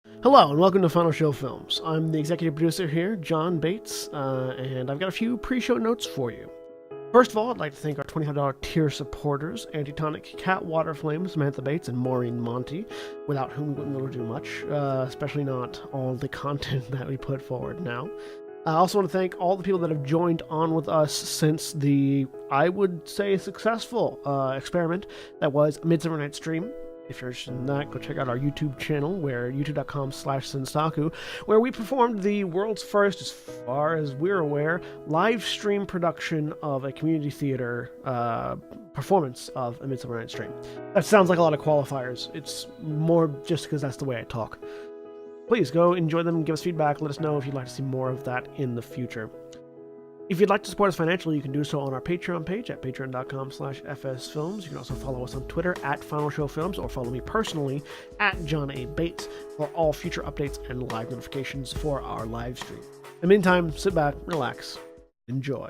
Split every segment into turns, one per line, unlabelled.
Hello and welcome to Final Show Films. I'm the executive producer here, John Bates, and I've got a few pre-show notes for you. First of all, I'd like to thank our $25 tier supporters, Antitonic, Waterflame, Samantha Bates, and Maureen Montee, without whom we wouldn't be able to do much, especially not all the content that we put forward now. I also want to thank all the people that have joined on with us since the, I would say, successful experiment that was Midsummer Night's Dream. If you're interested in that, go check out our YouTube channel, where youtube.com/Sensaku, where we performed the world's first, as far as we're aware, live stream production of a community theater performance of A Midsummer Night's Dream. That sounds like a lot of qualifiers. It's more just because that's the way I talk. Please go enjoy them, give us feedback, let us know if you'd like to see more of that in the future. If you'd like to support us financially, you can do so on our Patreon page at patreon.com/FSFilms. You can also follow us on Twitter at Final Show Films, or follow me personally at John A. Bates for all future updates and live notifications for our live stream. In the meantime, sit back, relax, enjoy.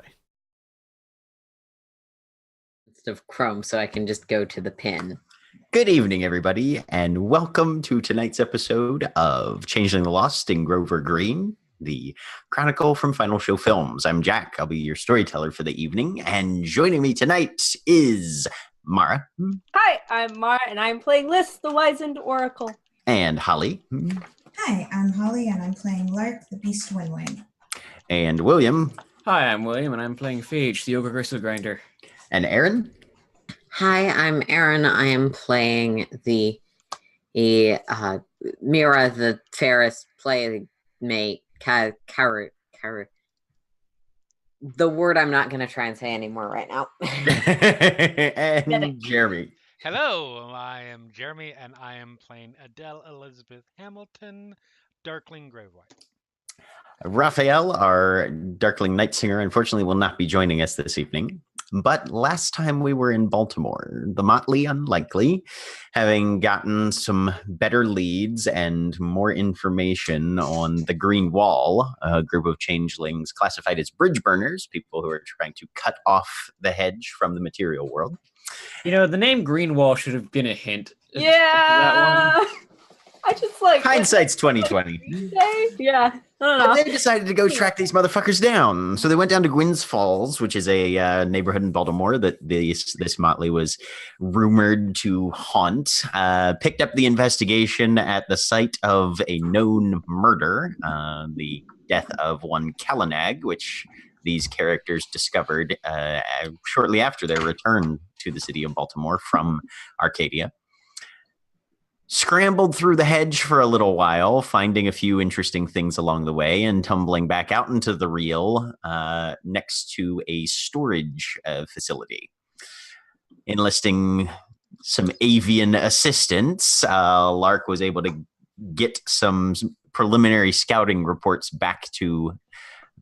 Of Chrome, so I can just go to the pin.
Good evening, everybody, and welcome to tonight's episode of Changeling the Lost in Grover Green, the Chronicle from Final Show Films. I'm Jack. I'll be your storyteller for the evening, and joining me tonight is Mara.
Hi, I'm Mara, and I'm playing Liz, the Wizened Oracle.
And Holly.
Hi, I'm Holly, and I'm playing Lark, the Beast Windwing.
And William.
Hi, I'm William, and I'm playing Phage, the Ogre Gristle Grinder.
And Aaron.
Hi, I'm Aaron. I am playing the Mira, the Ferris playmate, the word I'm not going to try and say anymore right now.
And Jeremy.
Hello, I am Jeremy, and I am playing Adele Elizabeth Hamilton, Darkling Gravewhite.
Raphael, our Darkling Night Singer, unfortunately will not be joining us this evening. But last time we were in Baltimore, the Motley Unlikely, having gotten some better leads and more information on the Green Wall, a group of changelings classified as bridge burners, people who are trying to cut off the hedge from the material world.
You know, the name Green Wall should have been a hint.
Yeah. I just
Hindsight's 2020.
Yeah. I don't know.
But they decided to go track these motherfuckers down. So they went down to Gwyn's Falls, which is a neighborhood in Baltimore that this motley was rumored to haunt. Picked up the investigation at the site of a known murder, the death of one Kalanag, which these characters discovered shortly after their return to the city of Baltimore from Arcadia. Scrambled through the hedge for a little while, finding a few interesting things along the way, and tumbling back out into the reel next to a storage facility. Enlisting some avian assistance, Lark was able to get some preliminary scouting reports back to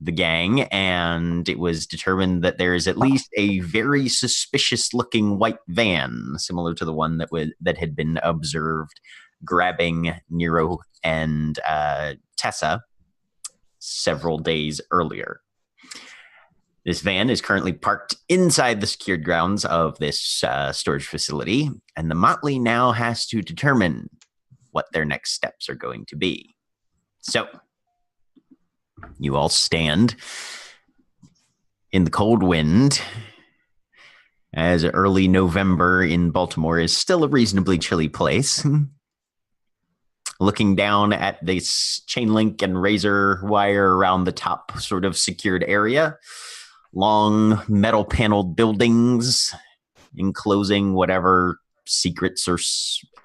the gang, and it was determined that there is at least a very suspicious-looking white van, similar to the one that had been observed grabbing Nero and Tessa several days earlier. This van is currently parked inside the secured grounds of this storage facility, and the Motley now has to determine what their next steps are going to be. So, you all stand in the cold wind, as early November in Baltimore is still a reasonably chilly place. Looking down at this chain link and razor wire around the top sort of secured area. Long metal paneled buildings enclosing whatever secrets or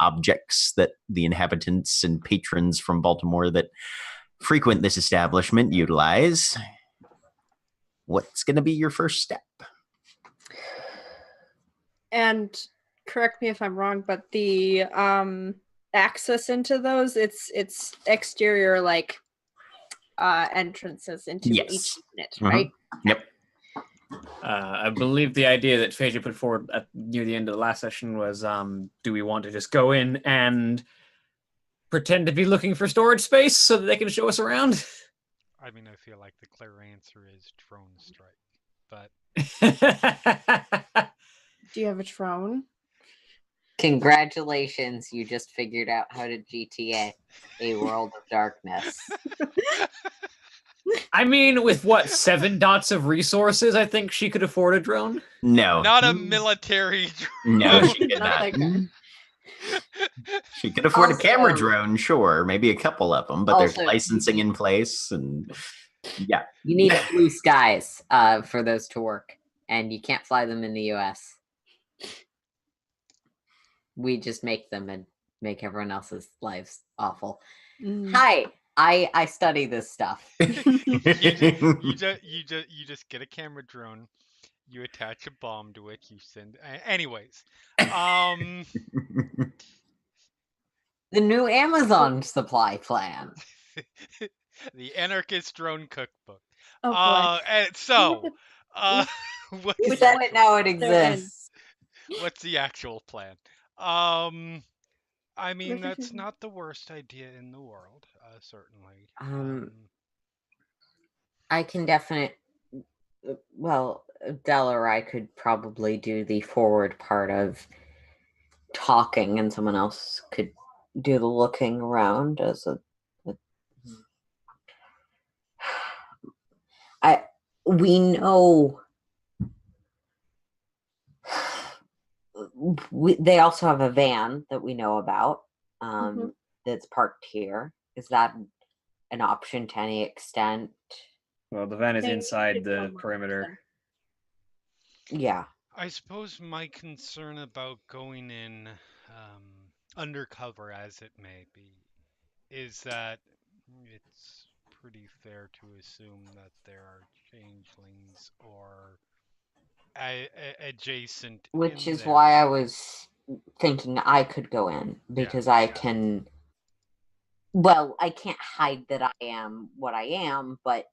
objects that the inhabitants and patrons from Baltimore that frequent this establishment utilize. What's going to be your first step?
And correct me if I'm wrong, but the access into those, it's exterior entrances into each unit, right?
Yep.
I believe the idea that Phage put forward near the end of the last session was, do we want to just go in and pretend to be looking for storage space so that they can show us around?
I mean, I feel like the clear answer is drone strike, but
Do you have a drone?
Congratulations, you just figured out how to GTA a world of darkness.
I mean, with what, 7 dots of resources, I think she could afford a drone.
No.
Not a military
No,
drone.
she could
Not
not.
that kind.
She could afford a camera
Also-
drone, sure, maybe a couple of them, but there's
Also,
licensing in place, and yeah.
You need blue skies for those to work, and you can't fly them in the US. We just make them and make everyone else's lives awful.
Mm.
Hi, I study this stuff.
You just get a camera drone, you attach a bomb to it, you send. Anyways,
The new Amazon supply plan.
the anarchist drone cookbook.
Oh boy.
And so, what's
You
the
said it
actual
now, it
plan?
They're in.
exists.
What's the actual plan? I mean, that's not the worst idea in the world, certainly.
I can definitely. Well, Dell or I could probably do the forward part of talking, and someone else could do the looking around as a. We know. They also have a van that we know about that's parked here. Is that an option to any extent?
Well, the van is
They
inside
should
the
come
perimeter.
Yeah.
I suppose my concern about going in undercover, as it may be, is that it's pretty fair to assume that there are changelings or adjacent.
Which
in
is
there.
why I was thinking I could go in because I
Yeah.
can. Well, I can't hide that I am what I am, but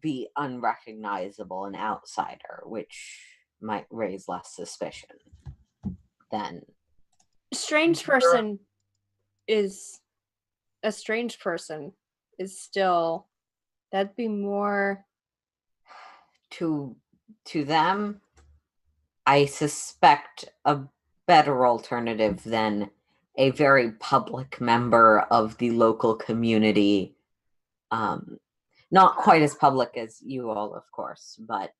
be unrecognizable an outsider, which might raise less suspicion than.
Strange person is a strange person is still that'd be more
To them, I suspect a better alternative than a very public member of the local community. Not quite as public as you all, of course, but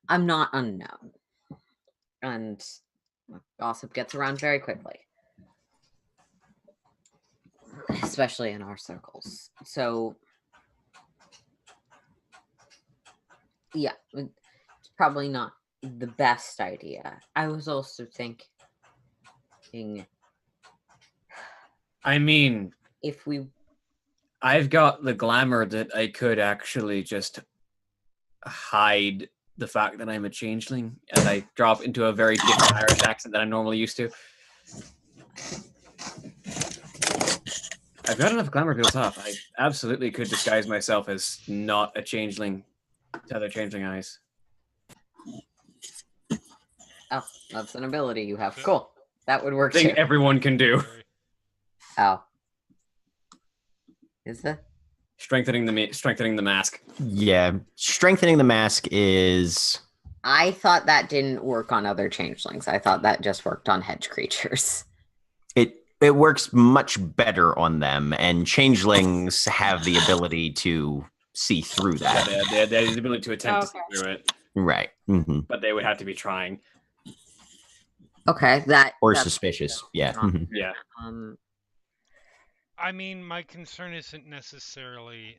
I'm not unknown. And gossip gets around very quickly, especially in our circles. So, yeah, it's probably not the best idea. I was also thinking
I mean,
if we.
I've got the glamour that I could actually just hide the fact that I'm a changeling and I drop into a very different Irish accent that I'm normally used to. I've got enough glamour to build up. I absolutely could disguise myself as not a changeling to other changeling eyes.
Oh, that's an ability you have. Cool. That would work
Thing
too.
everyone can do.
Oh. Is it?
Strengthening the mask.
Yeah, strengthening the mask is.
I thought that didn't work on other changelings. I thought that just worked on hedge creatures.
It works much better on them, and changelings have the ability to see through that.
Yeah, they have the ability to attempt to see through it,
Right. Mm-hmm.
but they would have to be trying.
Okay, that's
suspicious. Yeah.
Yeah.
I mean, my concern isn't necessarily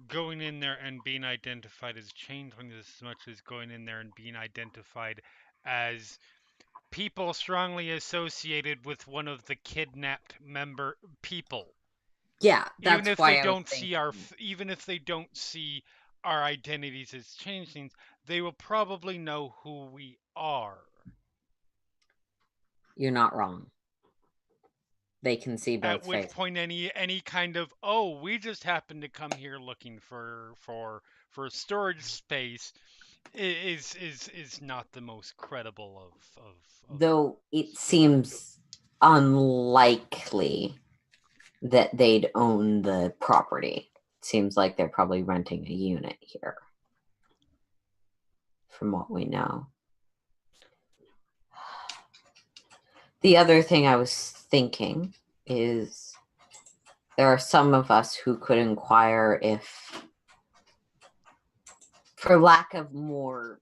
going in there and being identified as changelings as much as going in there and being identified as people strongly associated with one of the kidnapped member people.
Yeah, that's
even if
why
they
I
don't
was
see even if they don't see our identities as changelings, they will probably know who we are.
You're not wrong. They can see both
At which
faces.
point, any kind of we just happened to come here looking for storage space is not the most credible of.
Though it seems unlikely that they'd own the property. seems like they're probably renting a unit here, from what we know. The other thing I was thinking is there are some of us who could inquire if, for lack of more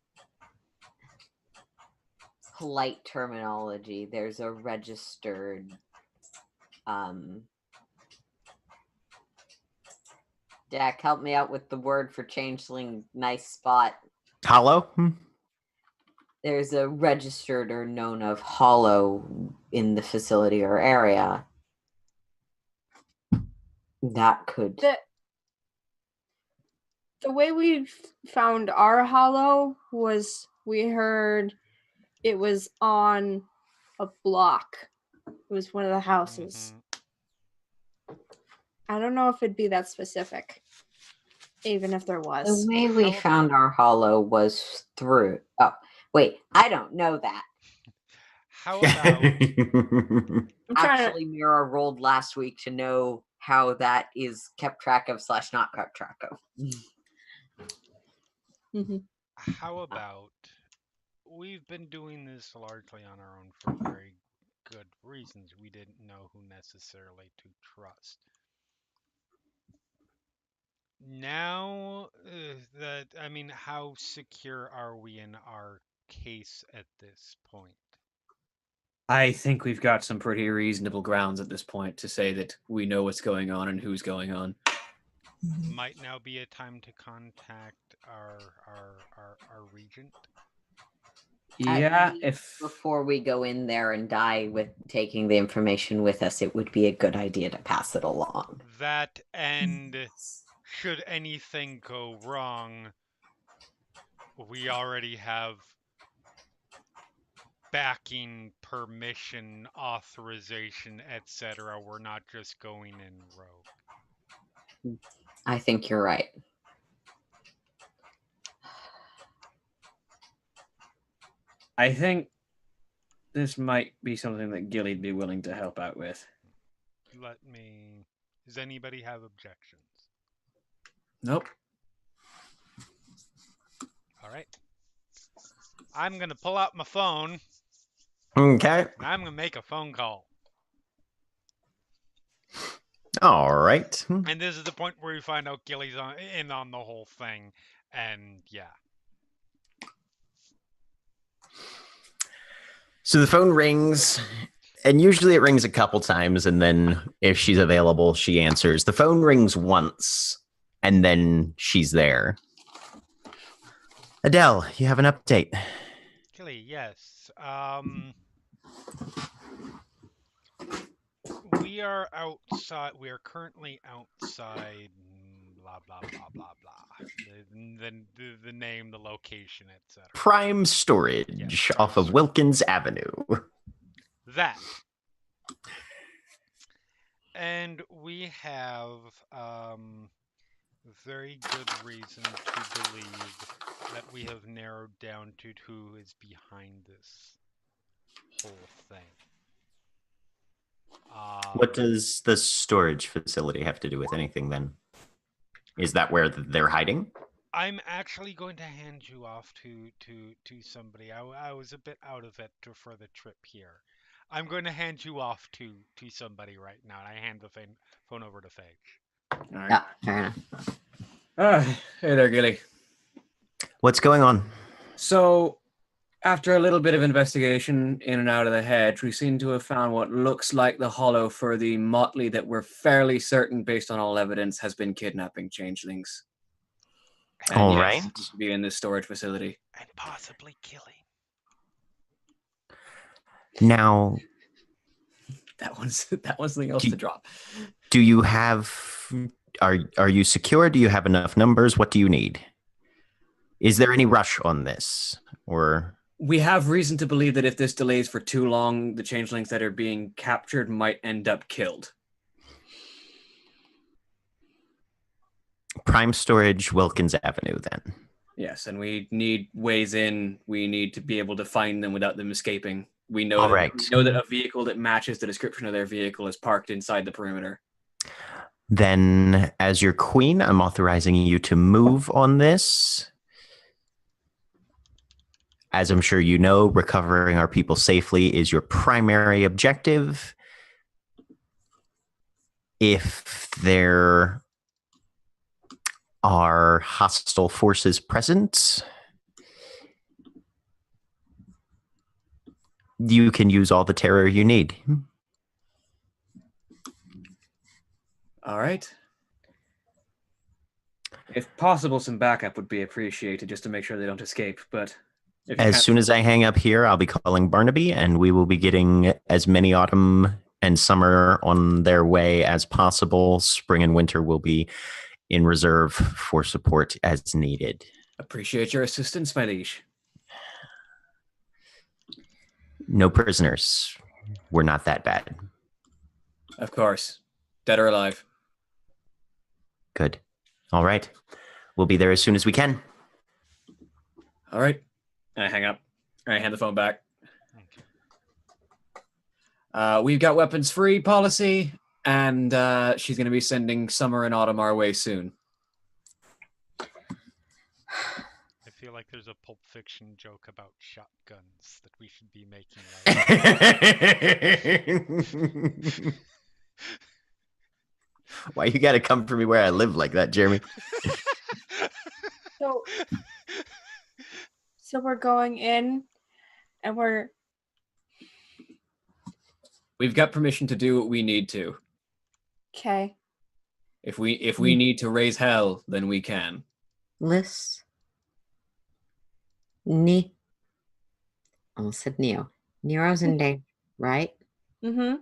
polite terminology, there's a registered Dak, help me out with the word for changeling. Nice spot.
Hollow?
There's a registered or known of hollow in the facility or area. That could.
The way we found our hollow was we heard it was on a block. It was one of the houses. I don't know if it'd be that specific, even if there was.
The way we found our hollow was through. Oh, wait, I don't know that.
How about
Actually, Mira rolled last week to know how that is kept track of / not kept track of.
how about we've been doing this largely on our own for very good reasons. We didn't know who necessarily to trust. Now how secure are we in our case at this point?
I think we've got some pretty reasonable grounds at this point to say that we know what's going on and who's going on.
Might now be a time to contact our regent.
Yeah,
before we go in there and die with taking the information with us, it would be a good idea to pass it along.
That, and should anything go wrong, we already have backing, permission, authorization, etc. We're not just going in rogue.
I think you're right.
I think this might be something that Gilly'd be willing to help out with.
Does anybody have objections?
Nope.
All right. I'm going to pull out my phone.
Okay.
And I'm going to make a phone call.
All right.
And this is the point where we find out Gilly's in on the whole thing. And yeah.
So the phone rings, and usually it rings a couple times, and then if she's available, she answers. The phone rings once, and then she's there. Adele, you have an update.
Gilly, yes. We are outside. We are currently outside. Blah blah blah blah blah. The name, the location, etc.
Prime Storage off of Wilkins Avenue.
That. And we have very good reason to believe that we have narrowed down to who is behind this whole thing.
What does the storage facility have to do with anything then? Is that where they're hiding?
I'm actually going to hand you off to somebody. I was a bit out of it for the trip here. I'm going to hand you off to somebody right now. And I hand the phone over to Phage.
All right.
Yeah, fair enough.
Hey there, Gilly.
What's going on?
So, after a little bit of investigation in and out of the hedge, we seem to have found what looks like the hollow for the motley that we're fairly certain, based on all evidence, has been kidnapping changelings. And
All
yes,
right.
it seems to be in this storage facility.
And possibly killing.
Now,
That one's something else to drop.
do you have... Are you secure? Do you have enough numbers? What do you need? Is there any rush on this? Or...
We have reason to believe that if this delays for too long, the changelings that are being captured might end up killed.
Prime Storage, Wilkins Avenue, then.
Yes, and we need ways in. We need to be able to find them without them escaping. We know,
All
that,
right.
we know that a vehicle that matches the description of their vehicle is parked inside the perimeter.
Then, as your queen, I'm authorizing you to move on this. As I'm sure you know, recovering our people safely is your primary objective. If there are hostile forces present, you can use all the terror you need.
All right. If possible, some backup would be appreciated just to make sure they don't escape. But if you
As
can't-
soon as I hang up here, I'll be calling Barnaby, and we will be getting as many autumn and summer on their way as possible. Spring and winter will be in reserve for support as needed.
appreciate your assistance, my liege.
No prisoners. We're not that bad.
Of course, dead or alive.
Good. All right. We'll be there as soon as we can.
All right. And I hang up. And I hand the phone back. We've got weapons free policy, and she's going to be sending Summer and Autumn our way soon.
I feel like there's a Pulp Fiction joke about shotguns that we should be making.
Why you got to come for me where I live like that, Jeremy?
So we're going in, and
We've got permission to do what we need to.
okay.
If we need to raise hell, then we can.
Almost said Neo. Nero's in danger, right?
Mm-hmm.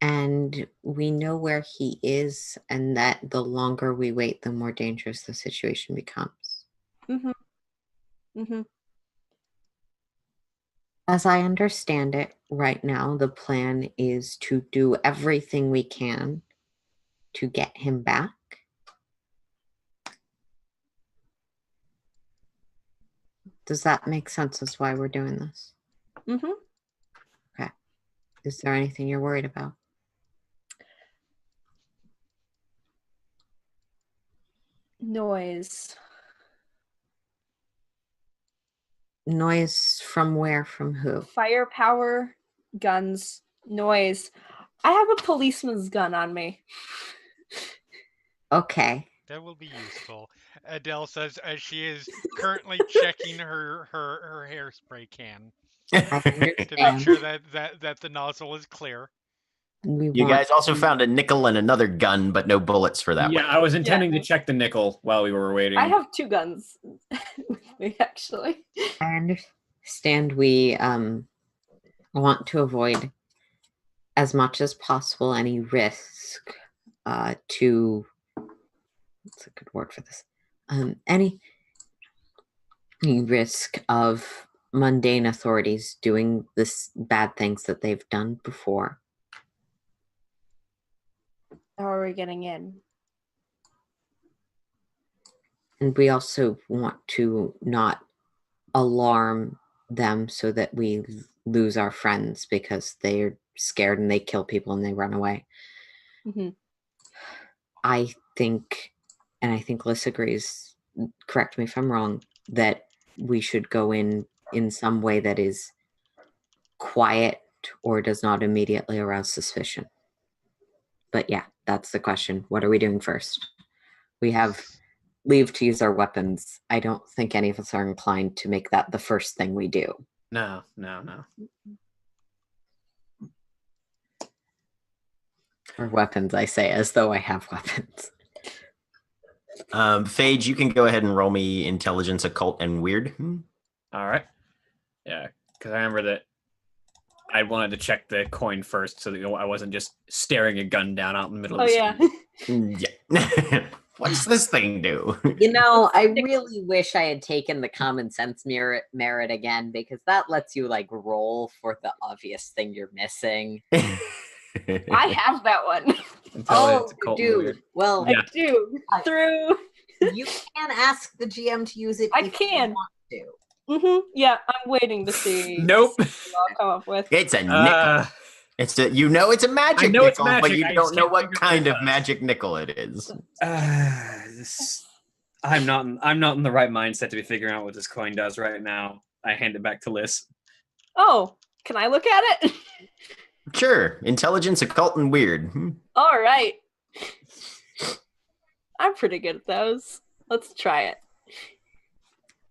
And we know where he is, and that the longer we wait, the more dangerous the situation becomes.
Mm-hmm. Mm-hmm.
As I understand it, right now, the plan is to do everything we can to get him back. Does that make sense as why we're doing this?
Mm-hmm.
Okay. Is there anything you're worried about?
Noise.
Noise from where? From who?
Firepower, guns, noise. I have a policeman's gun on me.
Okay.
That will be useful. Adele says as she is currently checking her hairspray can
I
to make
understand.
sure that the nozzle is clear.
You guys also found a nickel and another gun, but no bullets for that
Yeah,
one.
I was intending to check the nickel while we were waiting.
I have 2 guns with me, actually.
I understand we want to avoid as much as possible any risk to what's a good word for this? Any risk of mundane authorities doing this bad things that they've done before.
How are we getting in?
And we also want to not alarm them so that we lose our friends because they're scared and they kill people and they run away.
Mm-hmm.
I think, and I think Liz agrees, correct me if I'm wrong, that we should go in some way that is quiet or does not immediately arouse suspicion. But yeah, that's the question. What are we doing first? We have leave to use our weapons. I don't think any of us are inclined to make that the first thing we do.
No.
Or weapons, I say, as though I have weapons.
Phage, you can go ahead and roll me intelligence, occult, and weird.
All right. Yeah, because I remember that I wanted to check the coin first so that I wasn't just staring a gun down out in the middle of the street.
Yeah. What's this thing do?
You know, I really wish I had taken the common sense merit again, because that lets you like roll for the obvious thing you're missing.
I have that one.
Intelligence,
Oh,
occult, and
dude.
weird.
Well,
Yeah.
I do. Through.
you can ask the GM to use it.
I
if you
can.
want to.
Mm-hmm. Yeah, I'm waiting to see
Nope.
what I'll come up with.
It's a nickel. It's a magic
I know it's
nickel, but
magic,
you
I
don't
just
know
can't
what
think of
kind
what
of
it
magic nickel it is.
I'm not in the right mindset to be figuring out what this coin does right now. I hand it back to Liz.
Oh, can I look at it?
Sure, intelligence, occult, and weird.
All right. I'm pretty good at those. Let's try it.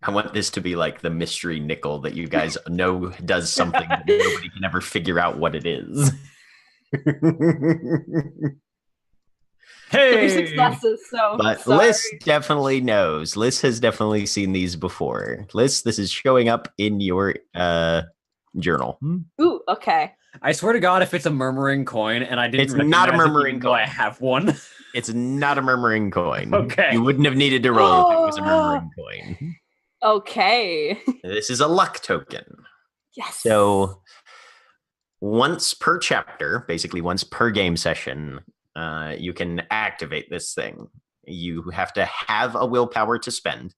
I want this to be like the mystery nickel that you guys know does something that nobody can ever figure out what it is.
Three
Hey,
successes, so
But
sorry.
Liz definitely knows. Liz has definitely seen these before. Liz, this is showing up in your journal.
Ooh, okay.
I swear to God, if it's a murmuring coin and I didn't
It's
recognize
not a
it,
murmuring
even though I
coin.
have one.
It's not a murmuring coin.
Okay.
You wouldn't have needed to roll if it was a murmuring coin.
Okay.
This is a luck token.
Yes.
So once per chapter, basically once per game session, you can activate this thing. You have to have a willpower to spend.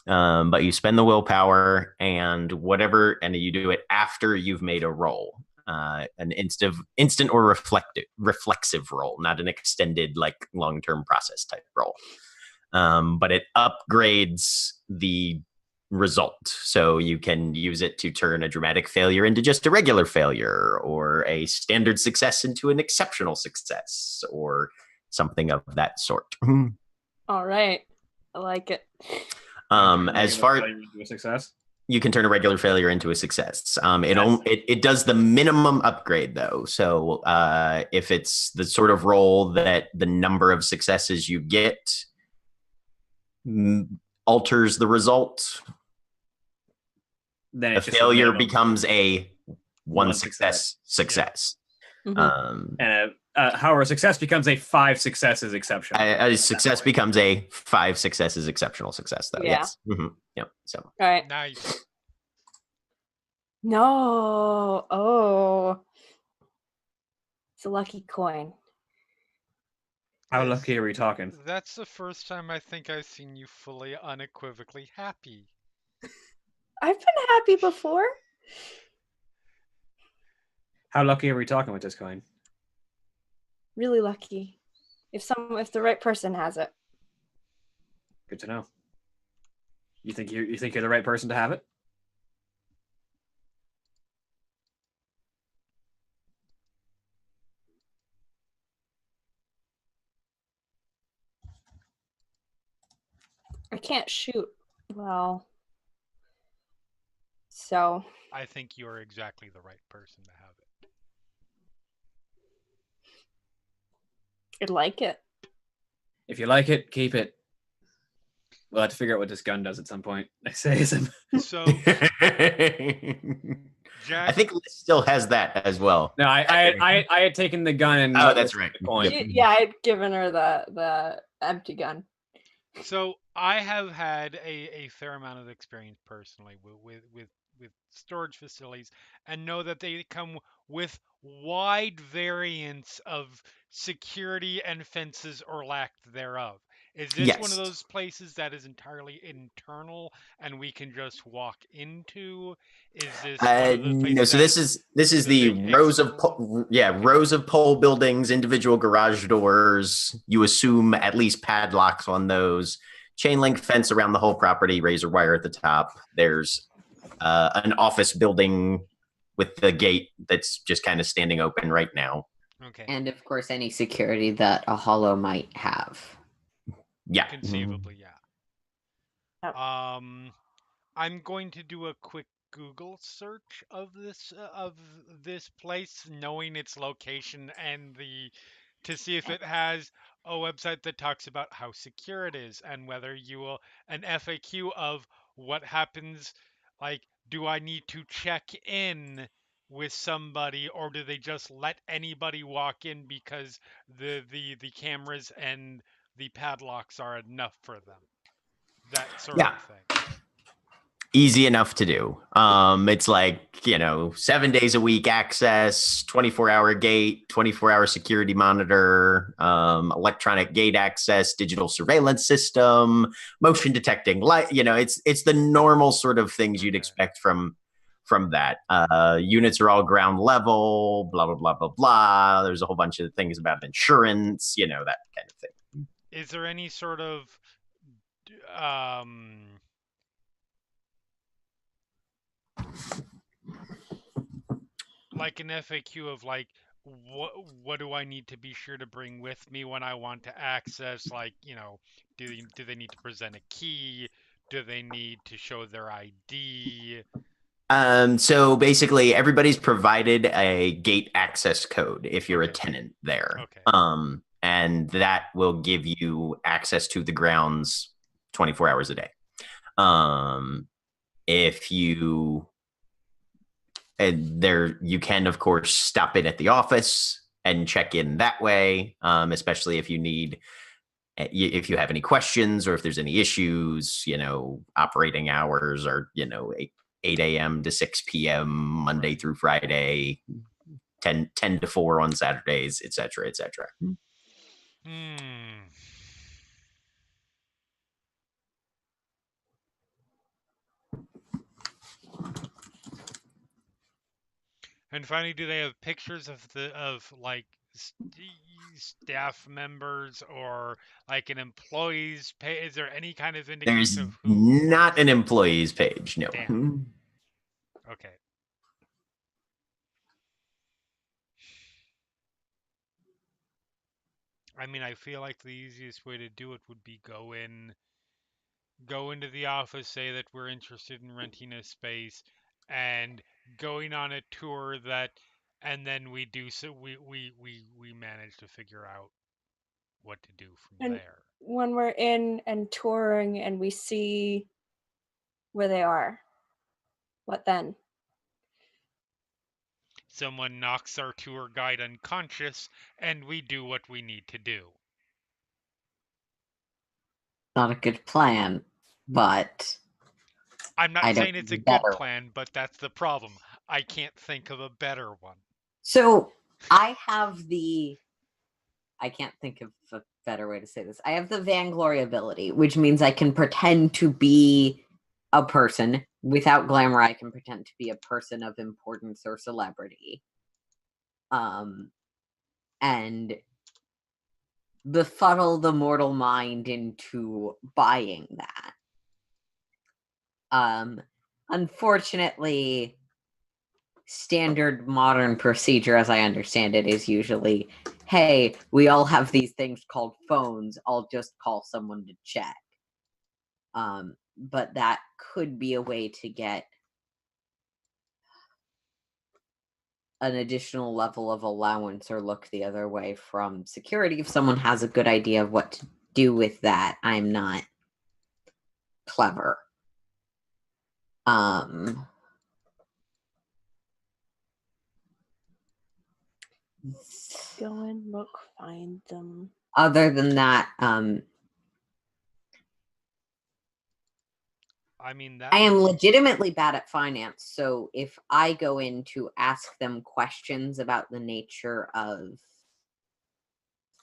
But you spend the willpower and you do it after you've made a roll. An instant or reflexive roll, not an extended, like long-term process type roll. But it upgrades the result. So you can use it to turn a dramatic failure into just a regular failure, or a standard success into an exceptional success, or something of that sort.
All right. I like it.
As far
into a success,
you can turn a regular failure into a success.
Yes.
It does the minimum upgrade though. So if it's the sort of roll that the number of successes you get alters the result,
then
a
it's just
failure
minimum.
becomes a one
One
success.
Mhm.
And however, a success becomes a 5 successes exceptional.
A success becomes a 5 successes exceptional success though.
Yeah.
Yes. Yep. So
All right.
Nice.
No. Oh. It's a lucky coin.
How lucky are we talking?
That's the first time I think I've seen you fully unequivocally happy.
I've been happy before.
How lucky are we talking with this coin?
Really lucky. If the right person has it.
Good to know. You think you're the right person to have it?
I can't shoot well. So
I think you're exactly the right person to have it.
I'd like it.
If you like it, keep it. We'll have to figure out what this gun does at some point. I say
So,
I think Liz still has that as well.
No, I had taken the gun and
That's right.
the coin.
Yep.
Yeah, I'd given her the empty gun.
So I have had a fair amount of experience personally with storage facilities, and know that they come with wide variance of security and fences or lack thereof. Is this one
Yes.
of those places that is entirely internal and we can just walk into? Is this one of those places
No, so
that
this is the
big
rows of
external?
rows of pole buildings, individual garage doors. You assume at least padlocks on those. Chain link fence around the whole property, razor wire at the top. There's an office building with the gate that's just kind of standing open right now.
Okay.
And of course, any security that a hollow might have.
Yeah.
Conceivably, yeah.
Yep.
I'm going to do a quick Google search of this place, knowing its location and to see if it has a website that talks about how secure it is, and whether you will an FAQ of what happens. Like, do I need to check in with somebody, or do they just let anybody walk in because the cameras and the padlocks are enough for them? That sort
Yeah.
of thing.
Easy enough to do. It's like, 7 days a week access, 24-hour gate, 24-hour security monitor, electronic gate access, digital surveillance system, motion detecting light. It's the normal sort of things you'd expect from from that. Units are all ground level, blah, blah, blah, blah, blah. There's a whole bunch of things about insurance, that kind of thing.
Is there any sort of um, like an FAQ of like what do I need to be sure to bring with me when I want to access, like, do they need to present a key? Do they need to show their ID?
So basically everybody's provided a gate access code if you're a
Okay.
tenant there.
Okay.
And that will give you access to the grounds 24 hours a day. If you you can of course stop in at the office and check in that way, especially if if you have any questions or if there's any issues. Operating hours are 8 a.m. to 6 p.m. Monday through Friday, 10 to 4 on Saturdays, etc., etc.
And finally, do they have pictures of staff members or like an employee's pay? Is there any kind of indication
There's
of who
not
works?
an employees page, no.
Damn. Okay. I mean, I feel like the easiest way to do it would be go into the office, say that we're interested in renting a space, and going on a tour and then we manage to figure out what to do from
And
there.
when we're in and touring and we see where they are, what then?
Someone knocks our tour guide unconscious, and we do what we need to do.
Not a good plan, but
I'm not
I don't
saying it's a
know
good
better.
plan, but that's the problem. I can't think of a better one.
So I can't think of a better way to say this. I have the Vainglory ability, which means I can pretend to be a person. Without glamour, I can pretend to be a person of importance or celebrity. And befuddle the mortal mind into buying that. Unfortunately, standard modern procedure, as I understand it, is usually, hey, we all have these things called phones. I'll just call someone to check. But that could be a way to get an additional level of allowance or look the other way from security if someone has a good idea of what to do with that. I'm not clever.
Go and look, find them.
Other than that,
I mean,
I am legitimately bad at finance, so if I go in to ask them questions about the nature of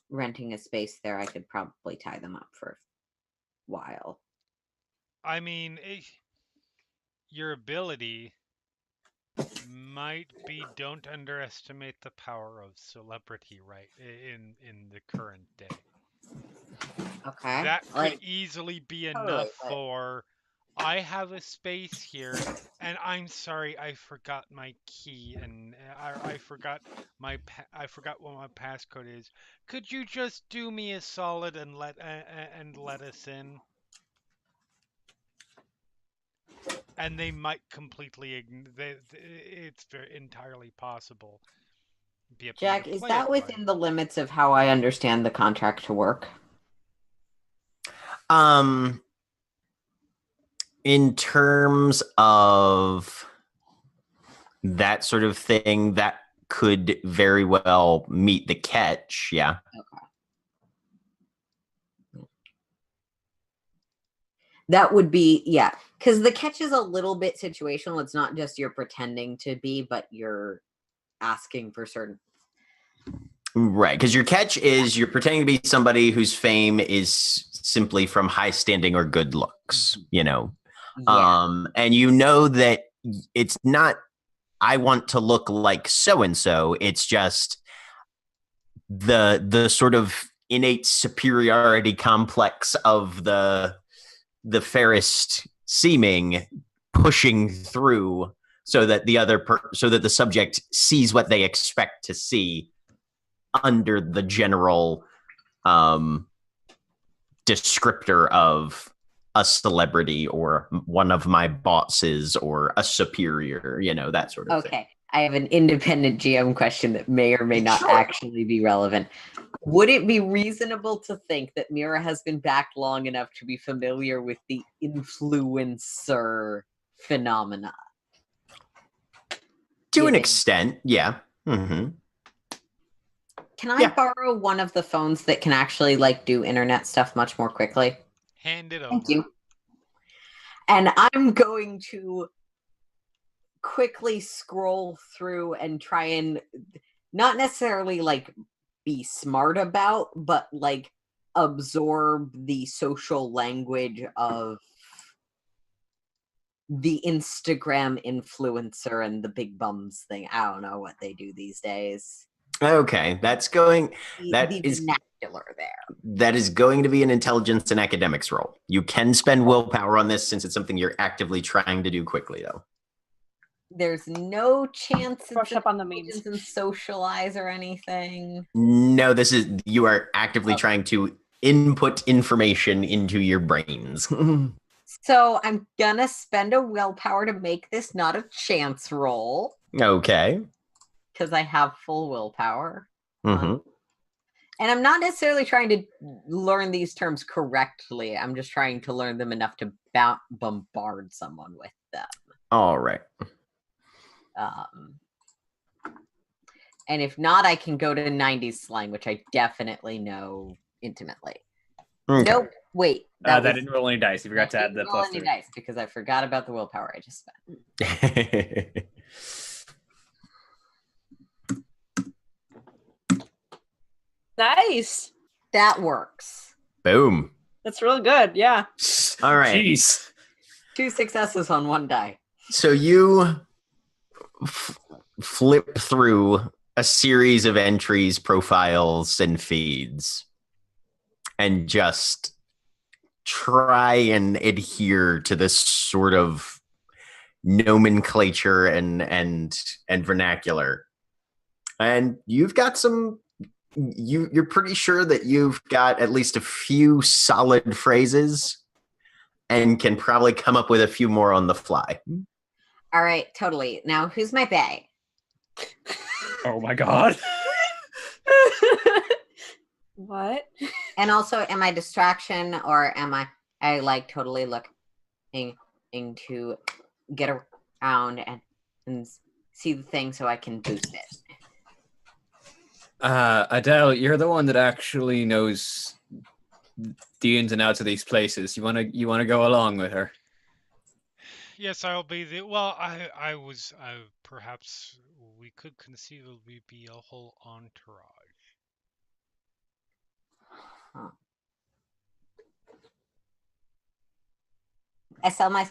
renting a space there, I could probably tie them up for a while.
I mean, your ability might be, don't underestimate the power of celebrity, right, in the current day.
Okay.
That could easily be enough for, I have a space here, and I'm sorry, I forgot my key, and I forgot what my passcode is. Could you just do me a solid and let us in? And they might completely it's very entirely possible.
Jack, is that within the limits of how I understand the contract to work?
In terms of that sort of thing, that could very well meet the catch. Yeah.
Okay. That would be, yeah, because the catch is a little bit situational. It's not just you're pretending to be, but you're asking for certain.
Right, because your catch is you're pretending to be somebody whose fame is simply from high standing or good looks,
Yeah.
And you know that it's not, I want to look like so-and-so. It's just the sort of innate superiority complex of the fairest seeming pushing through so that so that the subject sees what they expect to see under the general descriptor of a celebrity or one of my bosses or a superior, that sort of thing.
Okay. I have an independent GM question that may or may not actually be relevant. Would it be reasonable to think that Mira has been back long enough to be familiar with the influencer phenomena?
To an extent, yeah. Mm-hmm.
Can I borrow one of the phones that can actually do internet stuff much more quickly?
Hand it over.
Thank you. And I'm going to quickly scroll through and try and not necessarily be smart about, but absorb the social language of the Instagram influencer and the big bums thing. I don't know what they do these days.
Okay, the
vernacular there.
That is going to be an intelligence and academics roll. You can spend willpower on this since it's something you're actively trying to do quickly, though.
There's no chance
Brush up on the memes
and socialize or anything.
No, you are actively trying to input information into your brains.
So I'm gonna spend a willpower to make this not a chance roll.
Okay.
Because I have full willpower.
Mm-hmm.
And I'm not necessarily trying to learn these terms correctly. I'm just trying to learn them enough to bombard someone with them.
All right.
And if not, I can go to 90s slang, which I definitely know intimately.
Okay.
Nope. Wait.
That didn't roll any dice. You forgot to add the
roll
+3.
dice because I forgot about the willpower I just spent.
Nice.
That works.
Boom.
That's really good. Yeah.
All right.
Jeez.
2 successes on 1 die.
So you flip through a series of entries, profiles, and feeds, and just try and adhere to this sort of nomenclature and vernacular. And you've got you're pretty sure that you've got at least a few solid phrases and can probably come up with a few more on the fly.
All right, totally. Now, who's my bae?
Oh my god.
What?
And also, am I distraction or am I totally looking to get around and see the thing so I can boost it?
Adele, you're the one that actually knows the ins and outs of these places. You wanna go along with her?
Yes, I'll be the. Well, perhaps we could conceivably be a whole entourage.
Huh. I sell my.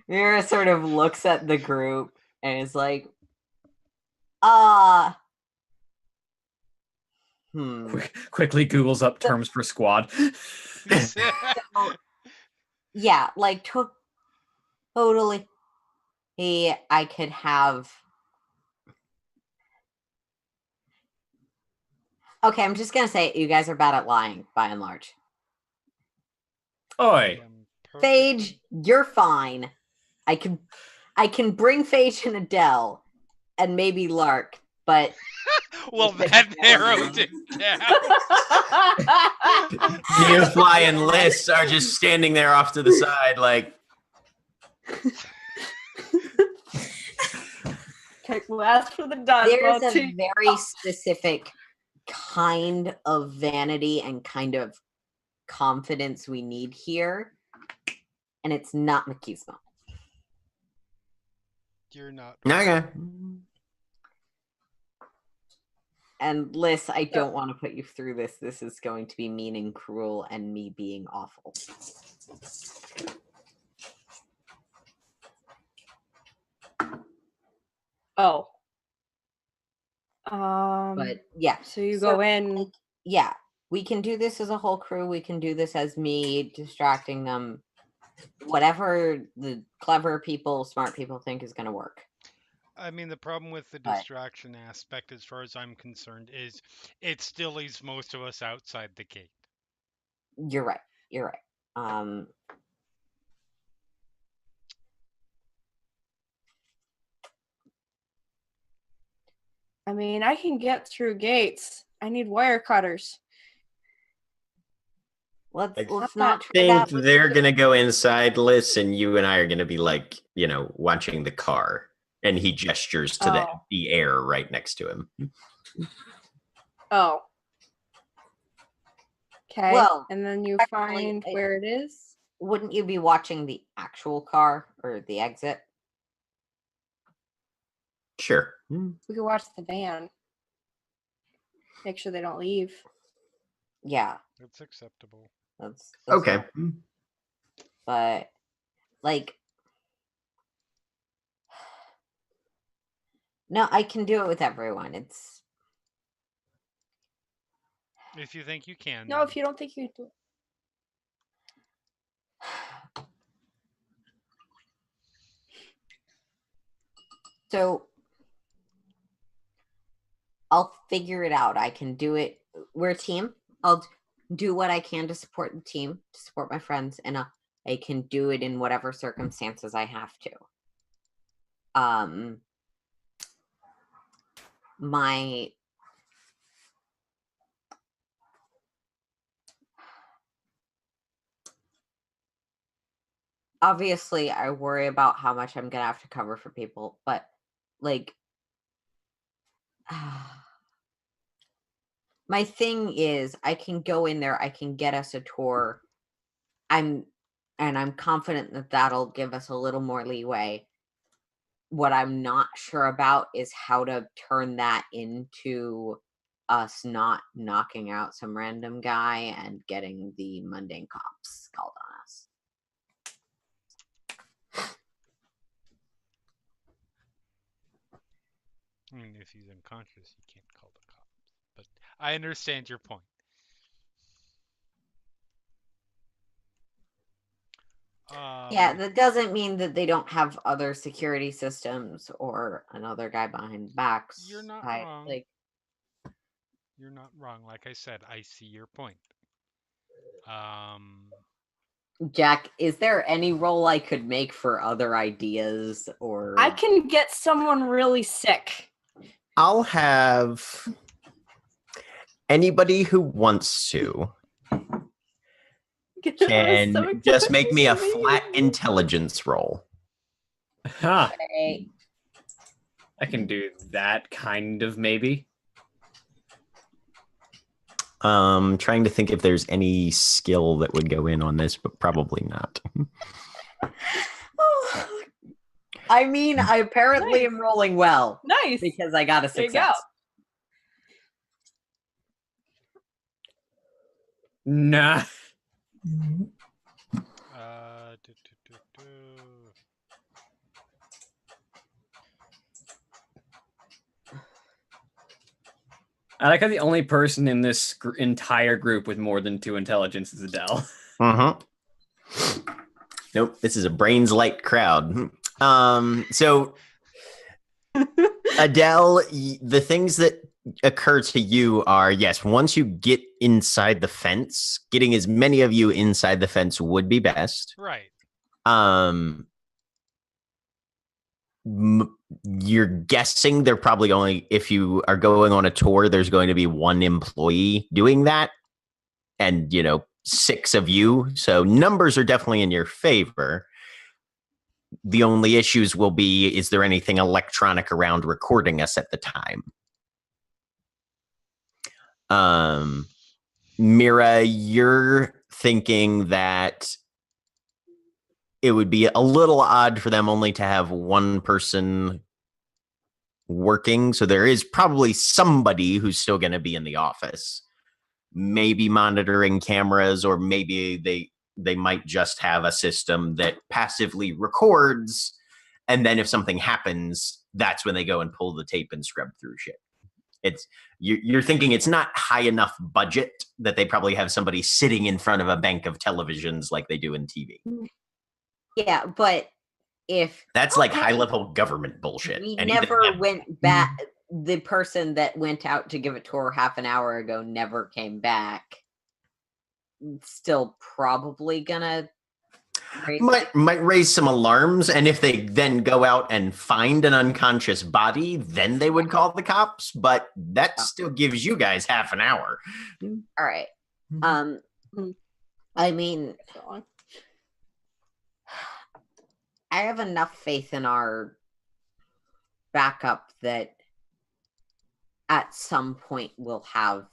Mira sort of looks at the group and is like,
Quickly Googles up terms for squad.
So, yeah, totally. I could have. Okay, I'm just gonna say you guys are bad at lying, by and large.
Oi.
Phage, you're fine. I can bring Phage and Adele, and maybe Lark, but.
Well, that narrowed it down.
Neofly and Liz are just standing there off to the side, like.
Okay, we'll ask for the done.
There's a very specific kind of vanity and kind of confidence we need here, and it's not machismo.
You're not.
Okay.
And Liz, I don't want to put you through this. This is going to be mean and cruel and me being awful.
Oh.
But yeah.
So you go in.
Yeah. We can do this as a whole crew. We can do this as me distracting them. Whatever the clever people, smart people think is going to work.
I mean, the problem with the distraction aspect, as far as I'm concerned, is it still leaves most of us outside the gate.
You're right. You're right.
I mean, I can get through gates. I need wire cutters.
Let's
I
not try
think
that.
they're gonna go inside, Liz, and you and I are gonna be like, watching the car. And he gestures to the air right next to him.
Oh. Okay.
Well,
and then you find where it is.
Wouldn't you be watching the actual car or the exit?
Sure.
We could watch the van. Make sure they don't leave.
Yeah.
That's acceptable.
That's
okay.
But, like, no, I can do it with everyone. It's.
If you think you can.
No, if you don't think you do it.
So, I'll figure it out. I can do it. We're a team. I'll do what I can to support the team, to support my friends, and I can do it in whatever circumstances I have to. Obviously, I worry about how much I'm gonna have to cover for people, but like, my thing is, I can go in there, I can get us a tour. I'm confident that that'll give us a little more leeway. What I'm not sure about is how to turn that into us not knocking out some random guy and getting the mundane cops called on us.
I mean, if he's unconscious, you can't call the cops. But I understand your point.
Yeah, that doesn't mean that they don't have other security systems or another guy behind backs.
You're not wrong.
Like,
you're not wrong. Like I said, I see your point.
Jack, is there any role I could make for other ideas, or
I can get someone really sick.
I'll have anybody who wants to can just make me a flat intelligence roll.
Huh. I can do that, kind of, maybe.
Trying to think if there's any skill that would go in on this, but probably not.
I mean, I apparently am rolling well.
Nice.
Because I got a success.
Nah. I like how the only person in this entire group with more than 2 intelligence is Adele.
Nope, this is a brains light crowd. So Adele, the things that occur to you are, yes, once you get inside the fence, getting as many of you inside the fence would be best.
Right.
You're guessing they're probably only, if you are going on a tour, there's going to be 1 employee doing that, and 6 of you, so numbers are definitely in your favor. The only issues will be, is there anything electronic around recording us at the time? Mira, you're thinking that it would be a little odd for them only to have 1 person working. So there is probably somebody who's still going to be in the office, maybe monitoring cameras, or maybe they might just have a system that passively records. And then if something happens, that's when they go and pull the tape and scrub through shit. You're thinking it's not high enough budget that they probably have somebody sitting in front of a bank of televisions like they do in TV.
Yeah, but if
That's like high level government bullshit.
we
Anything
never
that-
went back, the person that went out to give a tour half an hour ago never came back, still probably gonna
might raise some alarms, and if they then go out and find an unconscious body, then they would call the cops, but that still gives you guys half an hour.
All right. I mean, I have enough faith in our backup that at some point we'll have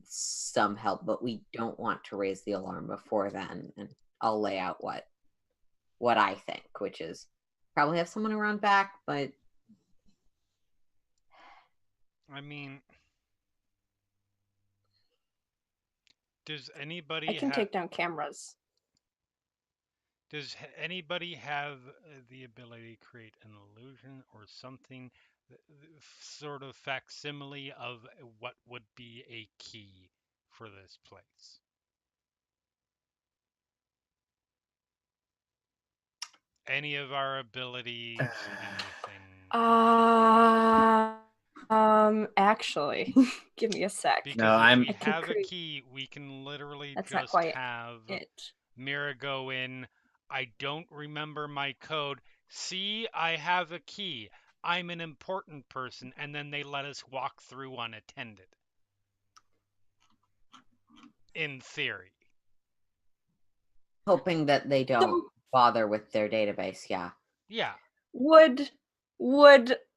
some help, but we don't want to raise the alarm before then. And I'll lay out what I think, which is probably have someone around back, but
I mean, does anybody
I can take down cameras.
Does anybody have the ability to create an illusion or something, sort of facsimile of what would be a key for this place? Any of our abilities, anything?
Actually, give me a sec.
Because
No,
if we
I can
have a
create-
key, we can literally
That's not
just
quite
have
it.
Mira go in. I don't remember my code. See, I have a key. I'm an important person, and then they let us walk through unattended. In theory.
hoping that they don't bother with their database. Yeah.
Yeah.
Would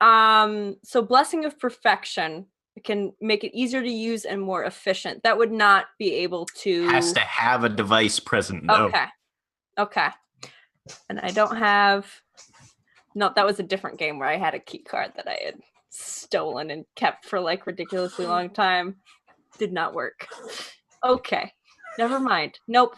so blessing of perfection can make it easier to use and more efficient. That would not be able to
Has to have a device present, though.
Okay. And I don't have. No, that was a different game where I had a key card that I had stolen and kept for like ridiculously long time. Did not work. Okay. Never mind. Nope.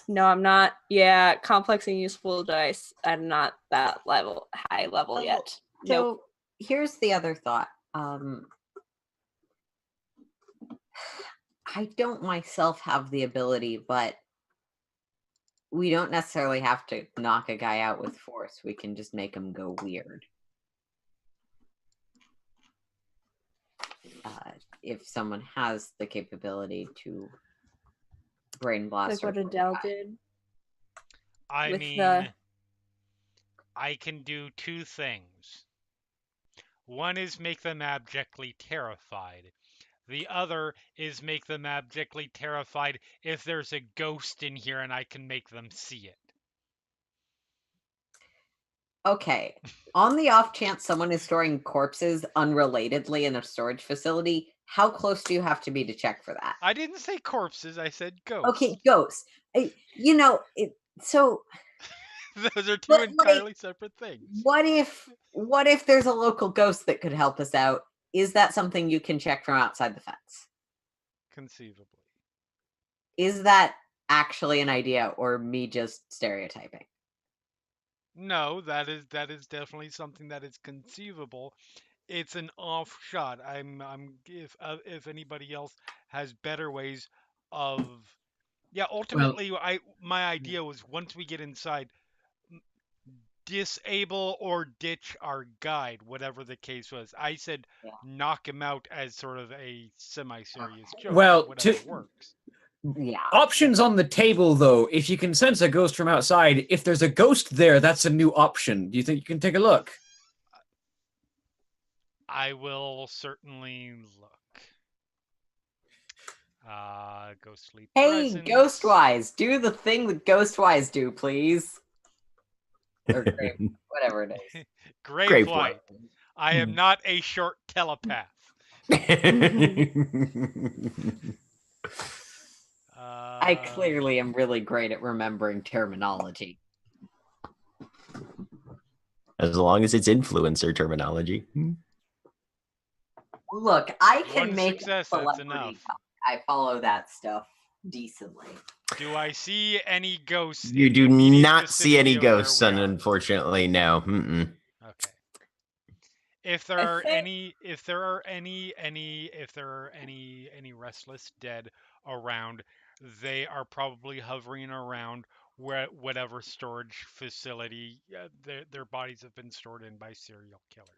No, I'm not. Yeah, complex and useful dice. I'm not that high level yet.
So
Nope.
here's the other thought. I don't myself have the ability, but we don't necessarily have to knock a guy out with force. We can just make him go weird. If someone has the capability to brain blast,
Like what Adele did.
I
With
mean,
the-
I can do two things. One is make them abjectly terrified. The other is make them abjectly terrified if there's a ghost in here and I can make them see it.
Okay. On the off chance someone is storing corpses unrelatedly in a storage facility, how close do you have to be to check for that?
I didn't say corpses, I said ghosts.
Okay, ghosts. So
Those are two
But, like,
entirely separate things.
what if there's a local ghost that could help us out? Is that something you can check from outside the fence?
Conceivably.
Is that actually an idea or me just stereotyping?
No, that is definitely something that is conceivable. It's an off shot. If anybody else has better ways of, yeah. Ultimately, my idea was once we get inside, disable or ditch our guide, whatever the case was. I said knock him out as sort of a semi-serious joke.
Well,
whatever works.
Yeah.
Options on the table, though. If you can sense a ghost from outside, if there's a ghost there, that's a new option. Do you think you can take a look?
I will certainly look. Ghostly
Hey,
presence.
Ghostwise, do the thing that Ghostwise do, please. Or whatever it is.
Grave light. I am not a short telepath.
I clearly am really great at remembering terminology.
as long as it's influencer terminology.
Look, I can
One
make
success,
a
that's
celebrity
enough.
talk. I follow that stuff decently.
Do I see any ghosts?
You
in
do
the immediate
not see any
vicinity of where
ghosts,
we
son,
are?
unfortunately. No. Mm-mm.
Okay. If there
I
are
think-
any restless dead around, they are probably hovering around whatever storage facility their bodies have been stored in by serial killers.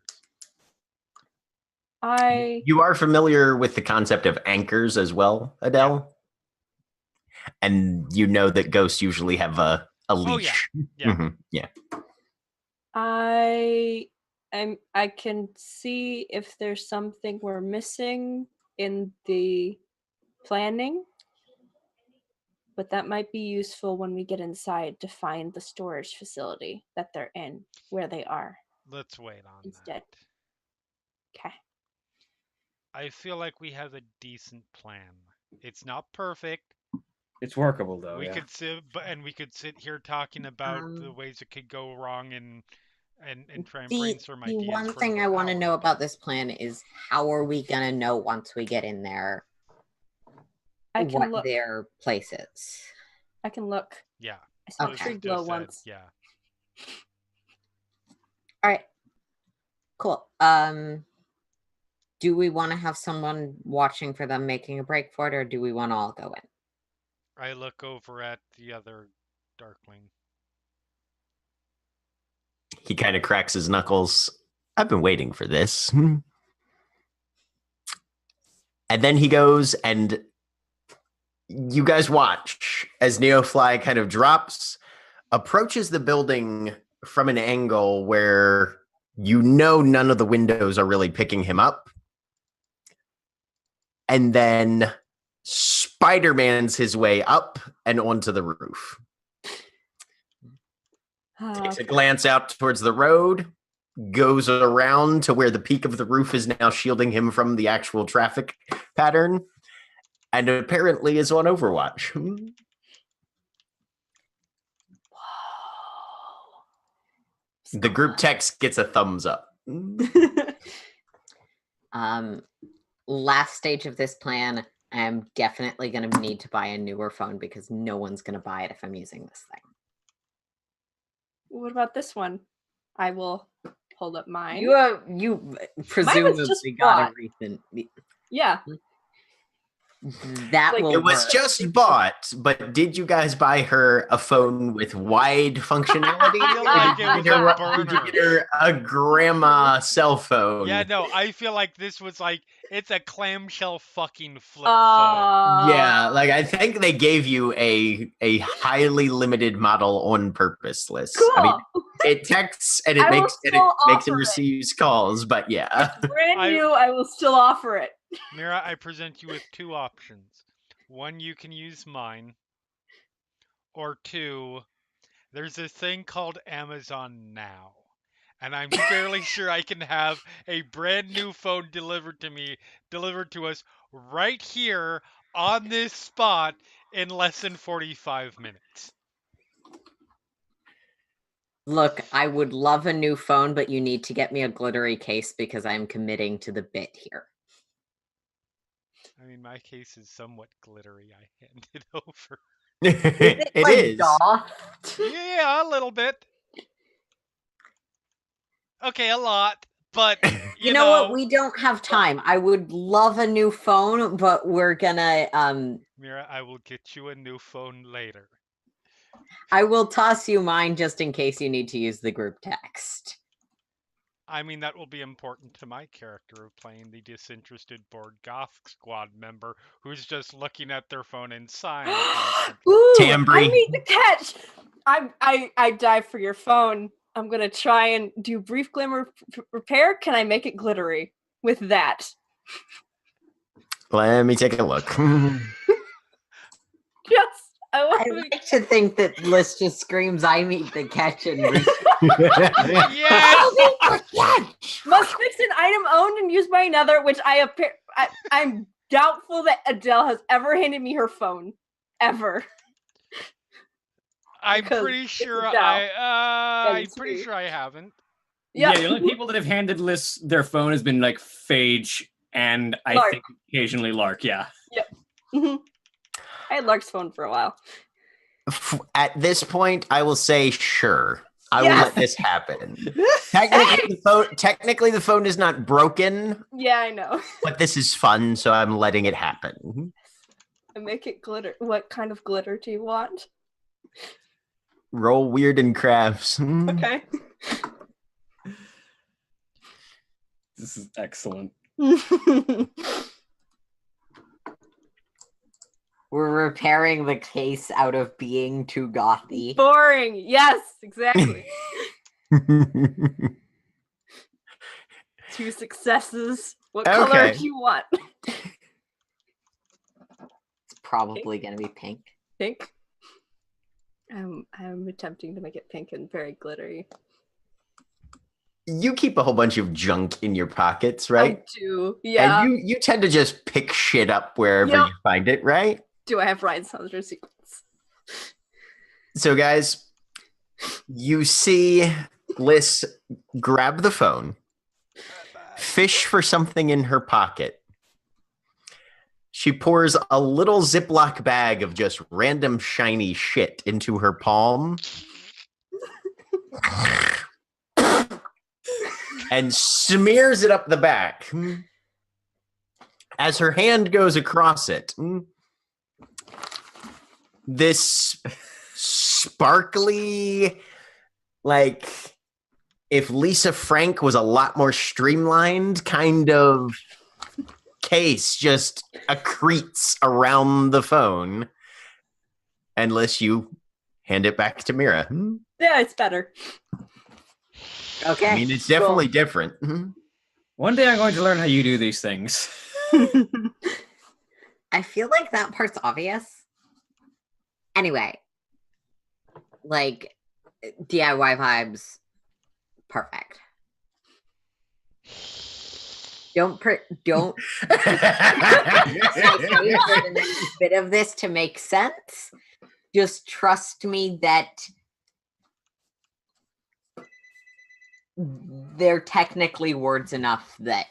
You are familiar with the concept of anchors as well, Adele? And you know that ghosts usually have a leash.
Yeah.
Mhm, yeah.
I can see if there's something we're missing in the planning, but that might be useful when we get inside to find the storage facility that they're in, where they are
Let's wait on
instead.
that.
Okay.
I feel like we have a decent plan. It's not perfect.
It's workable though.
We
Yeah.
could sit here talking about the
Um,
ways it could go wrong and try and
The,
brainstorm
the
ideas.
one
for
thing I
another
want to
hour,
know
but-
about this plan is how are we going to know once we get in there
I can
what
look.
their place is?
I can look.
Yeah.
I saw
Okay.
tree
Just
glow
said,
once.
Yeah.
All right. Cool. Do we want to have someone watching for them making a break for it, or do we want to all go in?
I look over at the other Darkling.
He kind of cracks his knuckles. I've been waiting for this. And then he goes and you guys watch as Neofly kind of drops, approaches the building from an angle where you know none of the windows are really picking him up. And then Spider-Man's his way up and onto the roof. Takes a glance out towards the road, goes around to where the peak of the roof is now shielding him from the actual traffic pattern, and apparently is on Overwatch. The group text gets a thumbs up.
Last stage of this plan, I'm definitely going to need to buy a newer phone because no one's going to buy it if I'm using this thing.
What about this one? I will hold up mine.
You presumably
just
got a
bought.
recent.
Yeah.
That
Like-
will
It was
work.
just bought, but did you guys buy her a phone with wide functionality?
I feel
Or
like
did
it
you
was
get her-
a
did you
burner.
get her a grandma cell phone?
Yeah, no, I feel like this was like it's a clamshell fucking flip phone.
Yeah, like I think they gave you a highly limited model on purpose list.
Cool.
I mean, it texts and it
I will
makes and it
still
makes and
offer it.
receives calls, but yeah.
Brand
I-
new. I will still offer it.
Mira, I present you with two options. One, you can use mine. Or two, there's this thing called Amazon Now. And I'm fairly sure I can have a brand new phone delivered to us right here on this spot in less than 45 minutes.
Look, I would love a new phone, but you need to get me a glittery case because I'm committing to the bit here.
I mean, my case is somewhat glittery. I hand it over.
It
Like
is.
Doth?
Yeah, a little bit. Okay, a lot, but
You know what? We don't have time. I would love a new phone, but we're gonna
Mira, I will get you a new phone later.
I will toss you mine just in case you need to use the group text.
I mean, that will be important to my character of playing the disinterested bored goth squad member who's just looking at their phone and sighing.
Ooh,
Tambry.
I need the catch. I dive for your phone. I'm gonna try and do brief glimmer repair. Can I make it glittery with that?
Let me take a look.
Yes, I
I
want to.
like to think that Liz just screams, I meet the catch and
Yes!
Must fix an item owned and used by another, which I'm doubtful that Adele has ever handed me her phone, ever.
I'm
Because
pretty
it's
sure
Adele.
I'm
it's
pretty
me.
sure I haven't.
Yeah.
The only people that have handed Liz their phone has been like Phage and I
Lark.
think occasionally Lark. Yeah.
Mhm. I had Lark's phone for a while.
At this point, I will say sure. I will
Yes!
let this happen. Technically, the phone is not broken,
Yeah, I know.
but this is fun, so I'm letting it happen.
I make it glitter. What kind of glitter do you want?
Roll weird and crafts.
Okay.
This is excellent.
We're repairing the case out of being too gothy.
Boring. Yes, exactly. 2 successes. What color
Okay.
do you want?
It's probably going to be pink.
Pink. I'm attempting to make it pink and very glittery.
You keep a whole bunch of junk in your pockets, right?
I do. Yeah.
And you tend to just pick shit up wherever
Yep.
you find it, right?
Do I have Ryan Saunders sequence?
So, guys, you see Liz grab the phone, fish for something in her pocket. She pours a little Ziploc bag of just random shiny shit into her palm and smears it up the back. As her hand goes across it, this sparkly, like if Lisa Frank was a lot more streamlined kind of case just accretes around the phone unless you hand it back to Mira.
Yeah, it's better.
Okay.
I mean, it's definitely different.
One day I'm going to learn how you do these things.
I feel like that part's obvious. Anyway, like DIY vibes, perfect. Don't the next bit of this to make sense. Just trust me that they're technically words enough that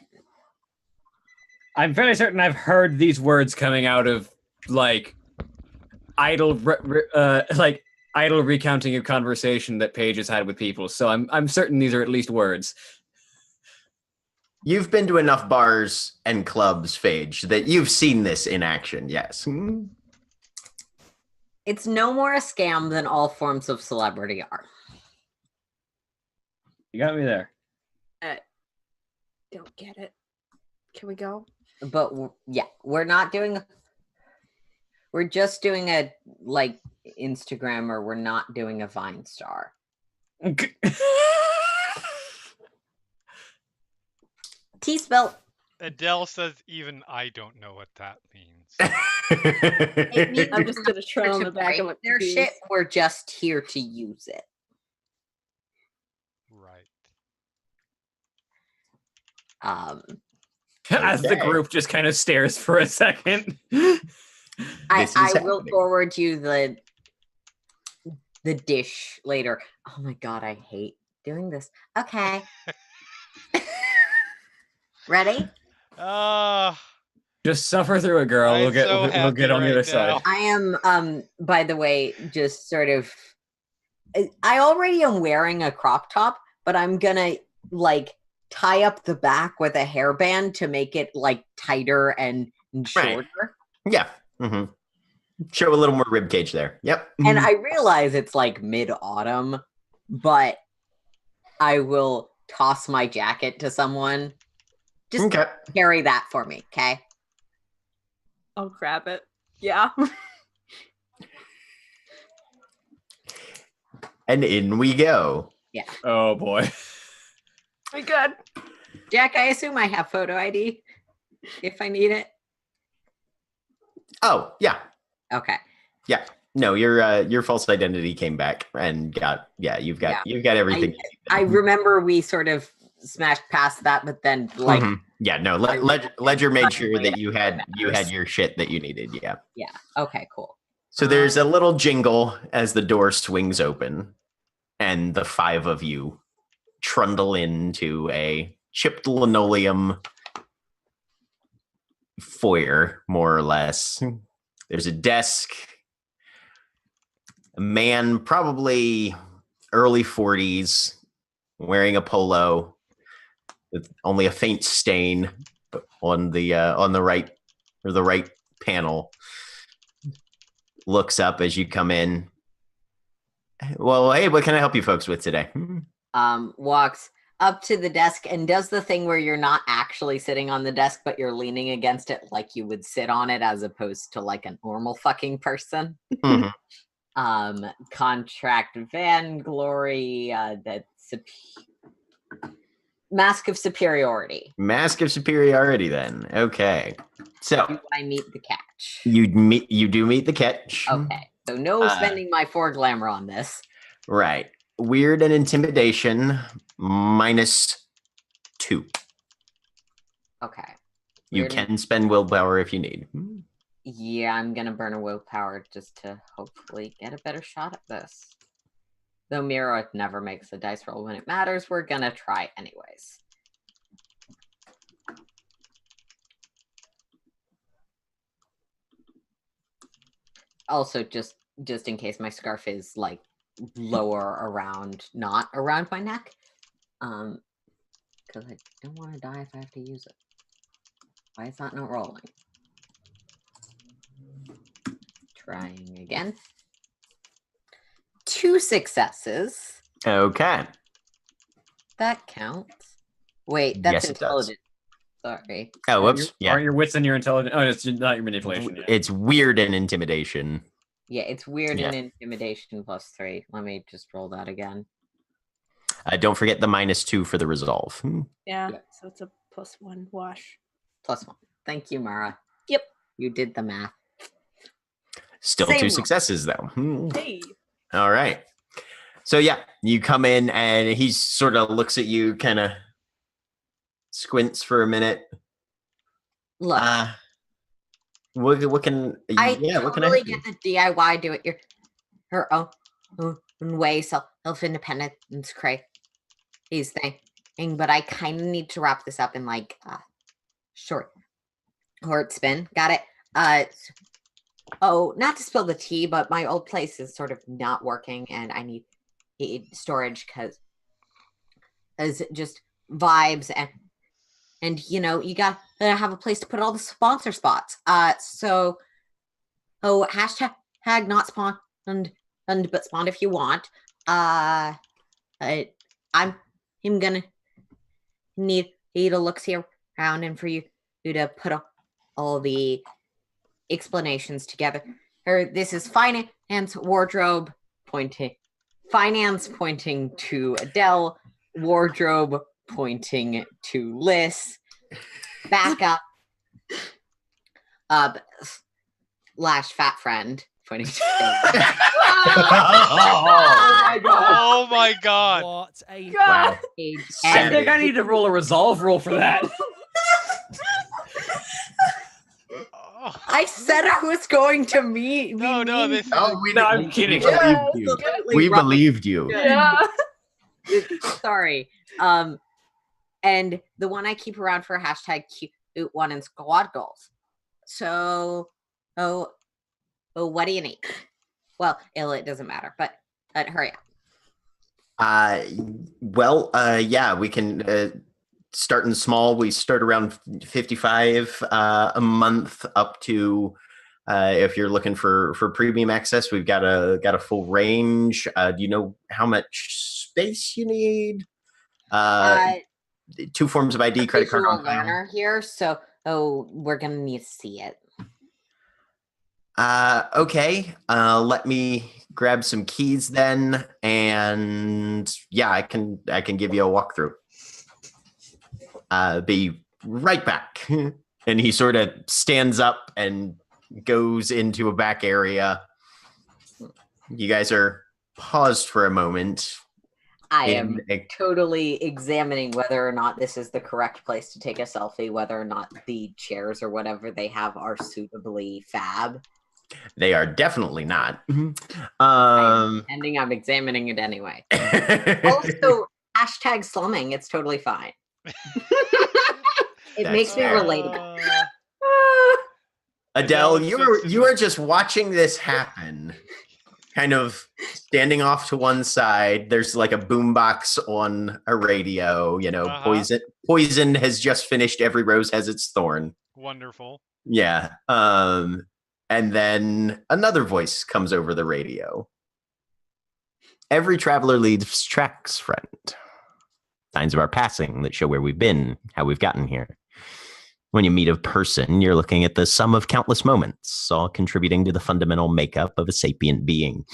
I'm fairly certain I've heard these words coming out of like idle recounting of conversation that Paige has had with people. So I'm certain these are at least words.
You've been to enough bars and clubs, Phage, that you've seen this in action, yes.
it's no more a scam than all forms of celebrity are.
You got me there.
Don't get it. Can we go?
But yeah, we're just doing a like Instagram, or we're not doing a Vine star. T-spell.
Adele says even I don't know what that means.
It means
I'm just gonna trail on the back of
break
my
their
confused.
shit. We're just here to use it.
Right.
As the group just kind of stares for a second.
I will forward you the dish later. Oh my god, I hate doing this. Okay. Ready?
Just suffer through it, girl.
I'm
We'll get
so
we'll get on the
happy
other
right
side.
now.
I am by the way, just sort of I already am wearing a crop top, but I'm gonna like tie up the back with a hairband to make it like tighter and shorter.
Yeah. Mm-hmm. Show a little more rib cage there. Yep.
And I realize it's like mid-autumn, but I will toss my jacket to someone. Just
Okay.
carry that for me, okay?
I'll grab it. Yeah.
And in we go.
Oh boy.
We good.
Jack, I assume I have photo ID if I need it.
Oh, yeah.
Okay.
Yeah. No, your false identity came back and you've got everything.
I remember we sort of smashed past that, but then like
Yeah, no, Ledger made sure that you had your shit that you needed. Yeah.
yeah. Okay, cool.
So there's a little jingle as the door swings open and the 5 of you trundle into a chipped linoleum foyer, more or less. There's a desk. A man, probably early 40s, wearing a polo with only a faint stain on the right, or the right panel, looks up as you come in. Well, hey, what can I help you folks with today?
Walks up to the desk and does the thing where you're not actually sitting on the desk, but you're leaning against it like you would sit on it, as opposed to like a normal fucking person.
Mhm.
Contract Vanglory, Mask of Superiority.
Mask of Superiority, then. Okay. So
Do I meet the catch?
you do meet the catch.
Okay, so no spending my 4 glamour on this.
Right. Weird and Intimidation, -2.
Okay.
You
Weird and-
can spend willpower if you need.
Yeah, I'm gonna burn a willpower just to hopefully get a better shot at this. Though Mira never makes a dice roll when it matters, we're gonna try anyways. Also, just in case my scarf is like lower around, not around my neck, because I don't want to die if I have to use it. Why is that not rolling? Trying again. 2 successes.
Okay.
That counts. Wait, that's
Yes, it does.
intelligent. Sorry.
Oh, whoops. Yeah.
Aren't your wits and your intelligence? Oh, it's not your manipulation. Yeah.
It's weird and intimidation.
Yeah, it's weird
Yeah.
and intimidation +3. Let me just roll that again.
Don't forget the -2 for the resolve.
Yeah,
Yeah.
so it's a +1 wash.
+1. Thank you, Mara.
Yep.
You did the math.
Still
Same
2
roll.
successes, though.
Hey.
All right. So, yeah, you come in and he sort of looks at you, kind of squints for a minute.
Look,
What can
I
what can I
totally
help you?
get the DIY, do it her own way, self-independence craze thing, but I kind of need to wrap this up in like short spin. Got it? Not to spill the tea, but my old place is sort of not working, and I need storage because just vibes and you know, you got to have a place to put all the sponsor spots. So hashtag not spawned but spawned if you want. I'm gonna need to look see around and for you to put all the explanations together. This is finance wardrobe pointing to Adele, wardrobe pointing to Liz, backup /fat friend pointing to
Oh my god.
What a
Wow.
Page.
I
And
think I need to roll a resolve roll for that.
Oh,
I said I was going to meet.
no, this is
No, I'm kidding.
We believed you. We believed you.
Yeah.
Sorry. And the one I keep around for hashtag cute one and squad goals. So, what do you need? Well, it doesn't matter, but hurry up.
Yeah, we can starting small. We start around 55 a month, up to if you're looking for premium access, we've got a full range. Do you know how much space you need? 2 forms of ID, credit card
Visual
on file.
learner here, so we're gonna need to see it.
Okay. Let me grab some keys then, and yeah, I can give you a walkthrough. Be right back. And he sort of stands up and goes into a back area. You guys are paused for a moment.
I am totally examining whether or not this is the correct place to take a selfie, whether or not the chairs or whatever they have are suitably fab.
They are definitely not.
I'm examining it anyway. Also, Hashtag slumming. It's totally fine. It
That's
makes me
fair.
relatable.
Adele,
Adele sits in
you
the-
are just watching this happen, kind of standing off to one side. There's like a boombox on a radio. Poison has just finished Every Rose Has Its Thorn.
Wonderful.
Yeah. And then another voice comes over the radio. Every traveler leaves tracks, friend. Signs of our passing that show where we've been, how we've gotten here. When you meet a person, you're looking at the sum of countless moments, all contributing to the fundamental makeup of a sapient being.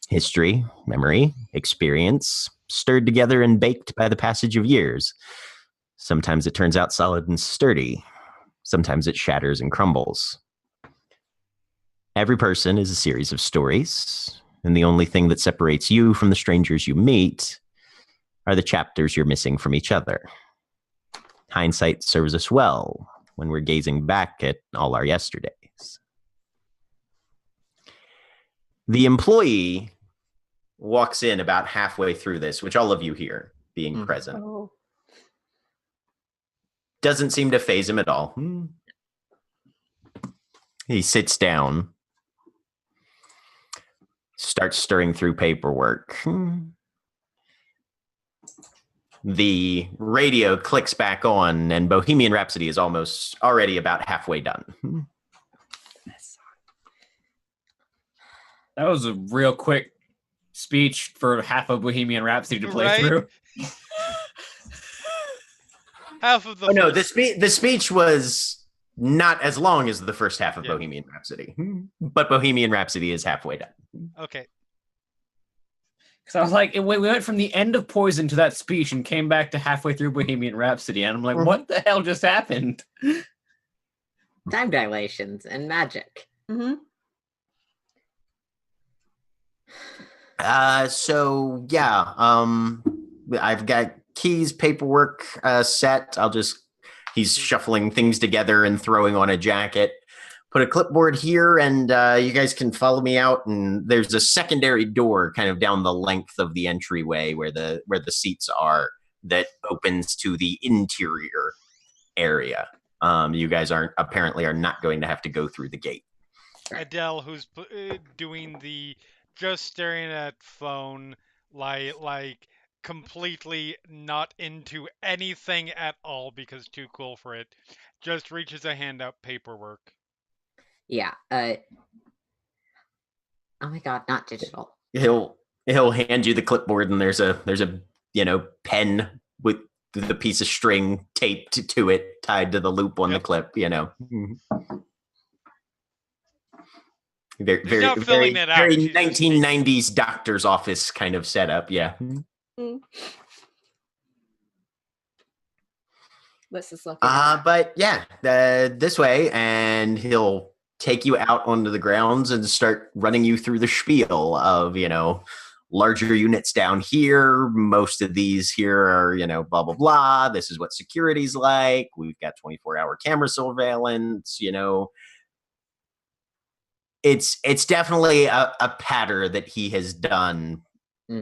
History, memory, experience, stirred together and baked by the passage of years. Sometimes it turns out solid and sturdy. Sometimes it shatters and crumbles. Every person is a series of stories, and the only thing that separates you from the strangers you meet are the chapters you're missing from each other. Hindsight serves us well when we're gazing back at all our yesterdays. The employee walks in about halfway through this, which all of you hear, being present.
Oh.
Doesn't seem to faze him at all. He sits down, starts stirring through paperwork. The radio clicks back on, and Bohemian Rhapsody is almost already about halfway done.
That was a real quick speech for half of Bohemian Rhapsody to play
Right?
through.
Half of the.
Oh no,
first-
the speech was not as long as the first half of
Yeah.
Bohemian Rhapsody, but Bohemian Rhapsody is halfway done.
Okay.
Because I was like, we went from the end of Poison to that speech and came back to halfway through Bohemian Rhapsody, and I'm like, what the hell just happened?
Time dilations and magic.
Mm-hmm.
So yeah, I've got keys, paperwork set. He's shuffling things together and throwing on a jacket. Put a clipboard here, and you guys can follow me out. And there's a secondary door kind of down the length of the entryway where the seats are that opens to the interior area. You guys are not going to have to go through the gate.
Adele, who's doing the just staring at phone, like completely not into anything at all because too cool for it, just reaches a hand out paperwork.
Yeah. Oh my god, not digital.
He'll hand you the clipboard, and there's a pen with the piece of string taped to it, tied to the loop on the clip. Very,
not filling it out.
very
She's just
1990s doctor's office kind of setup. Yeah.
This is looking.
But yeah, this way, and he'll take you out onto the grounds and start running you through the spiel of, larger units down here. Most of these here are, blah, blah, blah. This is what security's like. We've got 24-hour camera surveillance, It's definitely a pattern that he has done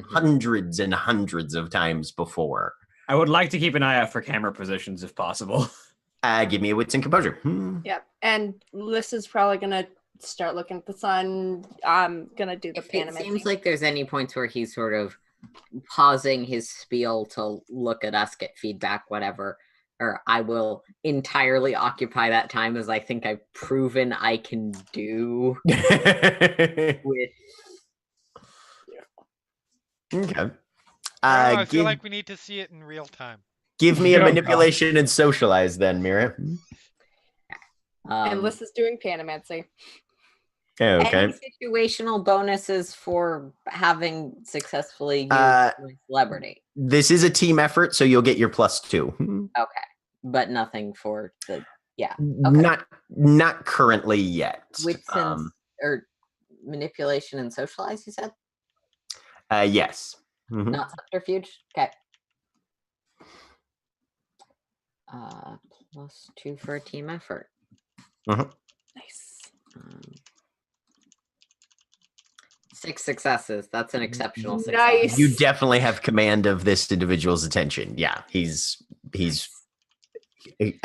hundreds and hundreds of times before.
I would like to keep an eye out for camera positions if possible.
Give me a wits and composure.
Yep. And Liz is probably gonna start looking at the sun. I'm gonna do the
If it
Panaman
seems
thing.
like there's any points where he's sort of pausing his spiel to look at us, get feedback, whatever, or I will entirely occupy that time, as I think I've proven I can do with.
Okay.
I feel like we need to see it in real time.
Give me a
Oh,
manipulation and socialize then, Mira.
And Liz is doing Panamancy.
Okay.
Any situational bonuses for having successfully used
Uh,
my celebrity?
This is a team effort, so you'll get your +2.
Okay, but nothing for the Okay.
Not currently yet.
wits and or manipulation and socialize. You said
Yes. Mhm.
not subterfuge. Okay. +2 for a team effort.
Nice.
6 6 successes. That's an exceptional success.
Nice.
You definitely have command of this individual's attention. Yeah, he's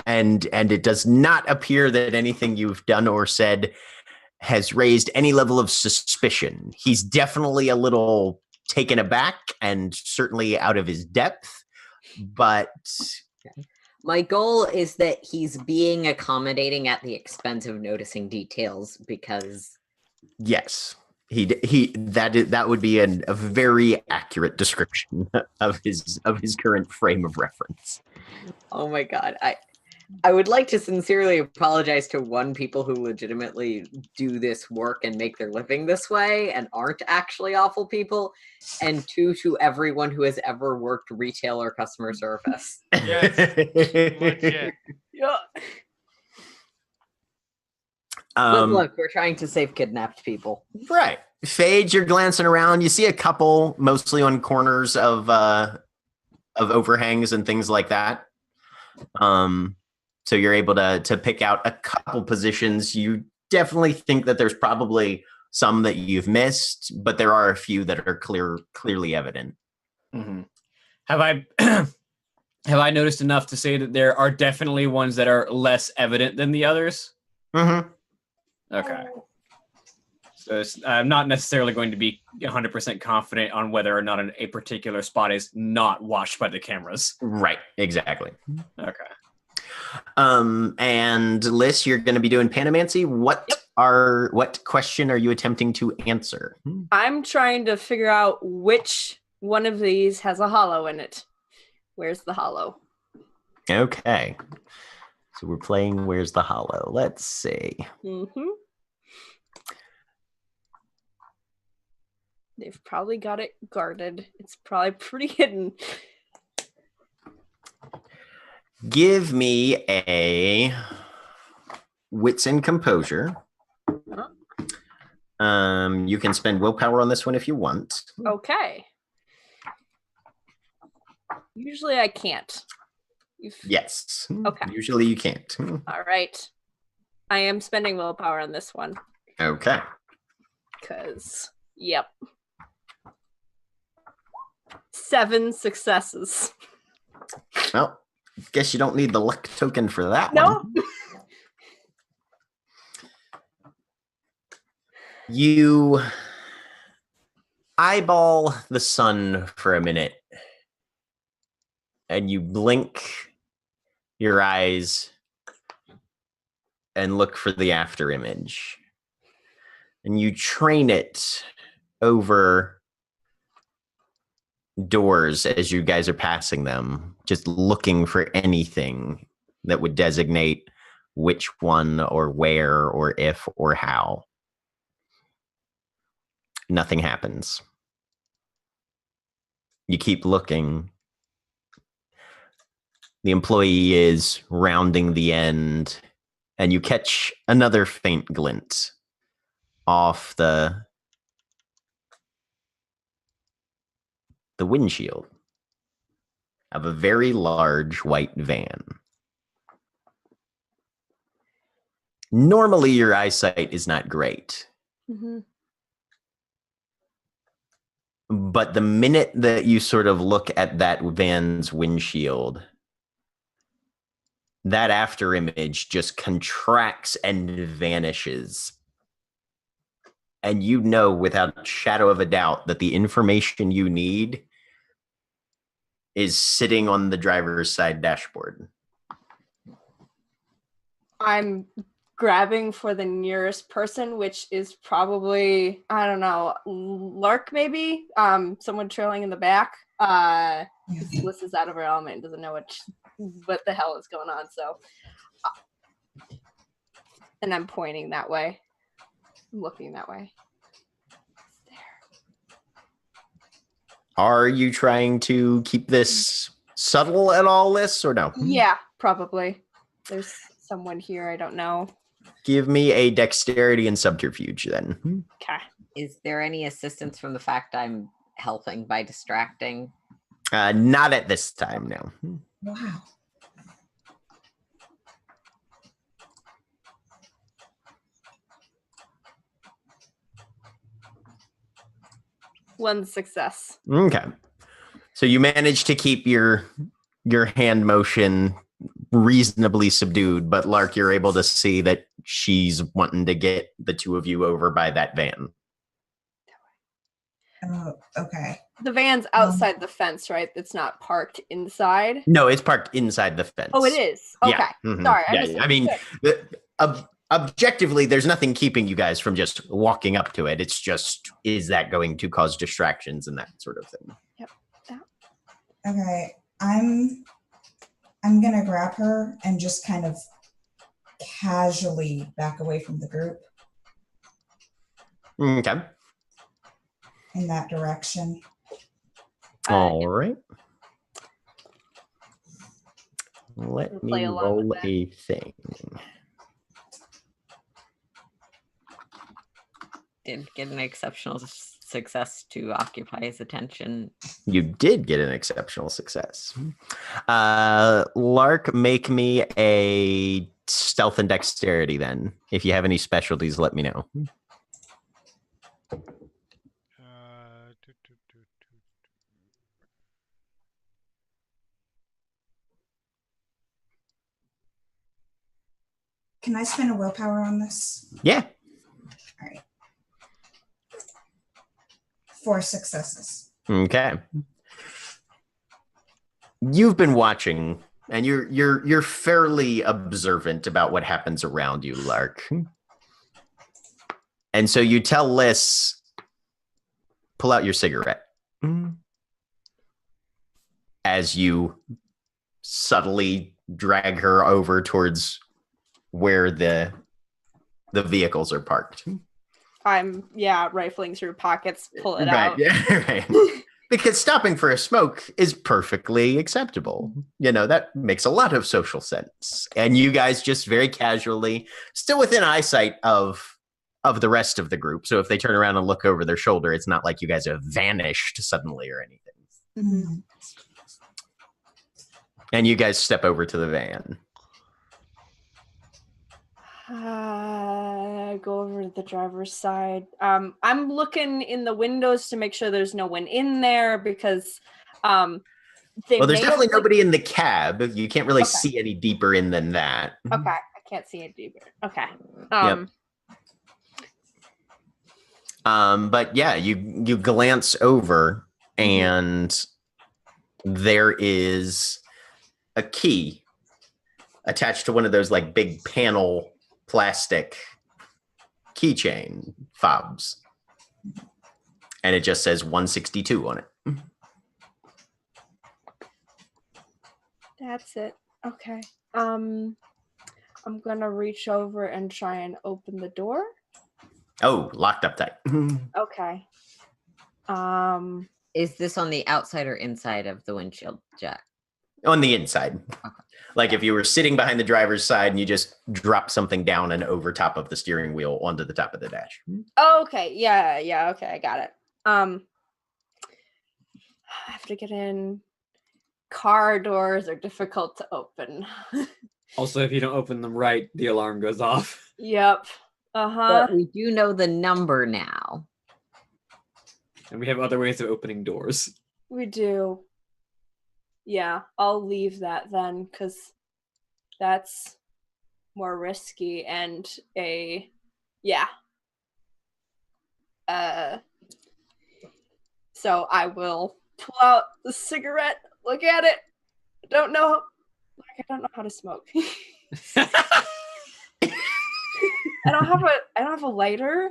and it does not appear that anything you've done or said has raised any level of suspicion. He's definitely a little taken aback and certainly out of his depth, but
My goal is that he's being accommodating at the expense of noticing details because
yes, that would be a very accurate description of his current frame of reference.
oh my god, I would like to sincerely apologize to one, people who legitimately do this work and make their living this way and aren't actually awful people, and 2, to everyone who has ever worked retail or customer service.
Yes, legit.
Yeah.
But look, we're trying to save kidnapped people.
Right. Phage, you're glancing around. You see a couple, mostly on corners of overhangs and things like that. So you're able to pick out a couple positions. You definitely think that there's probably some that you've missed, but there are a few that are clearly evident.
Mm-hmm. Have I have I noticed enough to say that there are definitely ones that are less evident than the others?
Mm-hmm.
Okay. So I'm not necessarily going to be 100% confident on whether or not a particular spot is not watched by the cameras.
Right. Exactly.
Okay.
And Liz, you're going to be doing Panamancy. What question are you attempting to answer?
I'm trying to figure out which one of these has a hollow in it. Where's the hollow?
Okay. So we're playing Where's the Hollow? Let's see.
Mm-hmm. They've probably got it guarded. It's probably pretty hidden.
Give me a Wits and Composure. You can spend willpower on this one if you want.
Okay. Usually I can't.
Yes.
Okay.
Usually you can't.
All right. I am spending willpower on this one.
Okay.
Because, yep. 7 successes.
Well, guess you don't need the luck token for that
No.
one. You eyeball the sun for a minute and you blink your eyes and look for the after image. And you train it over doors as you guys are passing them, just looking for anything that would designate which one or where or if or how. Nothing happens. You keep looking. The employee is rounding the end, and you catch another faint glint off the windshield of a very large white van. Normally, your eyesight is not great.
Mm-hmm.
But the minute that you sort of look at that van's windshield, that after image just contracts and vanishes. And you know without a shadow of a doubt that the information you need is sitting on the driver's side dashboard.
I'm grabbing for the nearest person, which is probably, I don't know, Lark maybe? Someone trailing in the back. Liz is out of her element and doesn't know what the hell is going on, so. And I'm pointing that way. I'm looking that way.
Are you trying to keep this subtle at all, Liz, or no?
Yeah, probably. There's someone here, I don't know.
Give me a dexterity and subterfuge then.
Okay.
Is there any assistance from the fact I'm helping by distracting?
Not at this time, no.
Wow.
One success.
Okay. So you managed to keep your hand motion reasonably subdued, but Lark, you're able to see that she's wanting to get the two of you over by that van.
Oh, okay.
The van's outside the fence, right? It's not parked inside.
No, it's parked inside the fence.
Oh, it is. Okay.
Yeah. Mhm.
Sorry.
Yeah. I mean, objectively, there's nothing keeping you guys from just walking up to it. It's just, is that going to cause distractions and that sort of thing?
Yep.
Okay. I'm gonna grab her and just kind of casually back away from the group
Okay.
in that direction.
All right. Let
Play
me
along
roll
with that.
a thing.
Did get an exceptional success to occupy his attention.
You did get an exceptional success. Lark, make me a stealth and dexterity then. If you have any specialties, let me know.
Can I spend a willpower on this?
Yeah.
All right. 4 successes.
Okay. You've been watching, and you're fairly observant about what happens around you, Lark. And so you tell Liz, pull out your cigarette. As you subtly drag her over towards where the vehicles are parked.
I'm rifling through pockets, pull it
Right,
out.
yeah, right. Because stopping for a smoke is perfectly acceptable. You know, that makes a lot of social sense. And you guys just very casually, still within eyesight of the rest of the group. So if they turn around and look over their shoulder, it's not like you guys have vanished suddenly or anything.
Mm-hmm.
And you guys step over to the van.
Go over to the driver's side. I'm looking in the windows to make sure there's no one in there because
Well, there's definitely nobody in the cab. You can't really see any deeper in than that.
Okay, I can't see it deeper. Okay.
Yep. But yeah, you glance over and there is a key attached to one of those like big panel plastic keychain fobs. And it just says 162 on it.
That's it. Okay. I'm gonna reach over and try and open the door.
Oh, locked up tight.
Okay.
Is this on the outside or inside of the windshield, Jack?
On the inside.
Okay.
Like if you were sitting behind the driver's side and you just drop something down and over top of the steering wheel onto the top of the dash.
Okay. Yeah. Okay, I got it. I have to get in. Car doors are difficult to open.
Also, if you don't open them right, the alarm goes off.
Yep.
But we do know the number now.
And we have other ways of opening doors.
We do. Yeah, I'll leave that then, because that's more risky and so I will pull out the cigarette, look at it. I don't know how to smoke. I don't have a lighter.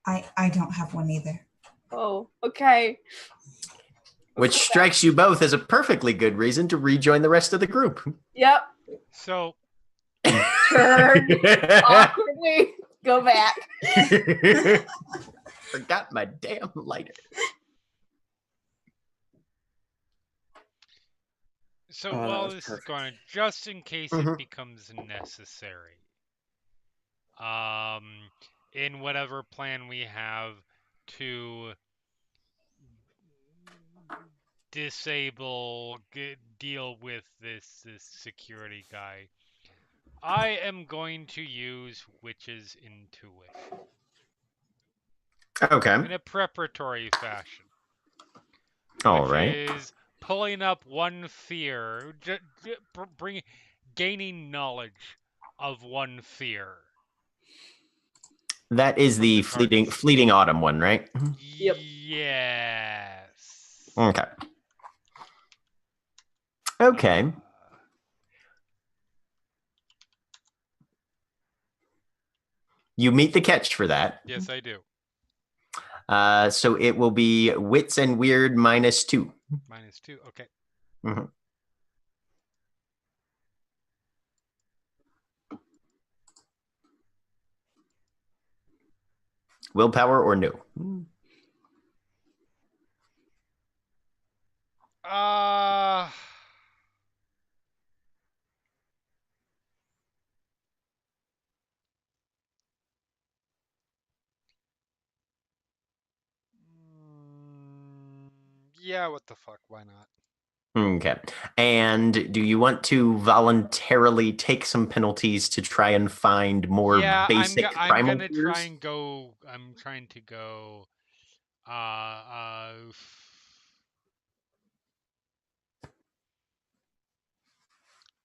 I don't have one either.
Oh, okay.
Which strikes you both as a perfectly good reason to rejoin the rest of the group.
Yep.
So
Turn awkwardly. Go back.
Forgot my damn lighter.
So
Oh, that
while
was
this
perfect.
is going, just in case it becomes necessary, in whatever plan we have to deal with this security guy, I am going to use Witch's Intuition.
Okay.
in a preparatory fashion.
All
Which
right.
is pulling up one fear, gaining knowledge of one fear.
That is
From
the
the target's-
fleeting autumn one, right?
Yep.
Yes.
Okay. Okay. You meet the catch for that.
Yes, I do.
So it will be wits and weird -2.
-2. Okay.
Mhm. Willpower or no?
Yeah, what the fuck? Why not?
Okay. And do you want to voluntarily take some penalties to try and find more basic
I'm
primal
gonna
fears?
try and go. I'm trying to go.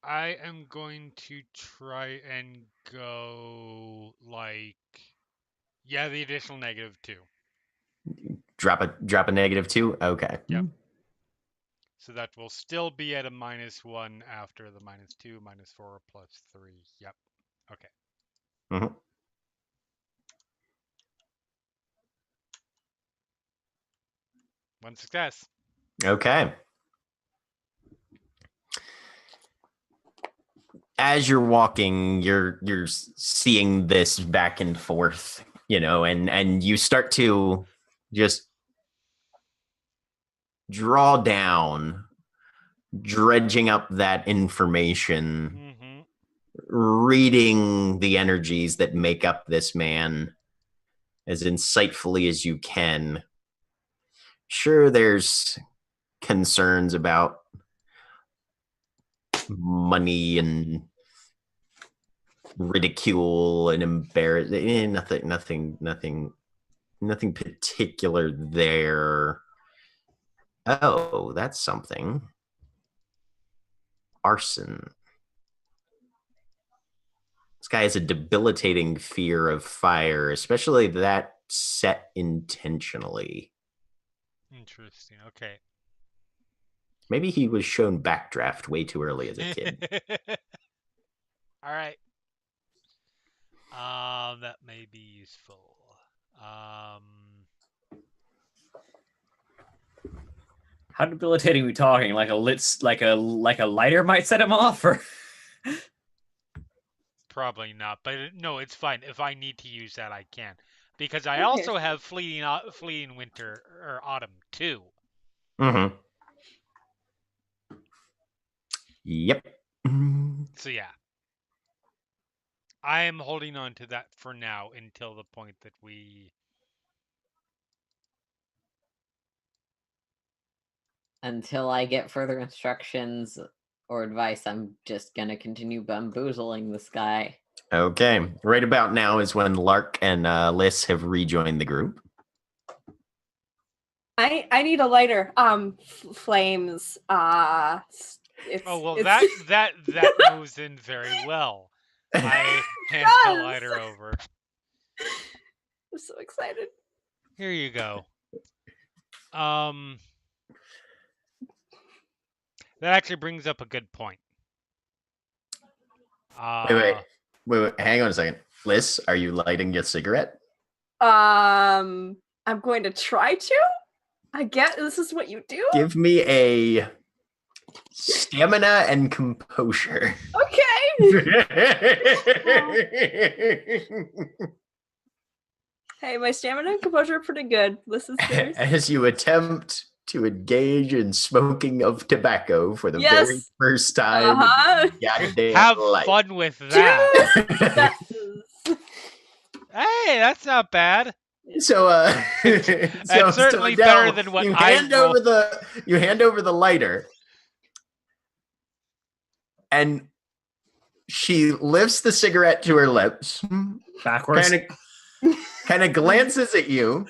I am going to try and go like, yeah, the additional -2.
Drop a -2. Okay.
Yep. So that will still be at a -1 after the -2, -4 plus 3. Yep. Okay.
Mhm.
One success.
Okay. As you're walking, you're seeing this back and forth, and you start to just draw down, dredging up that information,
Mm-hmm.
reading the energies that make up this man as insightfully as you can. Sure, there's concerns about money and ridicule and embarrassment. Nothing particular there. Oh, that's something. Arson. This guy has a debilitating fear of fire, especially that set intentionally.
Interesting. Okay.
Maybe he was shown Backdraft way too early as a kid.
All right. That may be useful.
How debilitating are we talking? Like a lighter might set him off, or
Probably not, but no, it's fine. If I need to use that, I can, because I
Okay.
also have fleeting winter or autumn too.
Mm-hmm. Yep.
So yeah, I am holding on to that for now until the point that we.
Until I get further instructions or advice, I'm just gonna continue bamboozling this guy.
Okay. Right about now is when Lark and Liz have rejoined the group.
I need a lighter. Flames.
Oh well,
it's
that moves in very well. I hand the
does.
lighter over.
I'm so excited.
Here you go. That actually brings up a good point.
Wait. Hang on a second. Liz, are you lighting your cigarette?
I'm going to try to. I guess this is what you do.
Give me a stamina and composure.
Okay. Hey, my stamina and composure are pretty good. This is serious.
As you attempt to engage in smoking of tobacco for the
Yes.
very first time in your goddamn
Have
life.
fun with that.
Successes.
Hey, that's not bad.
So,
That's certainly
Adele,
better than what
you
I
hand over the lighter, and she lifts the cigarette to her lips,
backwards.
kind of glances at you,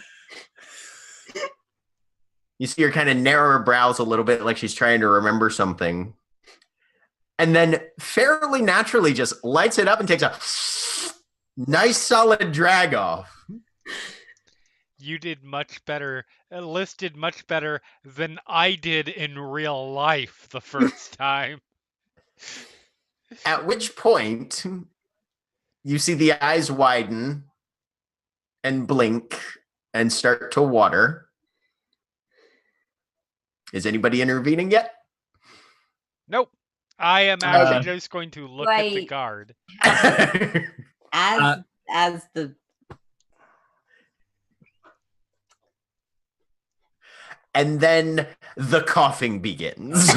You see her kind of narrow her brows a little bit like she's trying to remember something. And then fairly naturally just lights it up and takes a nice solid drag off.
You did much better. Liz did much better than I did in real life the first time.
At which point, you see the eyes widen and blink and start to water. Is anybody intervening yet?
Nope. I am actually just going to look at the
Right.
guard.
As the
And then the coughing begins.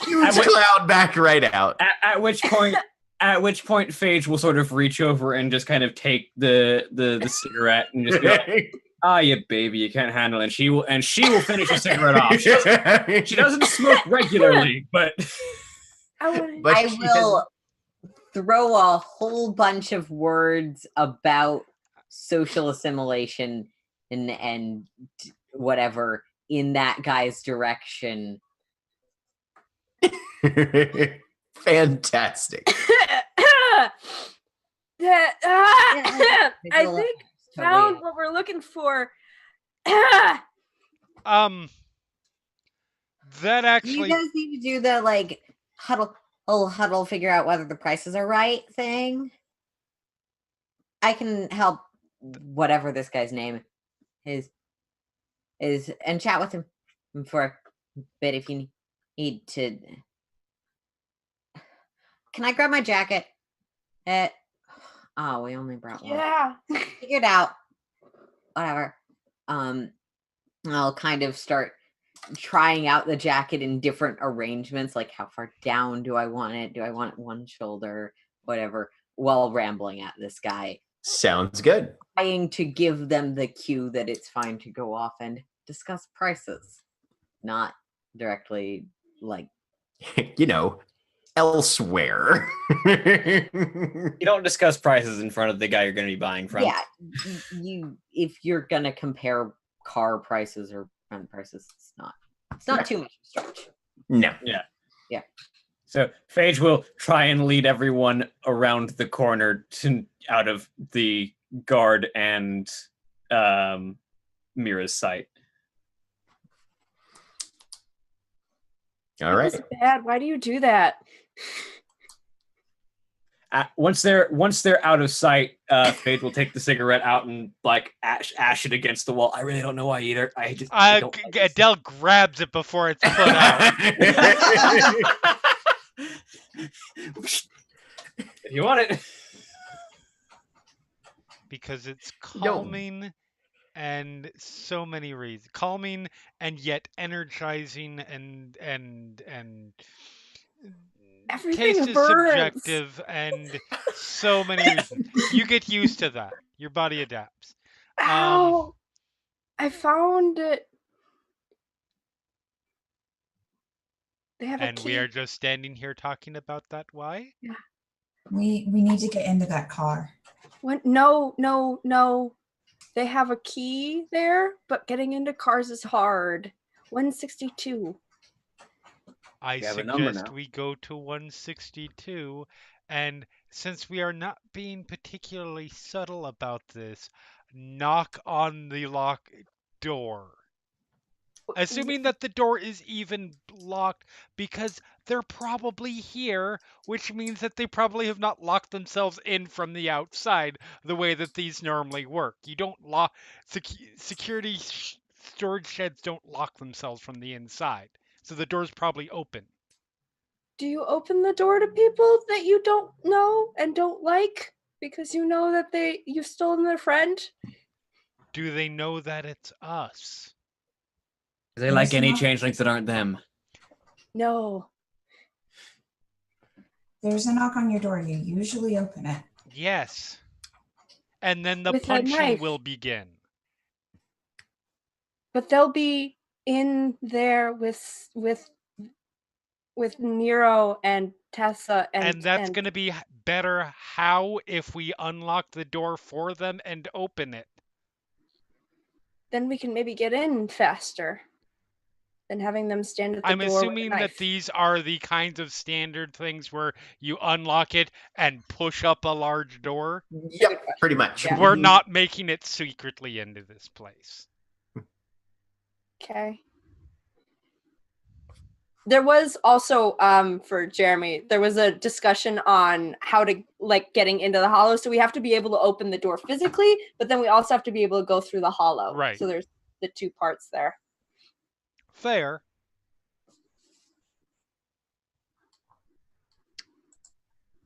Huge cloud back right out.
At which point, Phage will sort of reach over and just kind of take the cigarette and just be like, "Ah, you baby, you can't handle it." And she will finish the cigarette off. She doesn't smoke regularly, but
I will throw a whole bunch of words about social assimilation and whatever in that guy's direction.
Fantastic.
I think found what we're looking for.
That
Do
actually.
you guys need to do the like huddle, figure out whether the prices are right thing? I can help whatever this guy's name is and chat with him for a bit if you need to. Can I grab my jacket? Oh, we only brought one.
Yeah.
Figured out. Whatever. I'll kind of start trying out the jacket in different arrangements, like how far down do I want it? Do I want it one shoulder? Whatever, while rambling at this guy.
Sounds good.
Trying to give them the cue that it's fine to go off and discuss prices. Not directly like
elsewhere.
you don't discuss prices in front of the guy you're going to be buying from.
Yeah, if you're gonna compare car prices or rent prices, it's not too much of a stretch.
No.
Yeah.
So Phage will try and lead everyone around the corner out of the guard and Mira's sight.
All right.
That's bad. Why do you do that?
Once they're out of sight, Phage will take the cigarette out and like ash it against the wall. I really don't know why either. I don't like this.
Adele grabs it before it's put out.
If you want it.
Because it's calming and so many reasons. Calming and yet energizing and
Everything
taste is
burns.
subjective and so many reasons. You get used to that. Your body adapts.
Ow! I found it. They have a
And
key.
we are just standing here talking about that. Why?
Yeah.
We need to get into that car.
What? No. They have a key there, but getting into cars is hard. 162.
I
have a number
suggest
now.
we go to 162, and since we are not being particularly subtle about this, knock on the lock door. Assuming that the door is even locked, because they're probably here, which means that they probably have not locked themselves in from the outside the way that these normally work. You don't lock security storage sheds don't lock themselves from the inside, so the door's probably open.
Do you open the door to people that you don't know and don't like because you know that you've stolen their friend?
Do they know that it's us?
They like any changelings that aren't them.
No.
There's a knock on your door. You usually open it.
Yes. And then the
With a
punching
knife.
will begin.
But they'll be in there with Nero and Tessa
And that's going to be better how if we unlock the door for them and open it.
then we can maybe get in faster than having them stand at the
I'm
door with a
assuming that
knife.
these are the kinds of standard things where you unlock it and push up a large door.
Yep, pretty much.
Yeah.
We're not making it secretly into this place.
Okay. There was also, for Jeremy, there was a discussion on how to, like, getting into the hollow. So we have to be able to open the door physically, but then we also have to be able to go through the hollow.
Right.
So there's the two parts there.
Fair.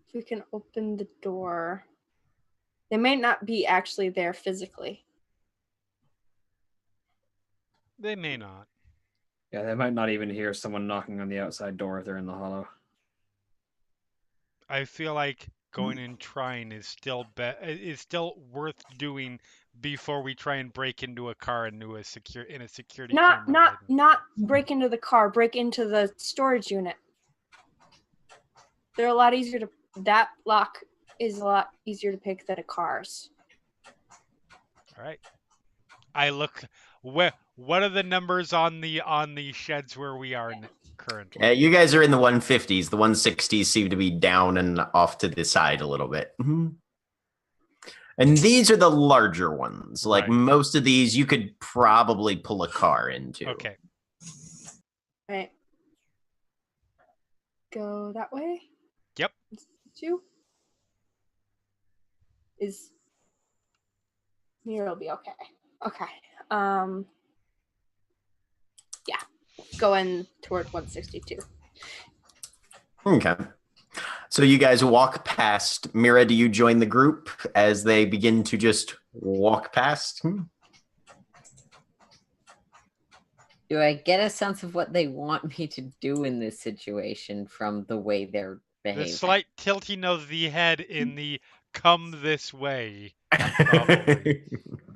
If we can open the door, they may not be actually there physically.
They may not.
Yeah, they might not even hear someone knocking on the outside door if they're in the hollow.
I feel like going and trying is still worth doing before we try and break into a car into a security camera.
Not break into the car, break into the storage unit. They're a lot easier to, that lock is a lot easier to pick than a car's.
All right. I look. What are the numbers on the sheds where we are currently?
You guys are in the 150s. The 160s seem to be down and off to the side a little bit. And these are the larger ones. Like
Right.
most of these, you could probably pull a car into.
Okay.
Right. Go that way?
Yep.
Two? Here will be okay. Okay. Yeah. Going toward 162.
Okay. So you guys walk past. Mira, do you join the group as they begin to just walk past?
Do I get a sense of what they want me to do in this situation from the way they're
The
behaving?
slight tilting of the head in the "come this way." Probably.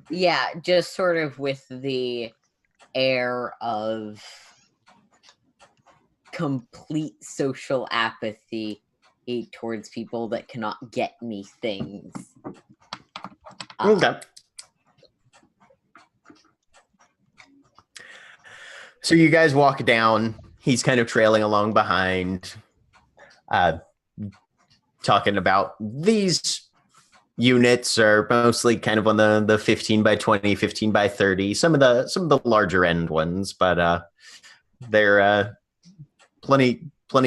Yeah, just sort of with the air of complete social apathy towards people that cannot get me things.
Okay. So you guys walk down. He's kind of trailing along behind, talking about these units are mostly kind of on the 15 by 20, 15 by 30. Some of the larger end ones, but they're plenty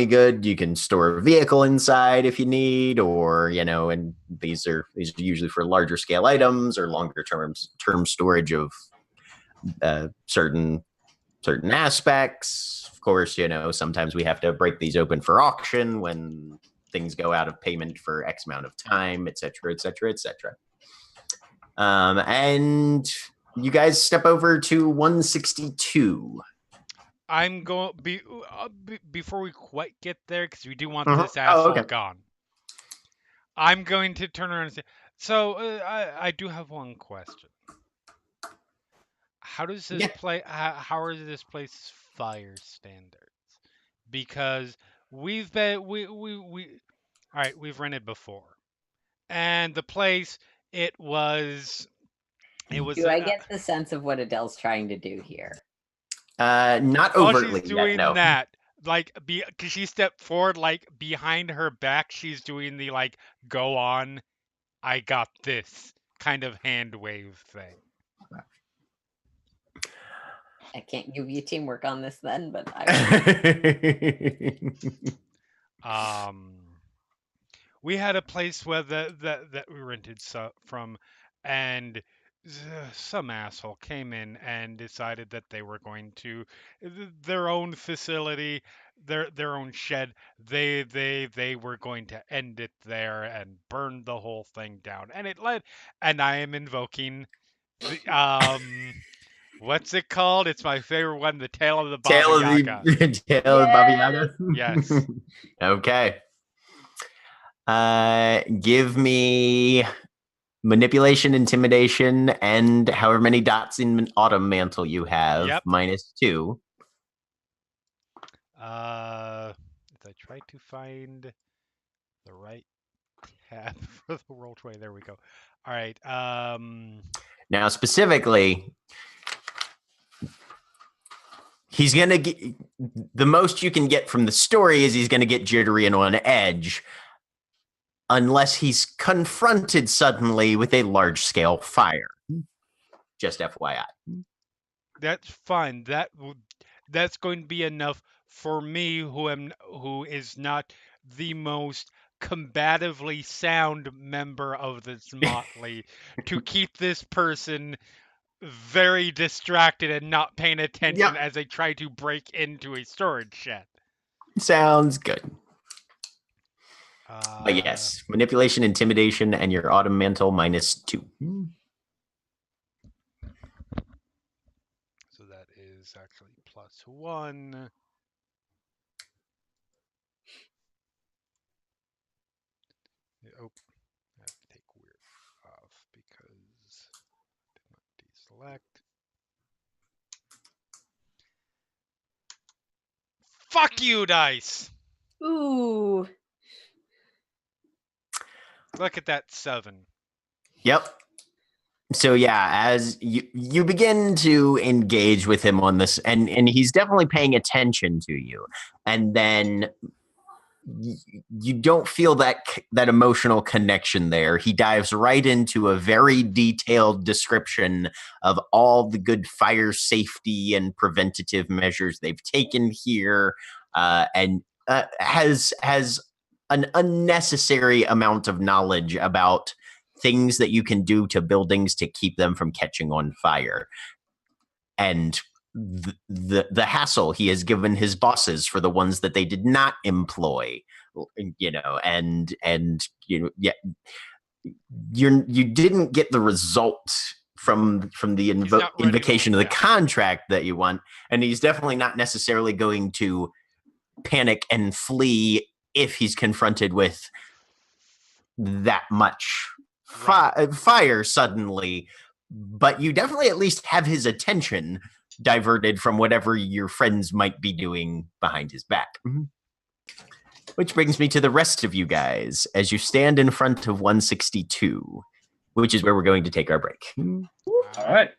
good. You can store a vehicle inside if you need, or and these are usually for larger scale items or longer term storage of certain aspects. Of course, sometimes we have to break these open for auction when things go out of payment for X amount of time, etc., etc., etc. And you guys step over to 162.
I'm going before we quite get there, because we do want
Mhm.
this asshole
Okay.
gone. I'm going to turn around and say, so I do have one question. How does this play? How are this place's fire standards? Because we've been all right. We've rented before, and the place it was.
Do I get the sense of what Adele's trying to do here?
Not
While
overtly
she's doing
yet, no.
that, like, because she stepped forward, like, behind her back, she's doing the, like, go on, I got this kind of hand wave thing.
I can't give you teamwork on this then, but
we had a place where that we rented from, and some asshole came in and decided that they were going to their own facility, their own shed. They were going to end it there and burn the whole thing down. And I am invoking the what's it called? It's my favorite one, the Tale of the Baba Yaga.
Tale of Baba Yaga?
Yes.
Okay. Give me manipulation, intimidation, and however many dots in autumn mantle you have, -2.
As I try to find the right tab for the roll 20. There we go. All right.
Now, specifically, he's gonna get the most you can get from the story is he's gonna get jittery and on edge, unless he's confronted suddenly with a large-scale fire. Just FYI.
That's fine. That's going to be enough for me, who is not the most combatively sound member of this motley, to keep this person very distracted and not paying attention as they try to break into a storage shed.
Sounds good.
Uh,
But yes, manipulation, intimidation, and your autumn mantle -2.
So that is actually +1. Oh, I have to take weird off because I did not deselect. Fuck you, dice!
Ooh.
Look at that 7.
Yep. So yeah, as you begin to engage with him on this, and he's definitely paying attention to you, and then you don't feel that emotional connection there. He dives right into a very detailed description of all the good fire safety and preventative measures they've taken here, and has an unnecessary amount of knowledge about things that you can do to buildings to keep them from catching on fire, and the hassle he has given his bosses for the ones that they did not employ, and yeah, you didn't get the result from the invocation of the contract that you want, and he's definitely not necessarily going to panic and flee if he's confronted with that much fire suddenly, but you definitely at least have his attention diverted from whatever your friends might be doing behind his back. Which brings me to the rest of you guys as you stand in front of 162, which is where we're going to take our break.
All right.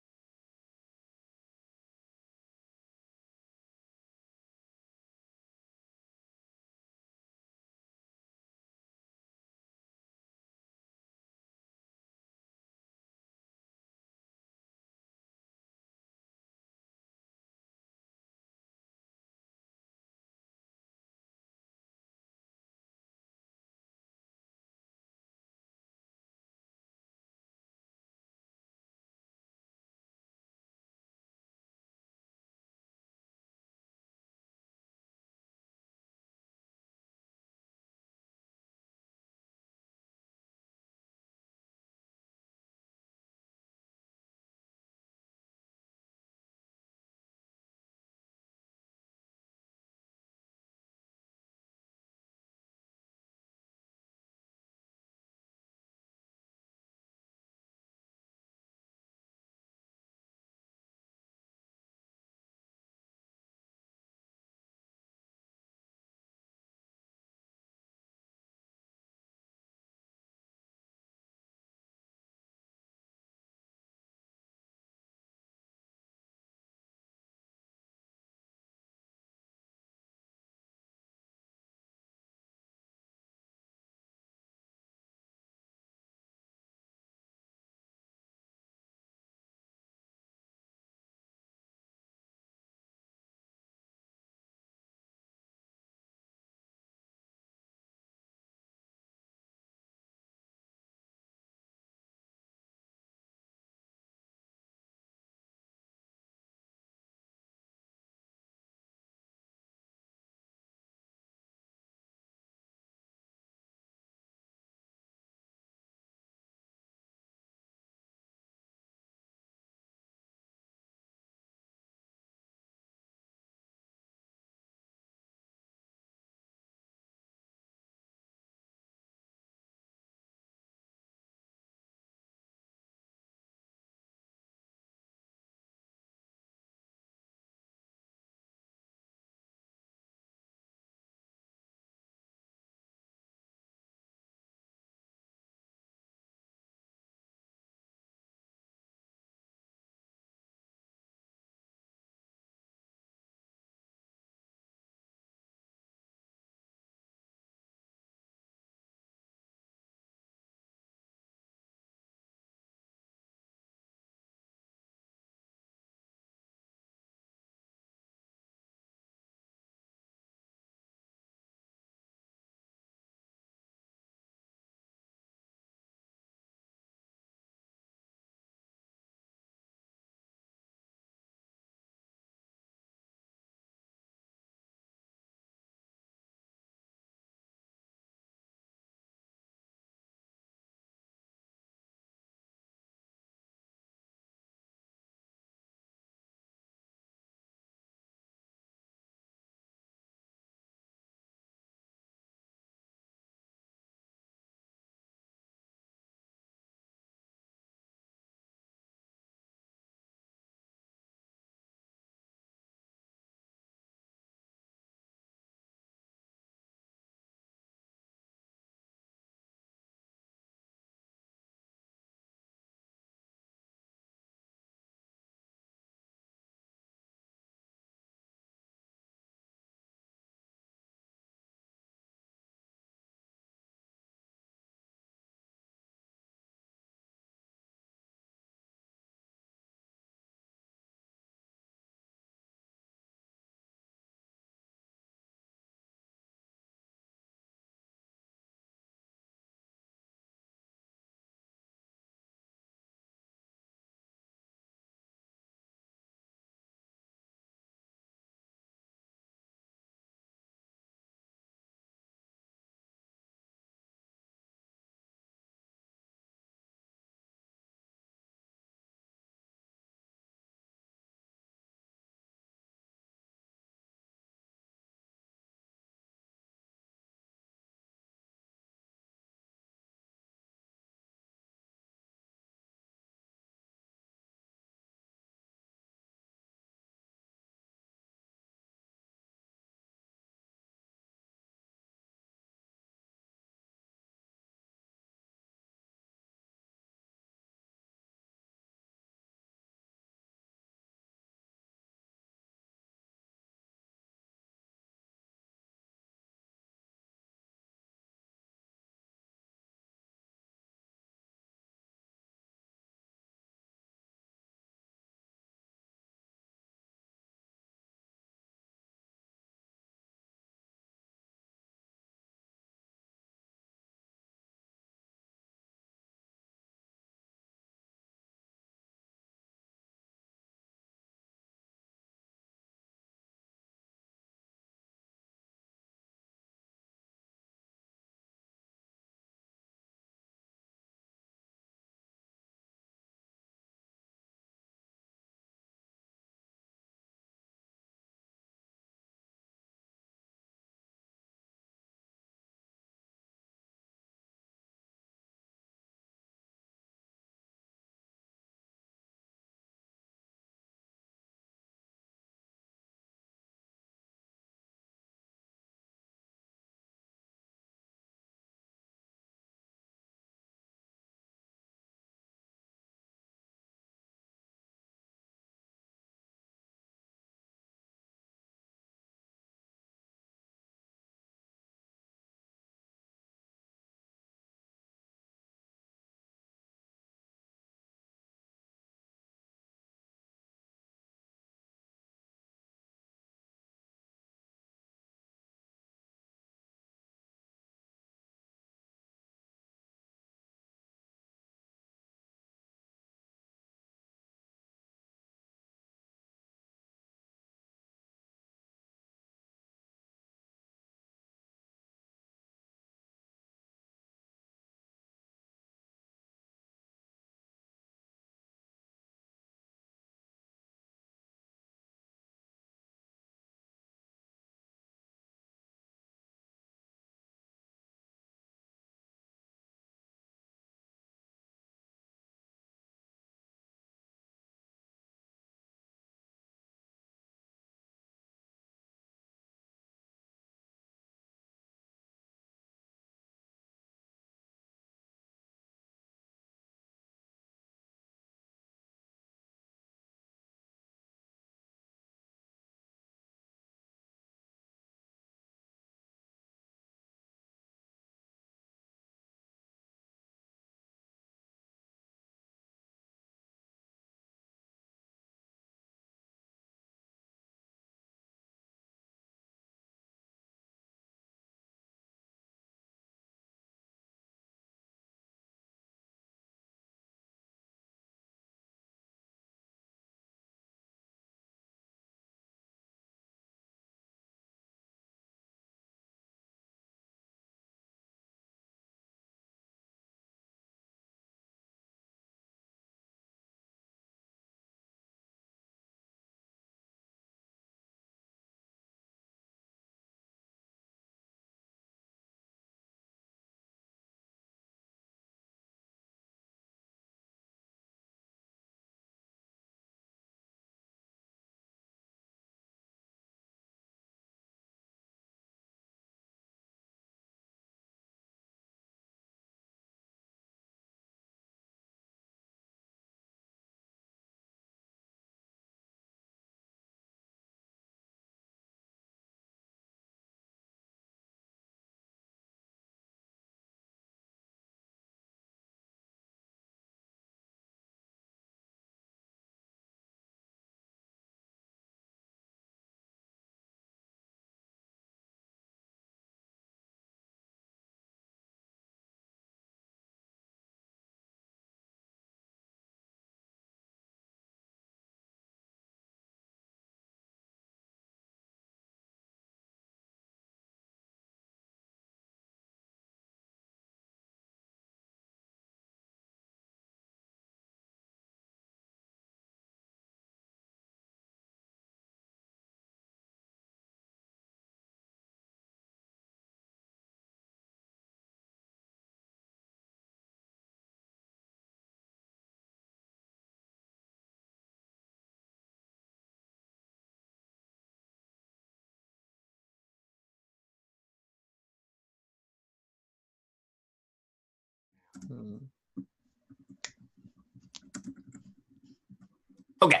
Okay.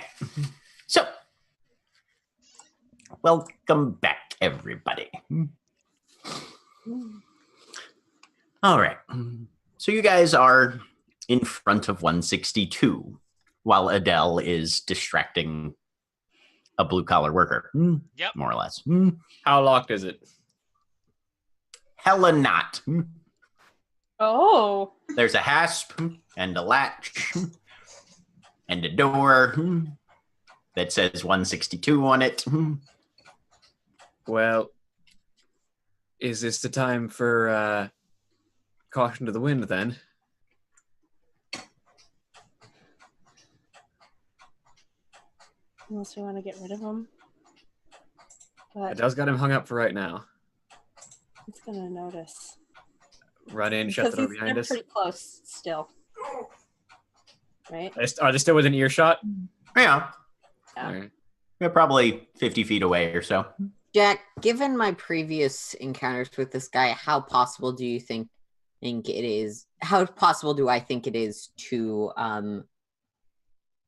So, welcome back, everybody. All right. So you guys are in front of 162 while Adele is distracting a blue-collar worker.
Yep.
More or less.
How locked is it?
Hella not.
Oh.
There's a hasp and a latch and a door that says 162 on it.
Well, is this the time for caution to the wind then?
Unless we want to get rid of him. But
Adele's got him hung up for right now.
he's gonna notice.
Run in, shut the door
Because
behind
they're
us.
pretty close still. Right?
Are they still within earshot?
Yeah.
Yeah.
All right.
They're probably 50 feet away or so.
Jack, given my previous encounters with this guy, how possible do you think it is? How possible do I think it is to,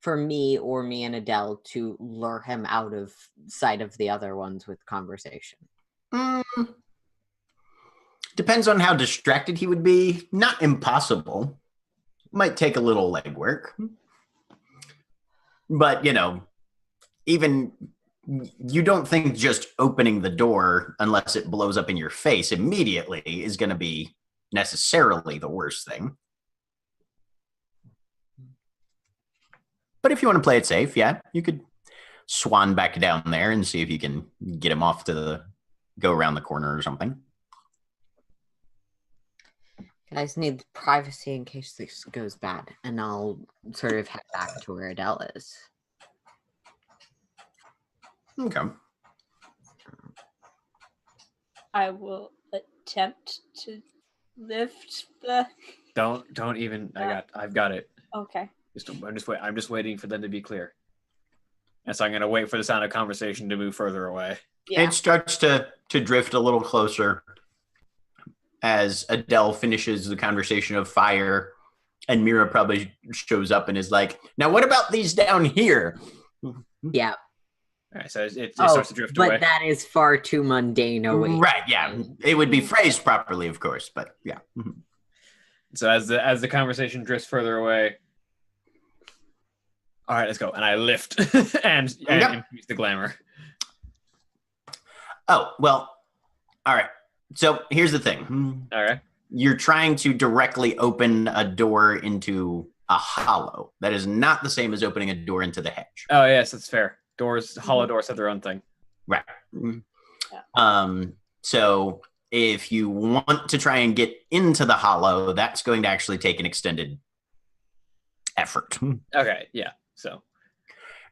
for me or me and Adele to lure him out of sight of the other ones with conversation?
Depends on how distracted he would be. Not impossible. Might take a little legwork. But, even you don't think just opening the door, unless it blows up in your face immediately, is going to be necessarily the worst thing. But if you want to play it safe, yeah, you could swan back down there and see if you can get him off to go around the corner or something.
I just need privacy in case this goes bad, and I'll sort of head back to where Adele is.
Okay.
I will attempt to lift the.
Don't even. I've got it.
Okay.
I'm just waiting for them to be clear. And so I'm gonna wait for the sound of conversation to move further away.
Yeah.
It starts to drift a little closer as Adele finishes the conversation of fire, and Mira probably shows up and is like, "Now, what about these down here?"
Yeah.
All right, so it starts to drift away.
But that is far too mundane.
Right? Yeah, it would be phrased properly, of course, but yeah.
So as the conversation drifts further away, all right, let's go. And I lift and increase the glamour.
Oh well. All right. So here's the thing.
All right.
You're trying to directly open a door into a hollow. That is not the same as opening a door into the hedge.
Oh yes, that's fair. Hollow doors have their own thing.
Right.
Yeah.
So if you want to try and get into the hollow, that's going to actually take an extended effort.
Okay, yeah. So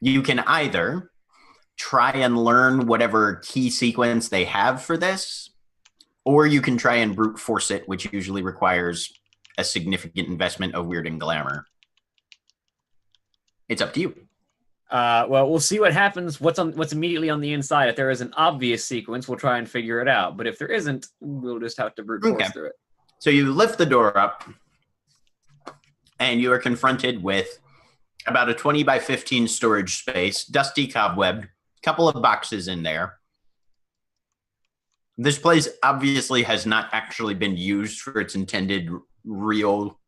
You can either try and learn whatever key sequence they have for this, or you can try and brute force it, which usually requires a significant investment of weird and glamour. It's up to you.
Well, we'll see what happens. What's immediately on the inside. If there is an obvious sequence, we'll try and figure it out. But if there isn't, we'll just have to brute force through it.
So you lift the door up, and you are confronted with about a 20 by 15 storage space, dusty, cobwebbed, couple of boxes in there. This place obviously has not actually been used for its intended real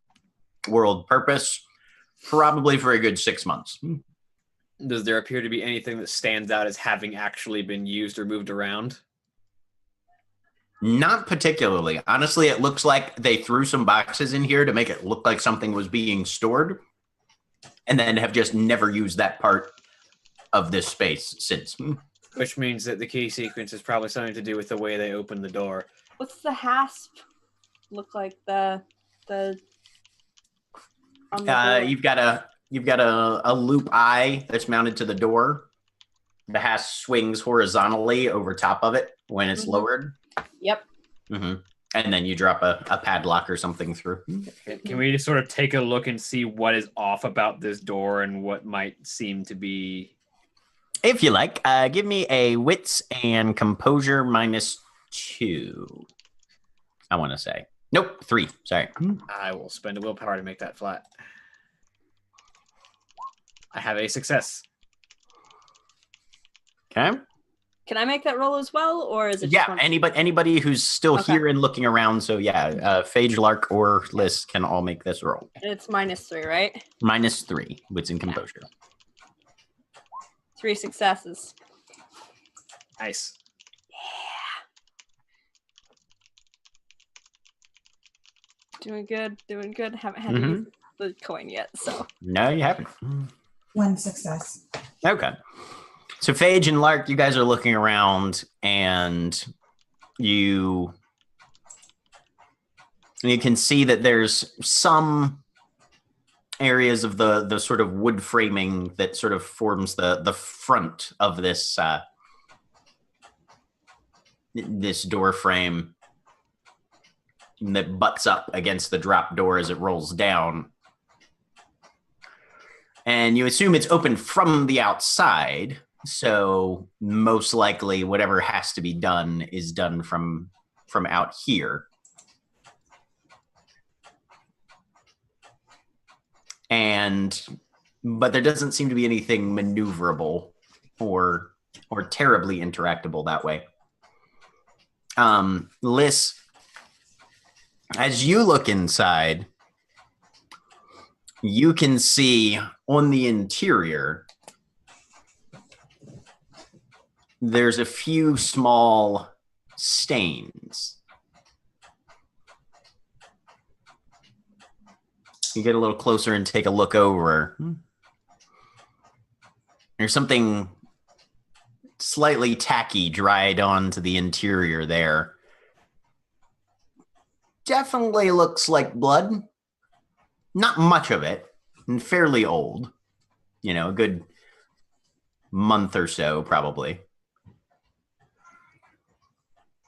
world purpose, probably for a good 6 months.
Does there appear to be anything that stands out as having actually been used or moved around?
Not particularly. Honestly, it looks like they threw some boxes in here to make it look like something was being stored, and then have just never used that part of this space since.
Which means that the key sequence is probably something to do with the way they open the door.
What's the hasp look like? The on the door?
You've got a loop eye that's mounted to the door. The hasp swings horizontally over top of it when it's lowered.
Yep.
Mm-hmm. And then you drop a padlock or something through.
Can we just sort of take a look and see what is off about this door and what might seem to be...
If you like, give me a wits and composure -2. I want to say. Nope, 3. Sorry.
I will spend a willpower to make that flat. I have a success.
Okay.
Can I make that roll as well, or is it?
Yeah,
just
anybody who's still
Okay.
here and looking around. So yeah, Phage, Lark, or Liz can all make this roll.
It's -3, right?
-3. Wits and composure.
3 successes.
Nice.
Doing good. Haven't had to use the coin yet, so.
No, you haven't.
1 success.
Okay. So Phage and Lark, you guys are looking around, and you can see that there's some areas of the sort of wood framing that sort of forms the front of this this door frame that butts up against the drop door as it rolls down. And you assume it's open from the outside, so most likely whatever has to be done is done from out here. But there doesn't seem to be anything maneuverable or terribly interactable that way. Liz, as you look inside, you can see on the interior there's a few small stains. You get a little closer and take a look over. There's something slightly tacky dried onto the interior there. Definitely looks like blood. Not much of it, and fairly old. You know, a good month or so, probably.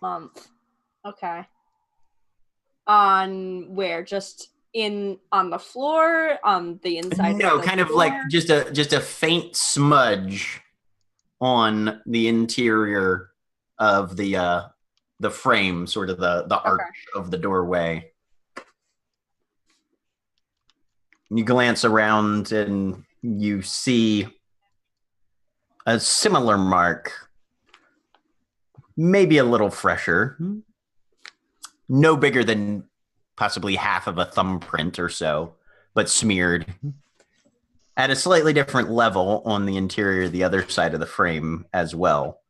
Month. Okay. On where? Just on the floor, on the inside?
No,
of the
kind of
door?
like just a faint smudge on the interior of the frame, sort of the arch of the doorway. You glance around and you see a similar mark, maybe a little fresher, no bigger than possibly half of a thumbprint or so, but smeared at a slightly different level on the interior, the other side of the frame as well.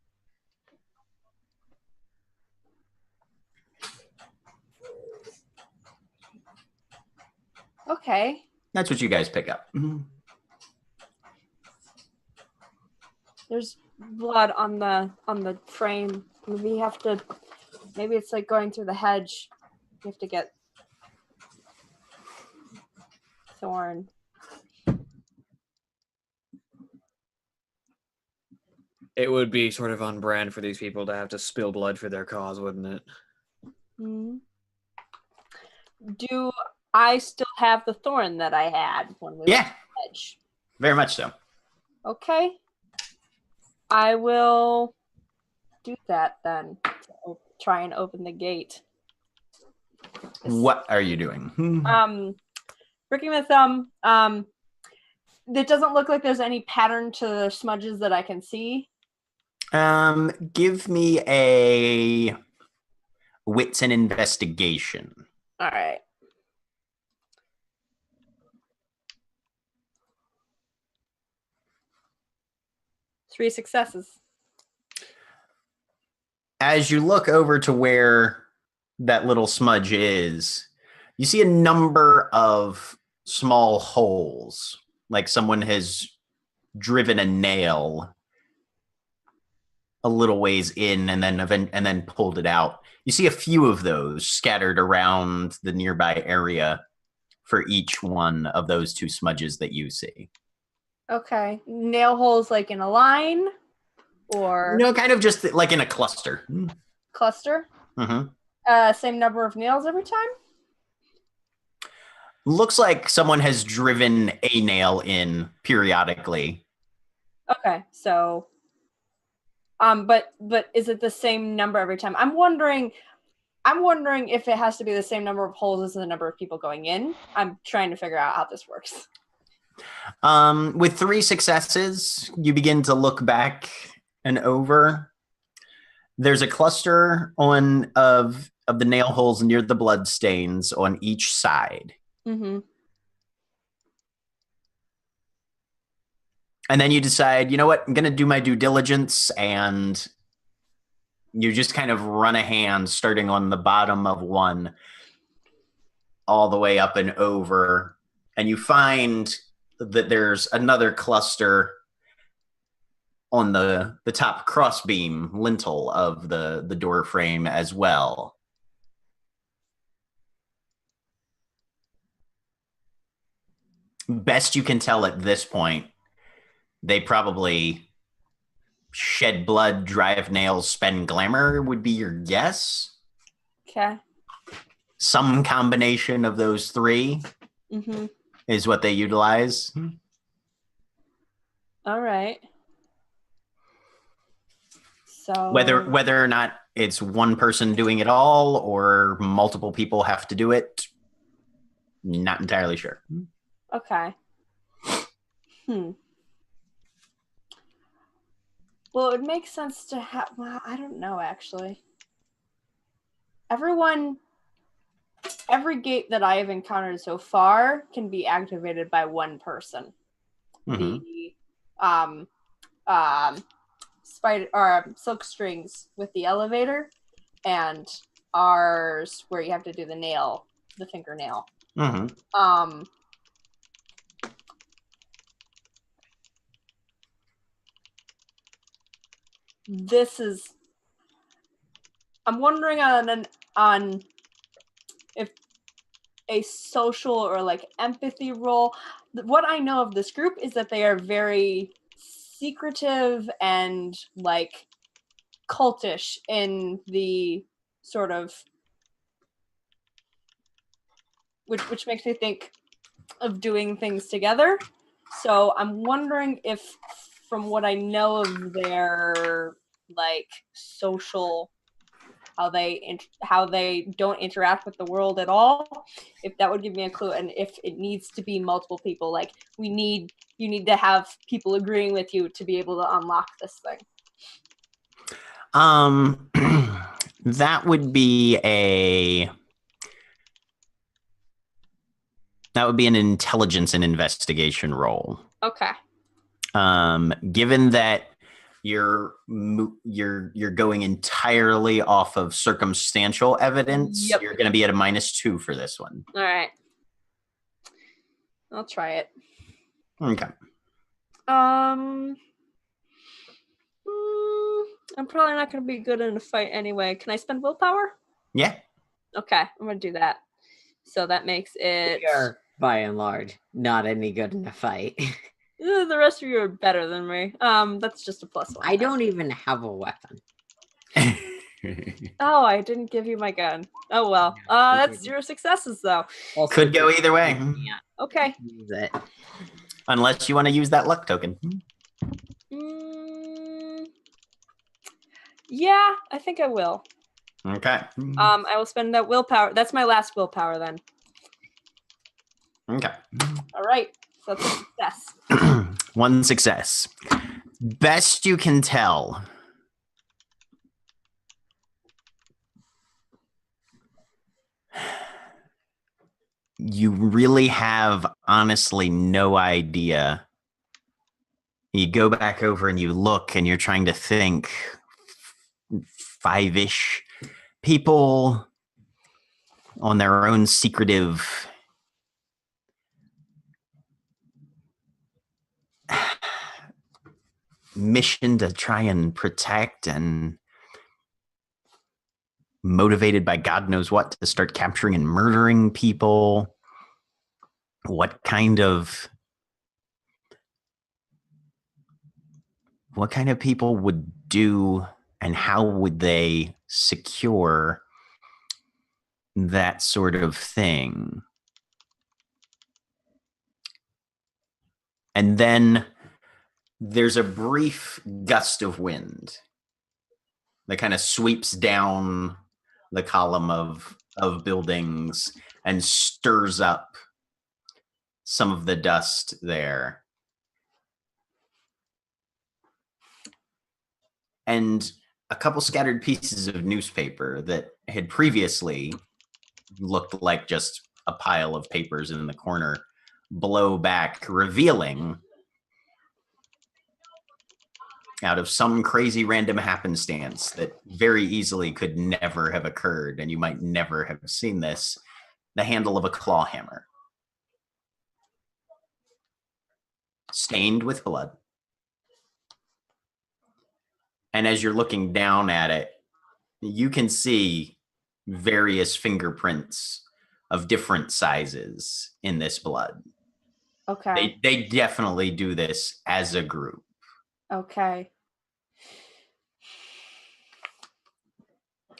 Okay.
That's what you guys pick up.
There's blood on the frame. Maybe it's like going through the hedge. You have to get thorn.
It would be sort of on brand for these people to have to spill blood for their cause, wouldn't it?
Mm-hmm. Do I still have the thorn that I had when we went to the hedge?
Very much so.
Okay. I will do that then. Try and open the gate.
What are you doing?
Breaking my thumb. It doesn't look like there's any pattern to the smudges that I can see.
Give me a wits and investigation.
All right. Three successes.
As you look over to where that little smudge is, you see a number of small holes, like someone has driven a nail a little ways in and then pulled it out. You see a few of those scattered around the nearby area for each one of those two smudges that you see.
Okay. Nail holes like in a line or?
No, kind of just like in a cluster.
Cluster?
Mm-hmm.
Same number of nails every time?
Looks like someone has driven a nail in periodically.
Okay, so but is it the same number every time? I'm wondering, I'm wondering if it has to be the same number of holes as the number of people going in. I'm trying to figure out how this works.
With 3 successes, you begin to look back and over. There's a cluster of the nail holes near the blood stains on each side.
Mm-hmm.
And then you decide, you know what, I'm going to do my due diligence, and you just kind of run a hand starting on the bottom of one all the way up and over. And you find that there's another cluster on the top crossbeam lintel of the door frame as well. Best you can tell at this point, they probably shed blood, drive nails, spend glamour would be your guess.
Okay.
Some combination of those 3 is what they utilize.
All right. So
Whether or not it's one person doing it all or multiple people have to do it, not entirely sure.
Okay. Well, it would make sense to have. Well, I don't know actually. Every gate that I have encountered so far can be activated by one person.
Mm-hmm.
The spider or silk strings with the elevator, and ours where you have to do the fingernail.
Mm-hmm.
I'm wondering on if a social or like empathy role. What I know of this group is that they are very secretive and like cultish in the sort of which makes me think of doing things together. So I'm wondering if, from what I know of their like social, how they don't interact with the world at all, if that would give me a clue, and if it needs to be multiple people, like you need to have people agreeing with you to be able to unlock this thing.
That would be an intelligence and investigation roll.
Okay.
Given that you're going entirely off of circumstantial evidence,
Yep.
You're going to be at a -2 for this one.
All right. I'll try it.
Okay.
I'm probably not going to be good in a fight anyway. Can I spend willpower?
Yeah.
Okay, I'm going to do that. So that makes it...
You're, by and large, not any good in a fight.
The rest of you are better than me. That's just a +1.
I don't even have a weapon.
Oh, I didn't give you my gun. Oh, well. That's 0 successes, though.
Also,
Could go either way.
Yeah.
Okay.
Use it.
Unless you want to use that luck token.
Yeah, I think I will.
Okay.
I will spend that willpower. That's my last willpower, then.
Okay.
All right. So that's a success.
1 success. Best you can tell, you really have honestly no idea. You go back over and you look and you're trying to think 5-ish people on their own secretive mission to try and protect and motivated by God knows what to start capturing and murdering people. What kind of people would do and how would they secure that sort of thing? And then there's a brief gust of wind that kind of sweeps down the column of buildings and stirs up some of the dust there. And a couple scattered pieces of newspaper that had previously looked like just a pile of papers in the corner blow back, revealing, out of some crazy random happenstance that very easily could never have occurred, and you might never have seen this, the handle of a claw hammer. Stained with blood. And as you're looking down at it, you can see various fingerprints of different sizes in this blood.
Okay.
They definitely do this as a group.
Okay.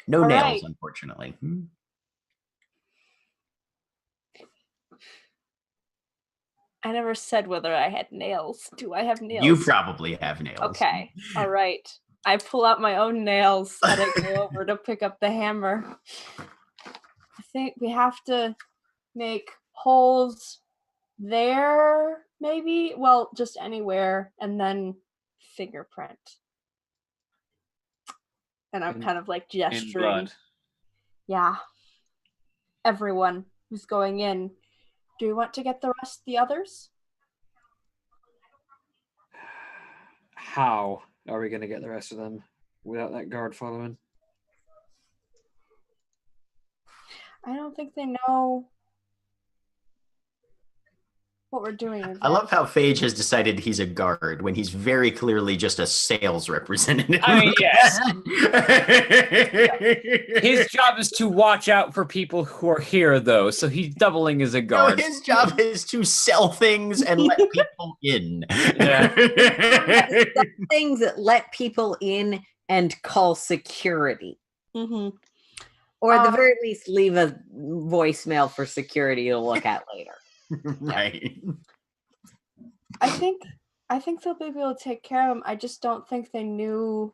No
All
nails,
right.
unfortunately.
I never said whether I had nails. Do I have nails?
You probably have nails.
Okay. All right. I pull out my own nails and I go over to pick up the hammer. I think we have to make holes there, maybe? Well, just anywhere, and then fingerprint. And I'm kind of like
In
gesturing.
blood.
Yeah. Everyone who's going in. Do you want to get the others?
How are we going to get the rest of them without that guard following?
I don't think they know what we're doing.
I love how Phage has decided he's a guard when he's very clearly just a sales representative.
I mean, yes. His job is to watch out for people who are here, though, so he's doubling as a
No,
guard.
his job is to sell things and let people in.
Yeah.
The things that let people in and call security.
Mm-hmm.
Or at the very least, leave a voicemail for security to look at later.
Right.
I think they'll be able to take care of them. I just don't think they knew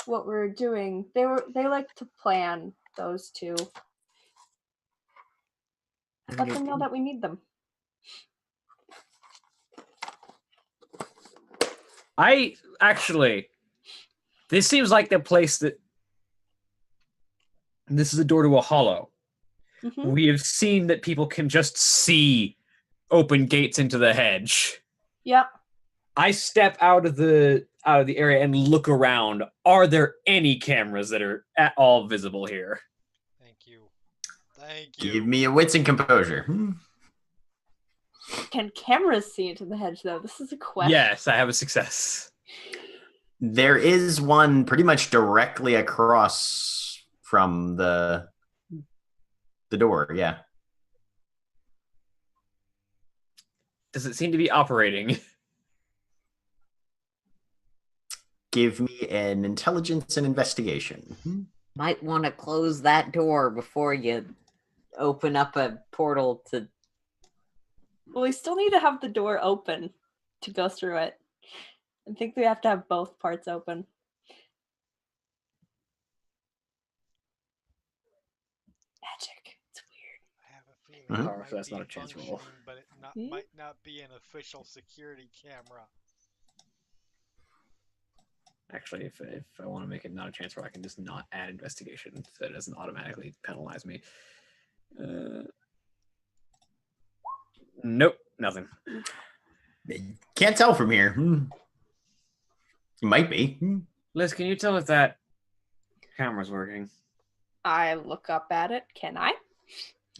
what we were doing. They like to plan, those two. Let them know that we need them.
This seems like the place that this is a door to a hollow.
Mm-hmm.
We have seen that people can just see open gates into the hedge.
Yep.
I step out of the area and look around. Are there any cameras that are at all visible here?
Thank you. Thank you.
Give me a wits and composure.
Can cameras see into the hedge, though? This is a question.
Yes, I have a success.
There is one pretty much directly across from the door, yeah.
Does it seem to be operating?
Give me an intelligence and investigation.
Might want to close that door before you open up a portal to...
Well, we still need to have the door open to go through it. I think we have to have both parts open. Magic. It's weird.
I have a feeling
Mhm.
it
So that's
might
not
be
a chance roll.
functioning, but it
Hmm?
might not be an official security camera.
Actually, if I want to make it not a chance roll, I can just not add investigation so it doesn't automatically penalize me. Nope, nothing.
Can't tell from here. It might be.
Liz, can you tell if that camera's working?
I look up at it. Can I?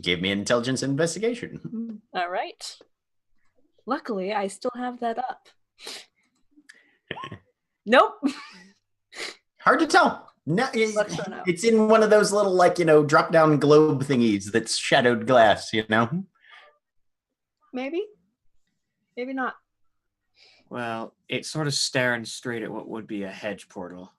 Give me an intelligence and investigation.
All right. Luckily, I still have that up. Nope.
Hard to tell. No,
Let's go now.
it's in one of those little, drop down globe thingies that's shadowed glass,
Maybe. Maybe not.
Well, it's sort of staring straight at what would be a hedge portal.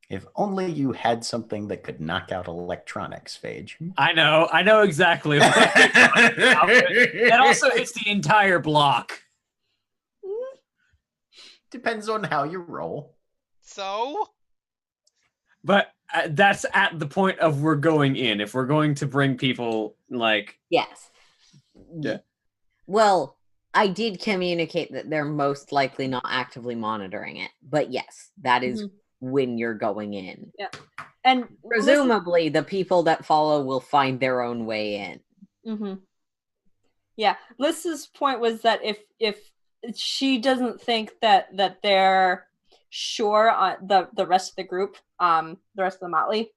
If only you had something that could knock out electronics, Phage.
I know exactly. And also, it's the entire block.
Depends on how you roll.
So?
But that's at the point of we're going in. If we're going to bring people, like...
Yes.
Yeah.
Well, I did communicate that they're most likely not actively monitoring it. But yes, that is when you're going in.
Yeah. And
presumably the people that follow will find their own way in.
Yeah. Lys's point was that if she doesn't think that they're sure on the rest of the group, the rest of the motley,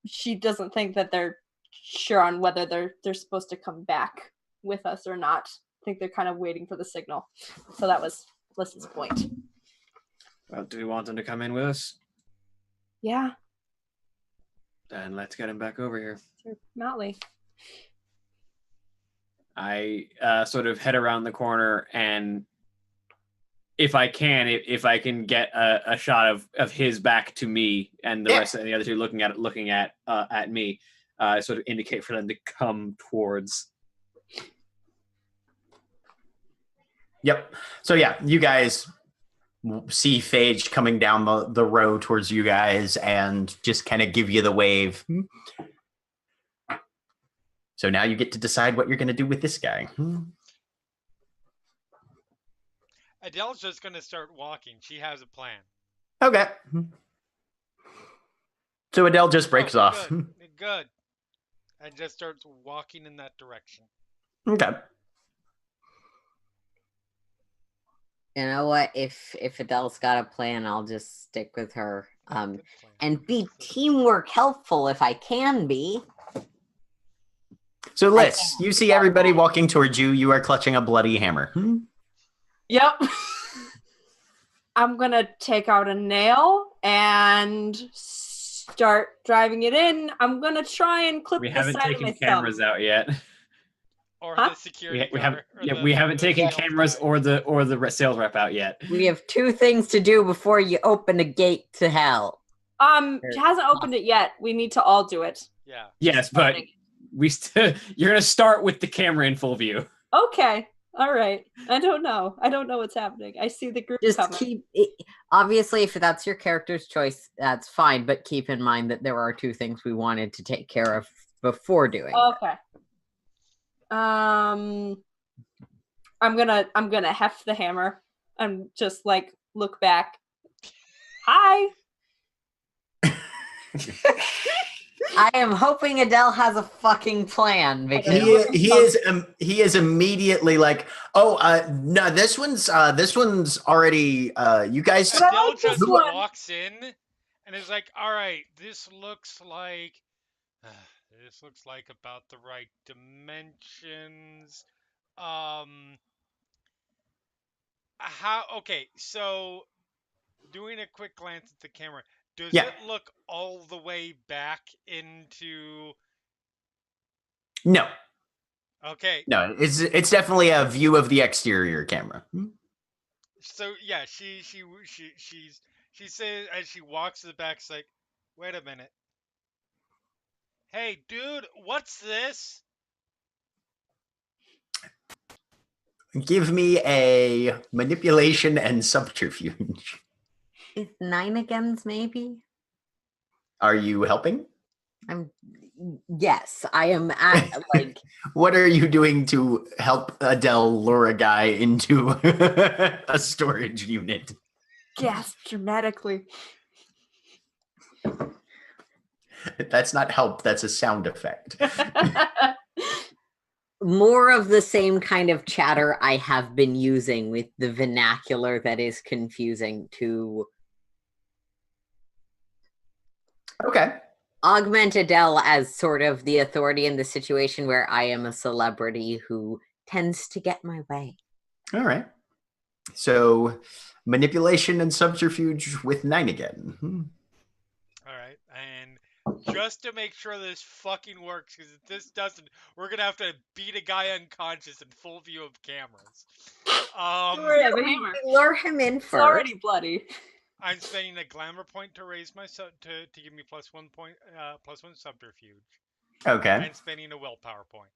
she doesn't think that they're sure on whether they're supposed to come back with us or not. I think they're kind of waiting for the signal. So that was Lys's point.
Well, do we want them to come in with us?
Yeah.
Then let's get him back over here.
Sure. Motley.
I sort of head around the corner, and if I can get a shot of his back to me, and the rest of the other two looking at me, sort of indicate for them to come towards.
Yep. So yeah, you guys see Phage coming down the road towards you guys and just kind of give you the wave. So now you get to decide what you're going to do with this guy.
Adele's just going to start walking. She has a plan.
Okay. So Adele just breaks off.
Good. And just starts walking in that direction.
Okay.
You know what? If Adele's got a plan, I'll just stick with her. And be teamwork helpful if I can be.
So Liz, you see everybody walking towards you. You are clutching a bloody hammer.
Yep. I'm gonna take out a nail and start driving it in. I'm gonna try and clip
We
the
haven't
side
taken
of my
cameras
thumb.
out yet.
Or the security guard.
We haven't taken cameras or the sales rep out yet.
We have two things to do before you open a gate to hell.
She hasn't opened it yet. We need to all do it.
Yeah.
Yes, but you're gonna start with the camera in full view.
Okay. All right. I don't know what's happening. I see the group
Just
coming.
keep it, obviously, if that's your character's choice, that's fine. But keep in mind that there are two things we wanted to take care of before doing.
Okay. I'm gonna heft the hammer and just like look back. Hi.
I am hoping Adele has a fucking plan because
he is immediately like, no, this one's already you guys.
Adele just walks in and is like, all right, this looks like about the right dimensions. Okay, so doing a quick glance at the camera, does it look all the way back into?
No.
Okay.
No, it's definitely a view of the exterior camera.
So yeah, she says as she walks to the back, she's like, wait a minute. Hey, dude, what's this?
Give me a manipulation and subterfuge.
It's 9 against maybe.
Are you helping?
Yes, I am at like.
What are you doing to help Adele lure a guy into a storage unit?
Gasp dramatically.
That's not help, that's a sound effect.
More of the same kind of chatter I have been using with the vernacular that is confusing to augment Adele as sort of the authority in the situation where I am a celebrity who tends to get my way.
All right. So manipulation and subterfuge with 9 again.
All right. And just to make sure this fucking works, because if this doesn't, we're going to have to beat a guy unconscious in full view of cameras.
Lure him in first.
It's already bloody.
I'm spending a glamour point to raise my to give me +1 point, +1 subterfuge.
Okay.
And spending a willpower point.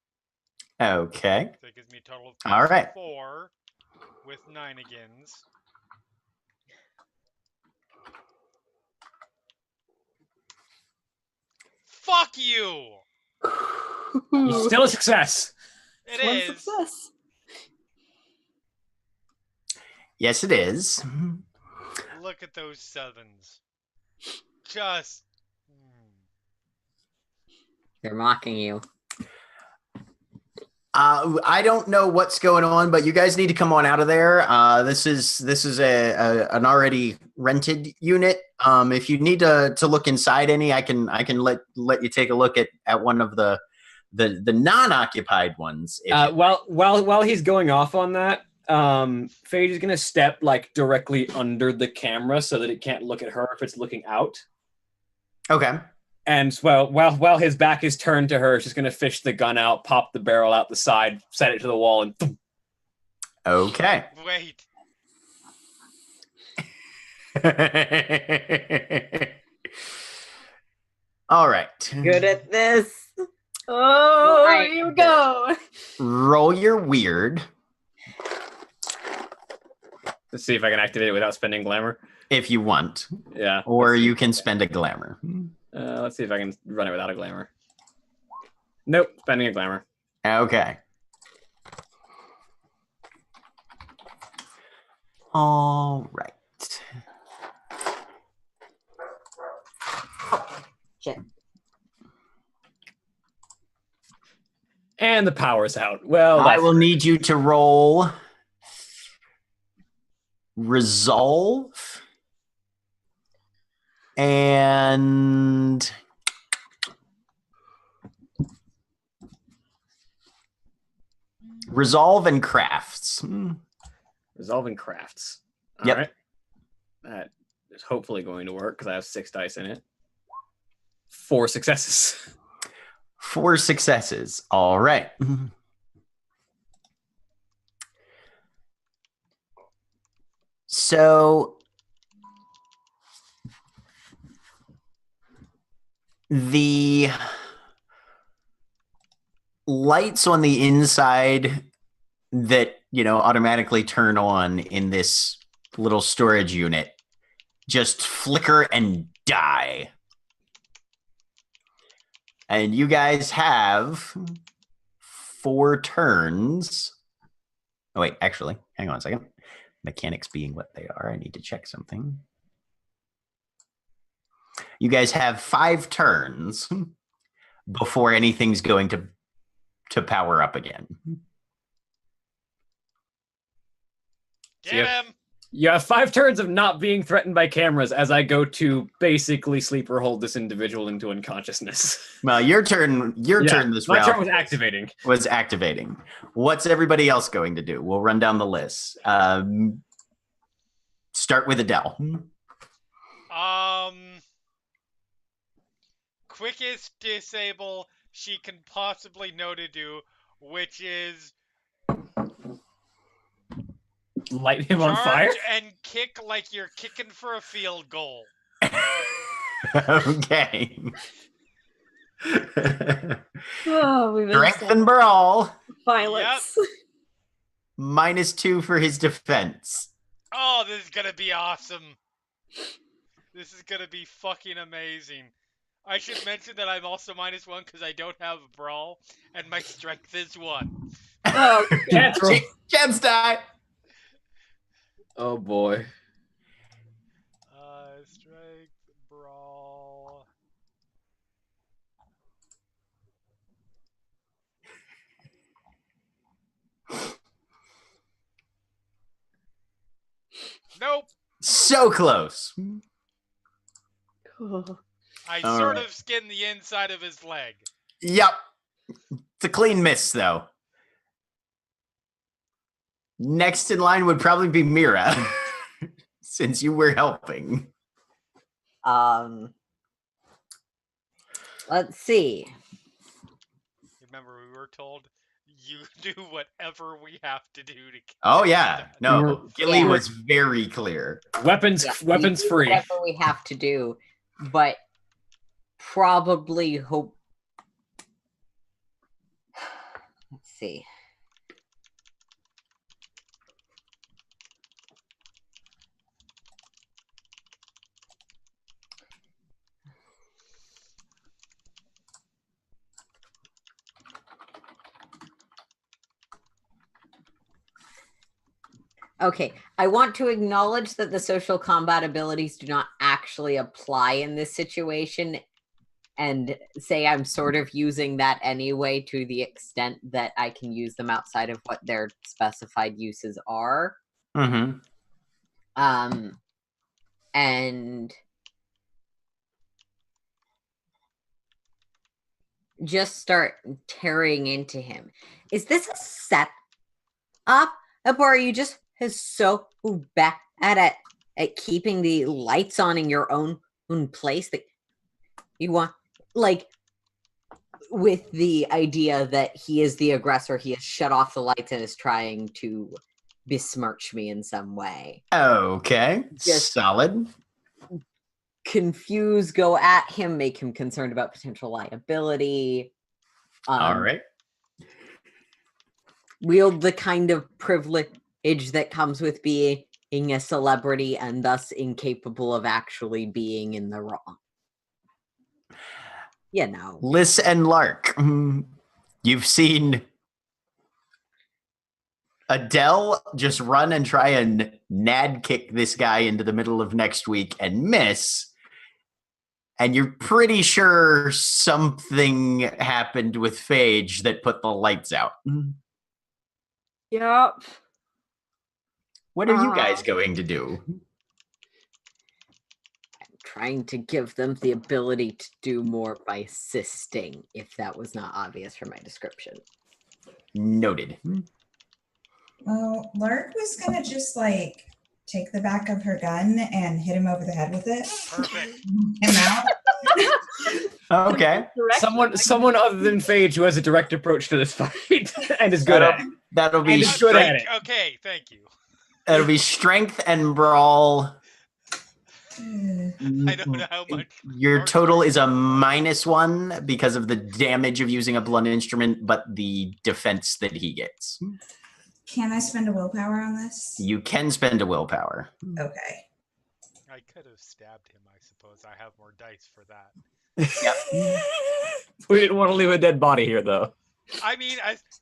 Okay.
So it gives me a total of
all right.
4 with 9 agains. Fuck you!
It's still a success.
It
One
is.
success.
Yes, it is.
Look at those sevens. Just.
They're mocking you.
I don't know what's going on, but you guys need to come on out of there. This is an already rented unit. If you need to look inside any, I can let you take a look at one of the non-occupied ones.
While he's going off on that, Phage is gonna step like directly under the camera so that it can't look at her if it's looking out.
Okay.
And while his back is turned to her, she's gonna fish the gun out, pop the barrel out the side, set it to the wall, and thump.
Okay.
Wait.
All right.
Good at this.
Oh,
Right.
here we go.
Roll your weird.
Let's see if I can activate it without spending glamour.
If you want.
Yeah.
Or you can spend a glamour.
Let's see if I can run it without a glamour. Nope, spending a glamour.
Okay. All right.
Shit.
And the power's out. Well,
I will need you to roll resolve and resolve and crafts.
Resolving crafts. All
Yep.
right. That is hopefully going to work because I have 6 dice in it. 4 successes.
4 successes. All right. So the lights on the inside that, automatically turn on in this little storage unit just flicker and die. And you guys have 4 turns. Oh, wait, actually, hang on a second. Mechanics being what they are, I need to check something. You guys have 5 turns before anything's going to power up again.
Get him!
You have 5 turns of not being threatened by cameras as I go to basically sleeper hold this individual into unconsciousness.
Well, your turn this
My
round
turn was activating.
was activating. What's everybody else going to do? We'll run down the list. Start with Adele.
Quickest disable she can possibly know to do, which is
Light him on fire?
charge and kick like you're kicking for a field goal.
Okay.
Oh, we've been
Strength and brawl.
violence.
-2 for his defense.
Oh, this is gonna be awesome. This is gonna be fucking amazing. I should mention that I'm also -1 because I don't have brawl, and my strength is 1.
Oh,
Chance roll.
Chance die.
Oh boy.
Strength, brawl. Nope.
So close.
God.
I
All
sort
right.
of skinned the inside of his leg.
Yep. It's a clean miss, though. Next in line would probably be Mira, since you were helping.
Let's see.
Remember, we were told you do whatever we have to do to.
Oh, yeah. No,
You're-
Gilly
Yeah.
was very clear.
Weapons
Yeah,
weapons
we do
free.
Whatever we have to do, but probably hope. Let's see. Okay, I want to acknowledge that the social combat abilities do not actually apply in this situation and say I'm sort of using that anyway to the extent that I can use them outside of what their specified uses are.
Mm-hmm.
And just start tearing into him. Is this a set up, or are you just so bad at keeping the lights on in your own place that you want, like, with the idea that he is the aggressor, he has shut off the lights and is trying to besmirch me in some way?
Okay.
Just-
Solid.
Confuse, go at him, make him concerned about potential liability.
All right.
Wield the kind of privilege that comes with being a celebrity and thus incapable of actually being in the wrong. You know.
Liz and Lark, you've seen Adele just run and try and nad kick this guy into the middle of next week and miss. And you're pretty sure something happened with Phage that put the lights out.
Yep.
What are you guys going to do?
I'm trying to give them the ability to do more by assisting, if that was not obvious from my description.
Noted.
Well, Lark was gonna just like take the back of her gun and hit him over the head with it.
Perfect.
Him out.
Okay.
Someone other than Phage who has a direct approach to this fight and is good at it.
That'll be
And he's good at it.
Okay, thank you.
That'll be strength and brawl.
I don't know how much.
Your
more
total
strength
is a
and brawl.
-1 because of the damage of using a blunt instrument, but the defense that he gets.
Can I spend a willpower on this?
You can spend a willpower.
Okay.
I could have stabbed him, I suppose. I have more dice for that.
We didn't want to leave a dead body here, though.
I mean,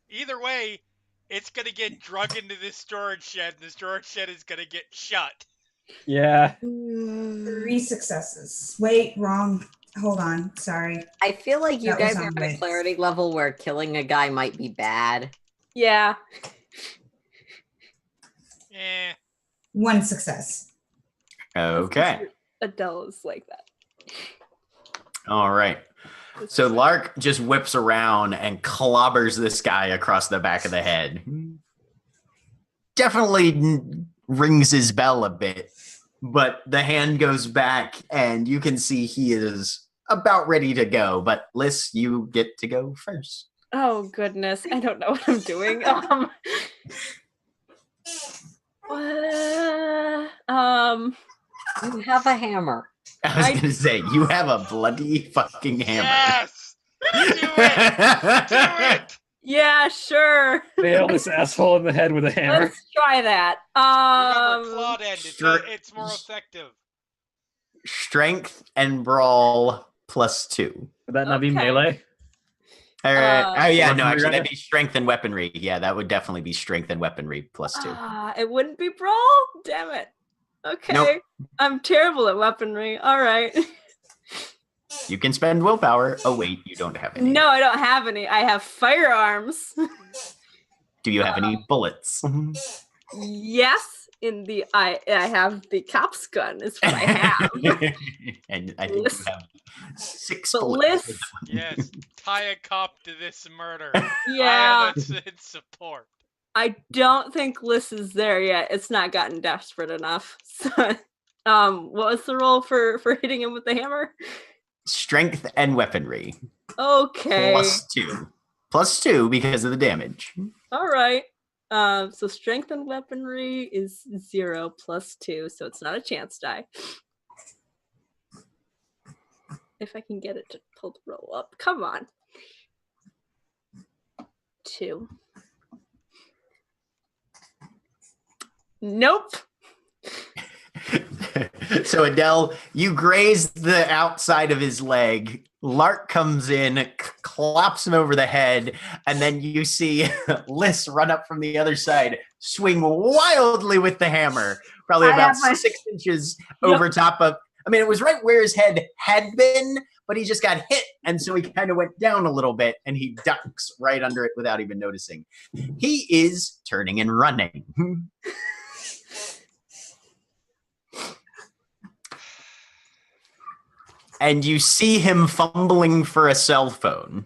either way, it's going to get drug into this storage shed, and the storage shed is going to get shut.
Yeah.
3 successes. Wait, wrong. Hold on. Sorry.
I feel like you
That was
guys are
on
at a
wits.
clarity level where killing a guy might be bad.
Yeah.
1 success.
Okay.
Adele is like that.
All right. So Lark just whips around and clobbers this guy across the back of the head. Definitely rings his bell a bit, but the hand goes back and you can see he is about ready to go. But Liz, you get to go first.
Oh goodness, I don't know what I'm doing.
You have a hammer.
I was going to say, you have a bloody fucking hammer.
Yes! Do it! Do it!
Yeah, sure.
Nail this asshole in the head with a hammer.
Let's try that.
Remember, clawed end.
Sure.
It's more effective.
Strength and brawl +2.
Would that not be
Okay.
melee?
All right. Oh yeah, no,
Weaponry,
actually
right?
that'd be strength and weaponry. Yeah, that would definitely be strength and weaponry +2.
It wouldn't be brawl? Damn it. Okay.
Nope.
I'm terrible at weaponry. All right.
You can spend willpower. Oh wait, you don't have any.
No, I don't have any. I have firearms.
Do you have any bullets?
Yes, I have the cop's gun is what I have.
And I think you have 6
But
bullets.
Liz-
Yes. Tie a cop to this murder.
Yeah.
I am in support.
I don't think Liz is there yet. It's not gotten desperate enough. So, what was the roll for hitting him with the hammer?
Strength and weaponry
Okay.
+2. +2 because of the damage.
All right. So strength and weaponry is 0 + 2, so it's not a chance die. If I can get it to pull the roll up. Come on. 2. Nope.
So Adele, you graze the outside of his leg, Lark comes in, clops him over the head, and then you see Liz run up from the other side, swing wildly with the hammer, probably
I
about
have my-
6 inches over top of. I mean, it was right where his head had been, but he just got hit, and so he kind of went down a little bit, and he ducks right under it without even noticing. He is turning and running. And you see him fumbling for a cell phone.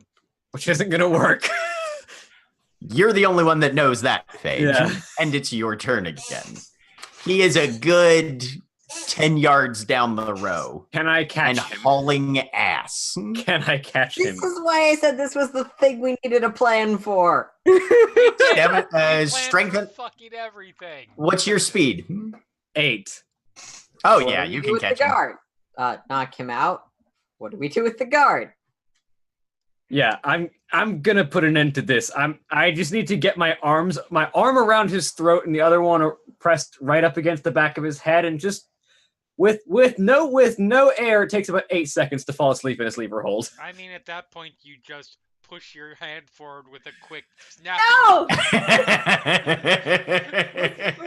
Which isn't going to work.
You're the only one that knows that, Phage.
Yeah.
And it's your turn again. He is a good 10 yards down the row.
Can I catch
and
him?
hauling ass.
Can I catch
This
him?
is why I said this was the thing we needed a plan for.
Strength and
fucking everything.
What's your speed?
8.
Oh
What
yeah,
do we
you
do
can
with
catch
the
him.
guard. Knock him out. What do we do with the guard?
Yeah, I'm gonna put an end to this. I just need to get my arm around his throat and the other one pressed right up against the back of his head, and just with no air, it takes about 8 seconds to fall asleep in a sleeper hold.
I mean, at that point, you just push your hand forward with a quick snap.
No! We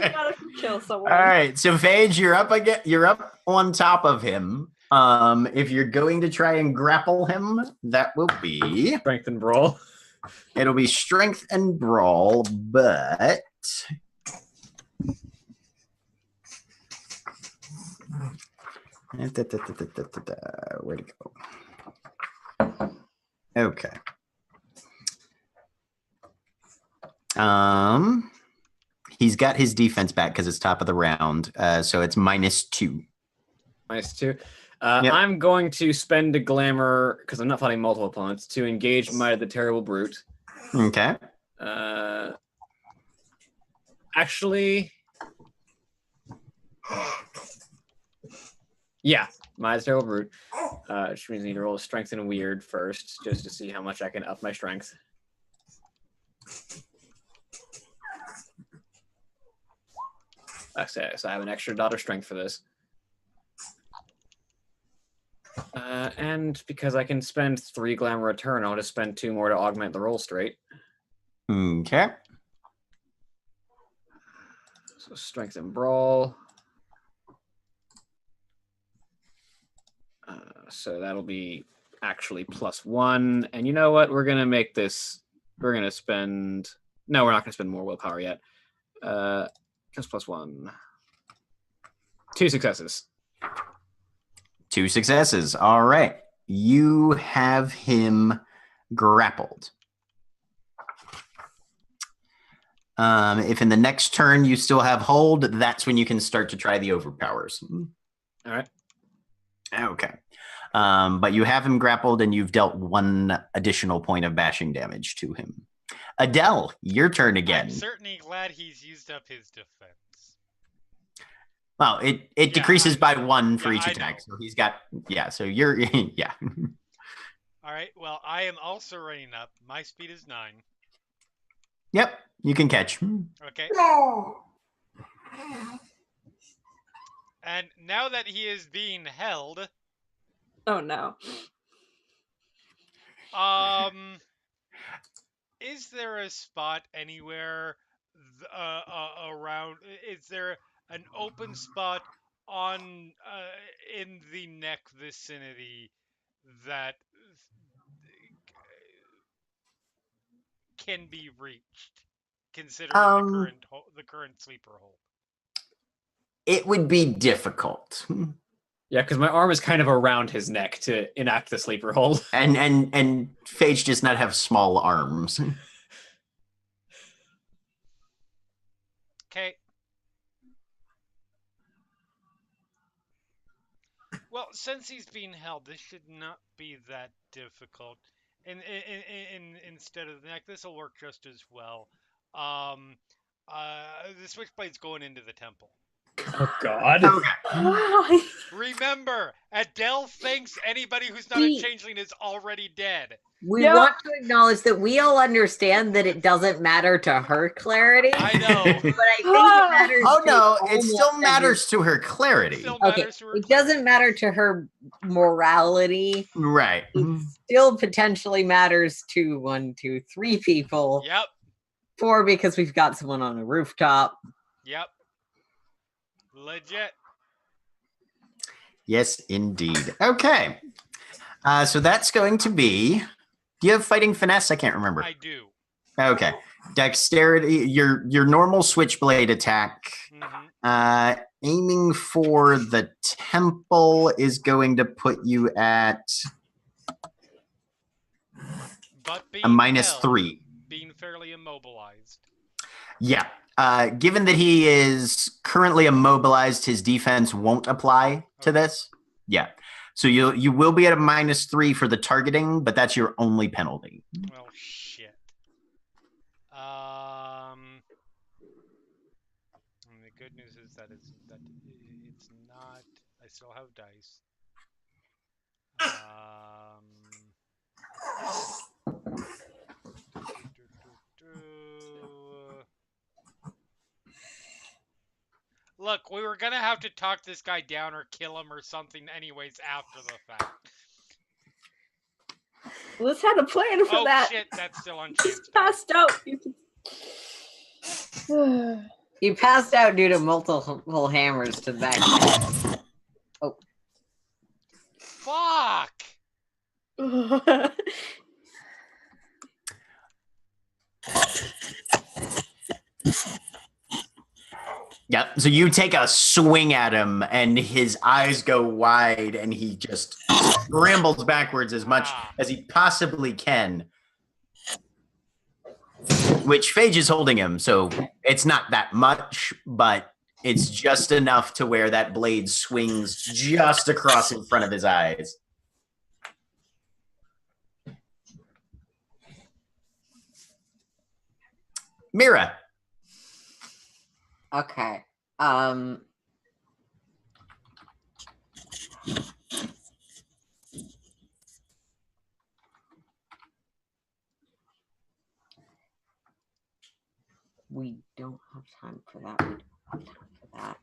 gotta kill someone.
All right, so Phage, you're up again. You're up on top of him. If you're going to try and grapple him, that will be
Strength and brawl.
It'll be strength and brawl, but where'd it go? Okay. He's got his defense back because it's top of the round, so it's -2.
-2.
Yep.
I'm going to spend a glamour, because I'm not fighting multiple opponents, to engage Might of the Terrible Brute.
Okay.
Actually, yeah, Might of the Terrible Brute. Which means I need to roll a strength and weird first, just to see how much I can up my strength. Okay, so I have an extra dot of strength for this. And because I can spend 3 glamour a turn, I'll just spend 2 more to augment the roll straight.
Okay.
So strength and brawl. So that'll be actually +1. And you know what? We're going to make this... We're going to spend... No, we're not going to spend more willpower yet. Just +1. 2 successes.
2 successes. All right. You have him grappled. If in the next turn you still have hold, that's when you can start to try the overpowers.
All right.
Okay. But you have him grappled and you've dealt 1 additional point of bashing damage to him. Adele, your turn again.
I'm certainly glad he's used up his defense.
Well, it decreases by 1 for each
I
attack.
know.
So he's got, so you're, yeah.
All right, well, I am also running up. My speed is 9.
Yep, you can catch.
Okay. And now that he is being held,
Oh no.
is there a spot anywhere around? Is there an open spot on in the neck vicinity that can be reached, considering the current sleeper hold?
It would be difficult.
Yeah, because my arm is kind of around his neck to enact the sleeper hold.
And Phage does not have small arms.
Okay. Well, since he's being held, this should not be that difficult. And instead of the neck, this will work just as well. The switchblade's going into the temple.
Oh God.
Okay.
Wow.
Remember, Adele thinks anybody who's not
We-
a changeling is already dead.
We
Yep.
want to acknowledge that we all understand that it doesn't matter to her clarity,
I know.
but I think it matters.
Oh
to
no, it
almost
still
every-
matters to her clarity.
Still
Okay,
matters to her
it
clarity.
doesn't matter to her morality.
Right.
It still potentially matters to 1, 2, 3 people.
Yep.
4 because we've got someone on a rooftop.
Yep. Legit.
Yes, indeed. Okay. So that's going to be. Do you have fighting finesse? I can't remember.
I do.
Okay. Dexterity, your normal switchblade attack.
Mhm.
Aiming for the temple is going to put you at
But being
a minus
held,
3.
being fairly immobilized.
Yeah. Given that he is currently immobilized, his defense won't apply to this. Yeah. So you will be at a minus 3 for the targeting, but that's your only penalty.
Well, shit. And the good news is that it's not. I still have dice. Look, we were gonna have to talk this guy down or kill him or something anyways after the fact.
Let's had a plan for
Oh
that.
shit, that's still on
He's
chance.
passed out. You can...
He passed out due to multiple hammers to the back of the head. Oh.
Fuck!
Yep. So you take a swing at him, and his eyes go wide, and he just scrambles backwards as much as he possibly can. Which Phage is holding him, so it's not that much, but it's just enough to where that blade swings just across in front of his eyes. Mira.
Okay. We don't have time for that. We don't have time for that.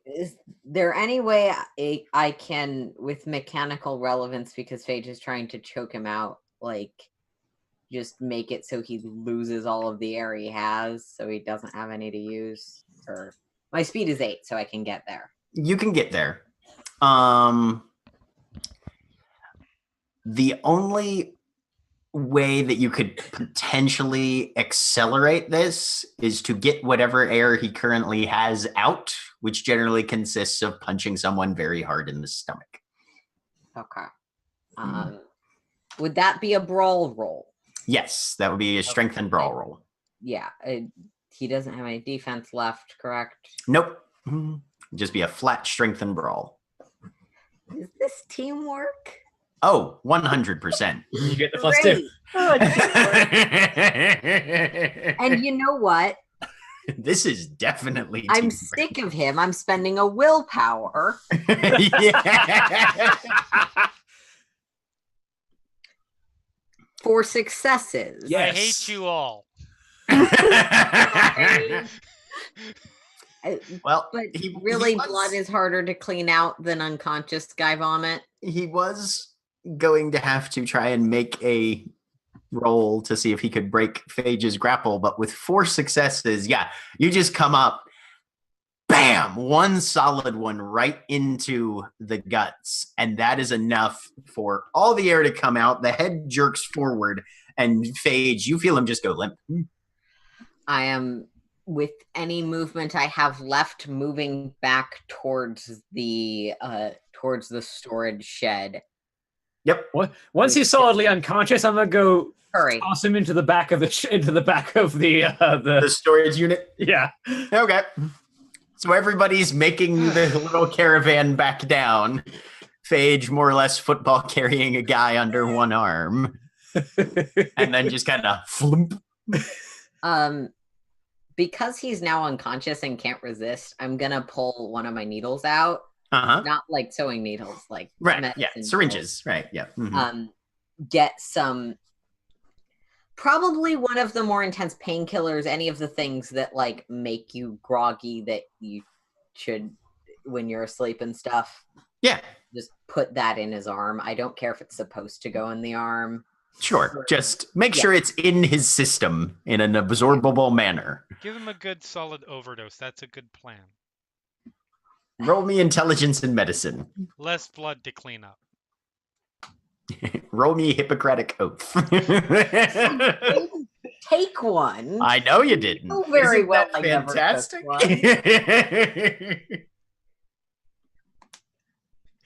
Is there any way I can, with mechanical relevance, because Phage is trying to choke him out, like, just make it so he loses all of the air he has, so he doesn't have any to use? Or my speed is 8, so I can get there.
You can get there. The only way that you could potentially accelerate this is to get whatever air he currently has out, which generally consists of punching someone very hard in the stomach.
Okay. Would that be a brawl roll?
Yes, that would be a strength and brawl roll.
Yeah. He doesn't have any defense left, correct?
Nope. Just be a flat strength and brawl.
Is this teamwork?
Oh, 100%.
You get the plus 2.
Oh,
And you know what?
This is definitely
I'm
teamwork.
sick of him. I'm spending a willpower.
Yeah.
4 successes.
Yeah.
I
Yes.
hate you all.
Well,
But
he
really,
was-
blood is harder to clean out than unconscious guy vomit.
He was going to have to try and make a roll to see if he could break Phage's grapple, but with 4 successes, yeah, you just come up, bam, one solid one right into the guts, and that is enough for all the air to come out. The head jerks forward, and Phage, you feel him just go limp.
I am, with any movement I have left, moving back towards the storage shed.
Yep.
Once he's solidly unconscious, I'm gonna go
Hurry.
toss him into the back of the
The storage unit.
yeah.
Okay. So everybody's making the little caravan back down. Phage more or less football carrying a guy under one arm. And then just kind of flump
Because he's now unconscious and can't resist, I'm gonna pull one of my needles out. Not like sewing needles, like
right, yeah,
medicine
syringes, right, yeah.
Get some, probably one of the more intense painkillers, any of the things that like make you groggy that you should when you're asleep and stuff.
Yeah.
Just put that in his arm. I don't care if it's supposed to go in the arm.
Sure. Just make sure it's in his system in an absorbable manner.
Give him a good solid overdose. That's a good plan.
Roll me intelligence and medicine.
Less blood to clean up.
Roll me Hippocratic Oath.
Take one.
I know you didn't.
Oh, very
Isn't
well.
that fantastic.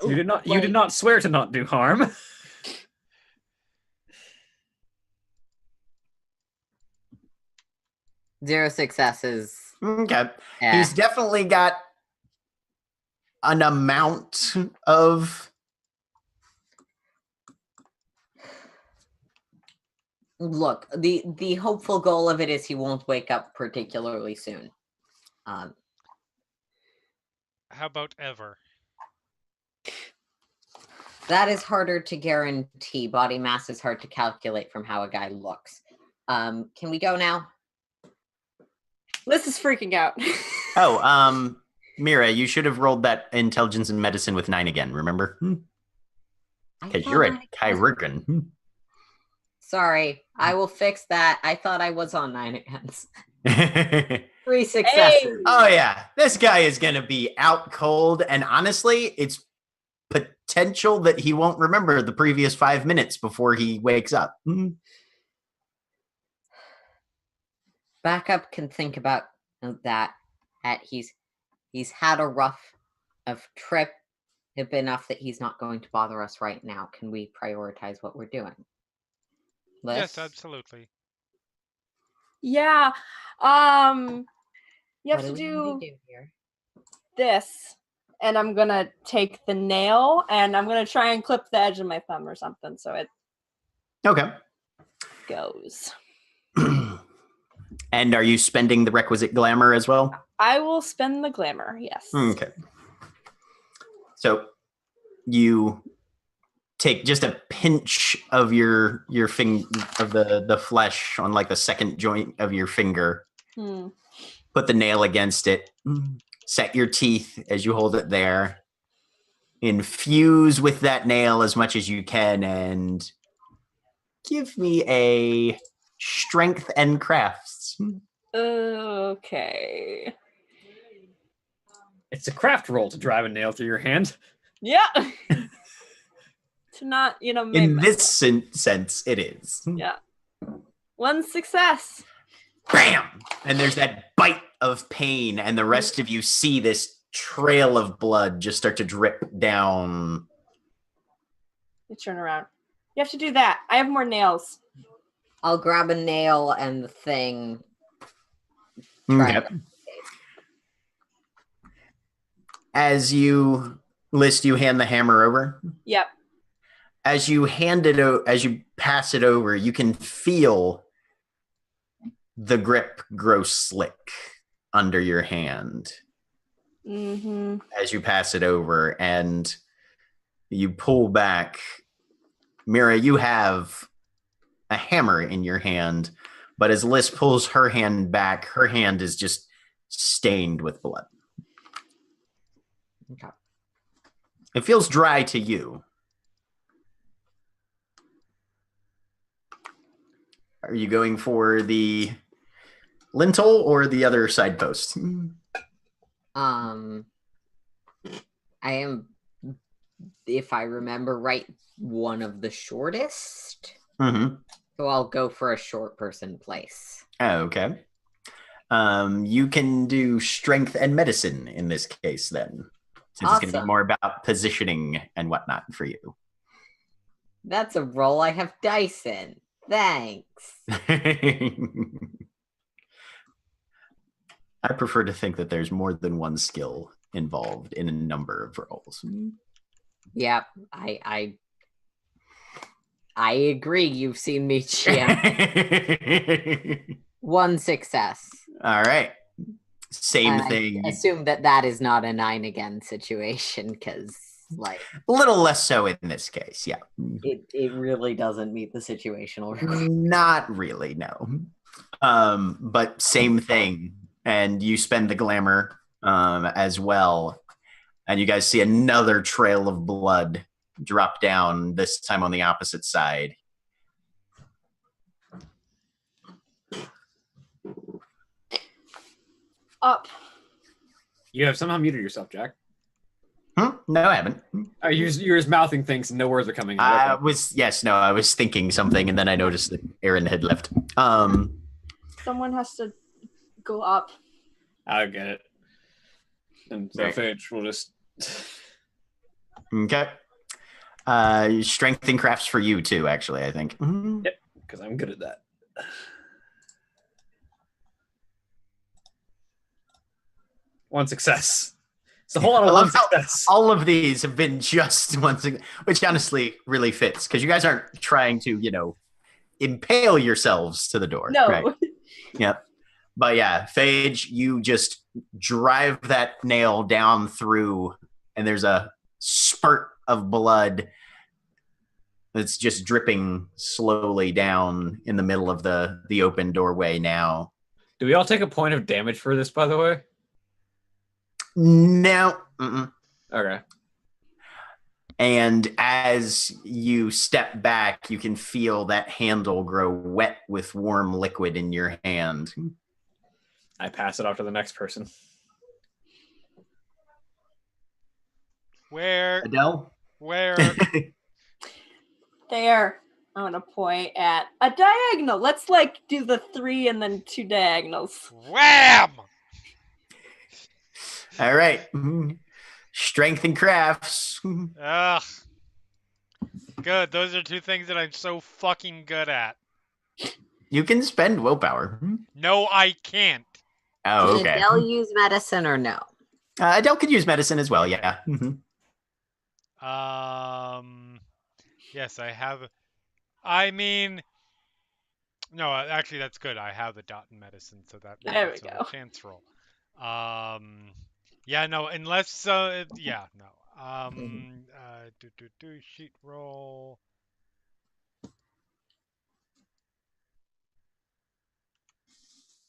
You did not swear to not do harm.
0 successes.
Okay. He's definitely got an amount of...
Look, the hopeful goal of it is he won't wake up particularly soon.
How about ever?
That is harder to guarantee. Body mass is hard to calculate from how a guy looks. Can we go now?
Liz is freaking out.
Mira, you should have rolled that intelligence and medicine with 9 again, remember? Because you're a Chirurgeon.
Sorry, I will fix that. I thought I was on 9 again. 3 successes. Hey!
Oh, yeah. This guy is going to be out cold. And honestly, it's potential that he won't remember the previous 5 minutes before he wakes up.
Backup can think about that. He's had a rough trip enough that he's not going to bother us right now. Can we prioritize what we're doing? Liz?
Yes, absolutely.
Yeah. You have to do
here?
this. And I'm going to take the nail and I'm going to try and clip the edge of my thumb or something so it goes.
And are you spending the requisite glamour as well?
I will spend the glamour, yes.
Okay. So you take just a pinch of your finger of the flesh on like the second joint of your finger. Put the nail against it. Set your teeth as you hold it there. Infuse with that nail as much as you can and give me a strength and crafts.
Okay.
It's a craft roll to drive a nail through your hand.
Yeah. To not,
in this sense, it is.
Yeah. 1 success.
Bam! And there's that bite of pain, and the rest of you see this trail of blood just start to drip down.
You turn around. You have to do that. I have more nails.
I'll grab a nail and the thing.
As you hand the hammer over.
Yep.
As you pass it over, you can feel the grip grow slick under your hand. As you pass it over and you pull back. Mira, you have a hammer in your hand, but as Liz pulls her hand back, her hand is just stained with blood.
Okay.
It feels dry to you. Are you going for the lintel or the other side post?
I am, if I remember right, one of the shortest. So I'll go for a short person place.
Okay. You can do strength and medicine in this case then. Since it's going to be more about positioning and whatnot for you.
That's a roll I have dice in. Thanks.
I prefer to think that there's more than one skill involved in a number of roles.
Yeah, I
I agree. You've seen me champ. 1 success.
All right. Same
And
thing.
I assume that is not a 9 again situation because, like,
A little less so in this case, yeah.
it really doesn't meet the situational requirement.
Not really, no. But same thing. And you spend the glamour as well. And you guys see another trail of blood drop down, this time on the opposite side.
Up.
You have somehow muted yourself, Jack.
No, I haven't.
You're just mouthing things and no words are coming.
I was thinking something, and then I noticed that Aaron had left.
Someone has to go up.
I get it. And so
Right.
Phage will just...
Okay. Strength and crafts for you too, actually, I think.
Yep, because I'm good at that. One success. It's a whole lot
I
of
love
one
how
success.
all of these have been just one thing, which honestly really fits because you guys aren't trying to, impale yourselves to the door.
No.
Right? Yep. But yeah, Phage, you just drive that nail down through, and there's a spurt of blood that's just dripping slowly down in the middle of the open doorway now.
Do we all take a point of damage for this, by the way?
No. Mm-mm.
Okay.
And as you step back, you can feel that handle grow wet with warm liquid in your hand.
I pass it off to the next person.
Where?
Adele?
Where?
There. I'm gonna point at a diagonal. Let's do the 3 and then 2 diagonals.
Wham!
All right. Strength and crafts.
Ugh. Good. Those are 2 things that I'm so fucking good at.
You can spend willpower.
No, I can't.
Oh,
Did
okay.
Adele use medicine or no?
Adele could use medicine as well, yeah.
Yes, I have. I mean, no, actually, that's good. I have the dot in medicine, so that
There we
that's a
go.
chance roll. Yeah, no, unless, yeah, no. Sheet roll.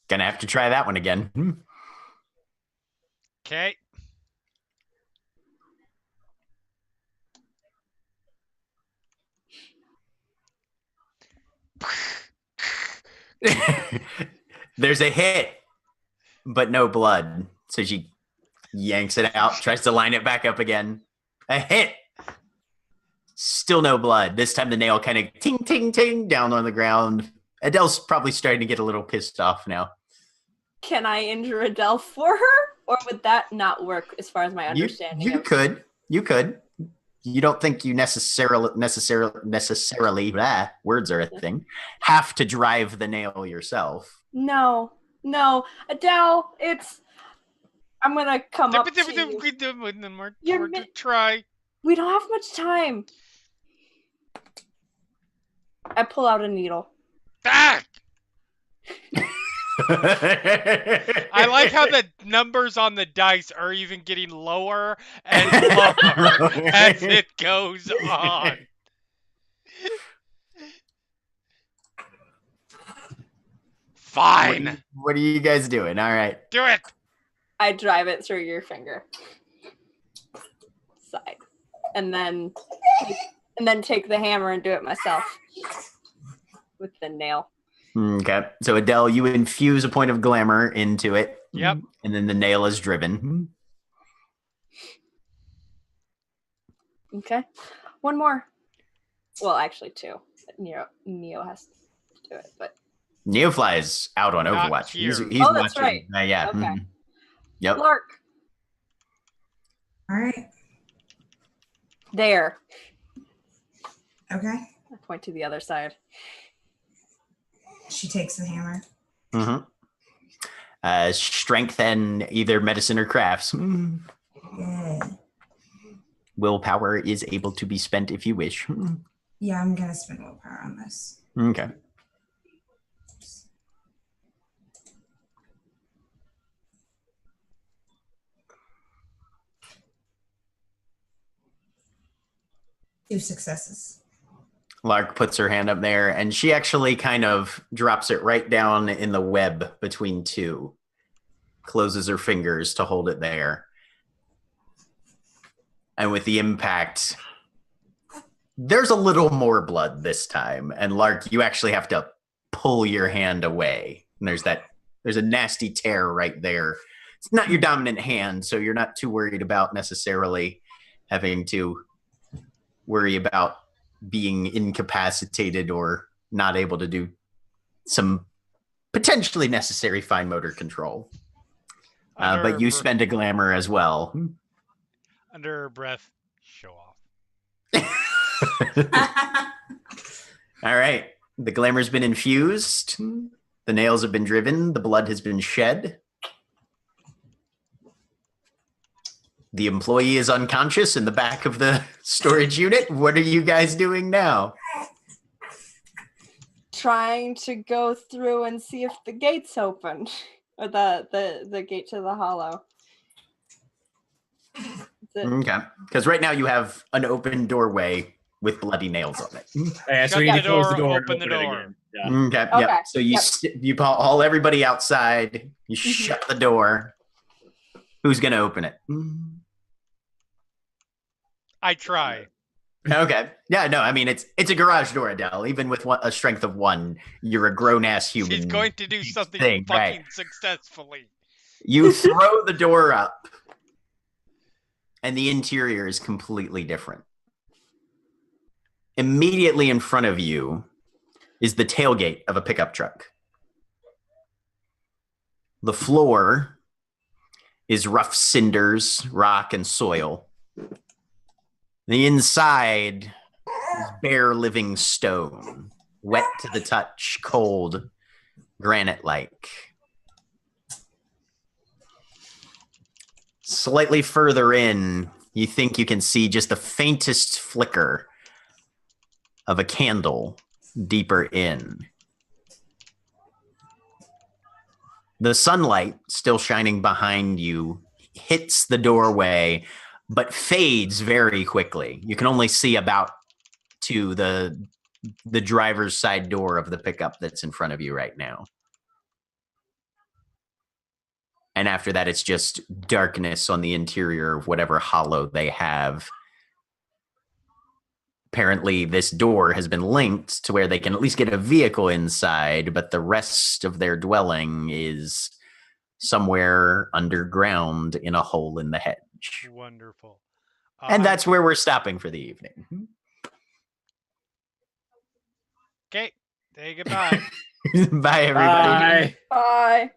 Gonna have to try that one again.
Okay.
There's a hit, but no blood. So she yanks it out, tries to line it back up again. A hit. Still no blood. This time the nail kind of ting, ting, ting down on the ground. Adele's probably starting to get a little pissed off now.
Can I injure Adele for her? Or would that not work as far as my understanding
You
of
could. You could. You don't think you necessarily words are a thing, have to drive the nail yourself.
No. Adele, I'm gonna come up to you. You're
to try.
We don't have much time. I pull out a needle.
Ah! I like how the numbers on the dice are even getting lower and lower as it goes on. Fine.
What are you guys doing? All right.
Do it.
I drive it through your finger. Side. And then take the hammer and do it myself. With the nail.
Okay. So Adele, you infuse a point of glamour into it.
Yep.
And then the nail is driven.
Okay. One more. Well, actually 2. Neo has to do it, but
Neo flies out on
Not
Overwatch.
here.
He's
Oh, that's
watching. Yeah.
Okay.
mhm. Yep.
Lark.
All right.
There.
Okay.
I point to the other side.
She takes the hammer.
Strength and either medicine or crafts.
Yeah.
Willpower is able to be spent if you wish.
Yeah, I'm gonna spend willpower on this.
Okay.
Two successes.
Lark puts her hand up there, and she actually kind of drops it right down in the web between two. Closes her fingers to hold it there. And with the impact, there's a little more blood this time. And Lark, you actually have to pull your hand away. And there's a nasty tear right there. It's not your dominant hand, so you're not too worried about necessarily having to worry about being incapacitated or not able to do some potentially necessary fine motor control. But you spend a glamour as well.
Under her breath, show off.
All right. The glamour's been infused. The nails have been driven. The blood has been shed. The employee is unconscious in the back of the storage unit. What are you guys doing now?
Trying to go through and see if the gate's open. Or the gate to the hollow.
Okay. Because right now you have an open doorway with bloody nails on it.
Yeah, so
Shut
we need
the
to close
door,
the door and
open the
open it
door.
again. Yeah.
Okay.
Okay,
Yep. So you
yep.
you haul everybody outside. You shut the door. Who's gonna open it?
I try.
Okay. Yeah. No. I mean, it's a garage door, Adele. Even with a strength of 1, you're a grown ass human.
She's going to do something
thing,
fucking
right.
successfully.
You throw the door up, and the interior is completely different. Immediately in front of you is the tailgate of a pickup truck. The floor is rough cinders, rock, and soil. The inside is bare living stone, wet to the touch, cold, granite-like. Slightly further in, you think you can see just the faintest flicker of a candle deeper in. The sunlight, still shining behind you, hits the doorway, but fades very quickly. You can only see about to the driver's side door of the pickup that's in front of you right now. And after that, it's just darkness on the interior of whatever hollow they have. Apparently, this door has been linked to where they can at least get a vehicle inside, but the rest of their dwelling is somewhere underground in a hole in the hedge.
Wonderful.
And that's where we're stopping for the evening.
Okay. Say goodbye.
Bye, everybody.
Bye.
Bye.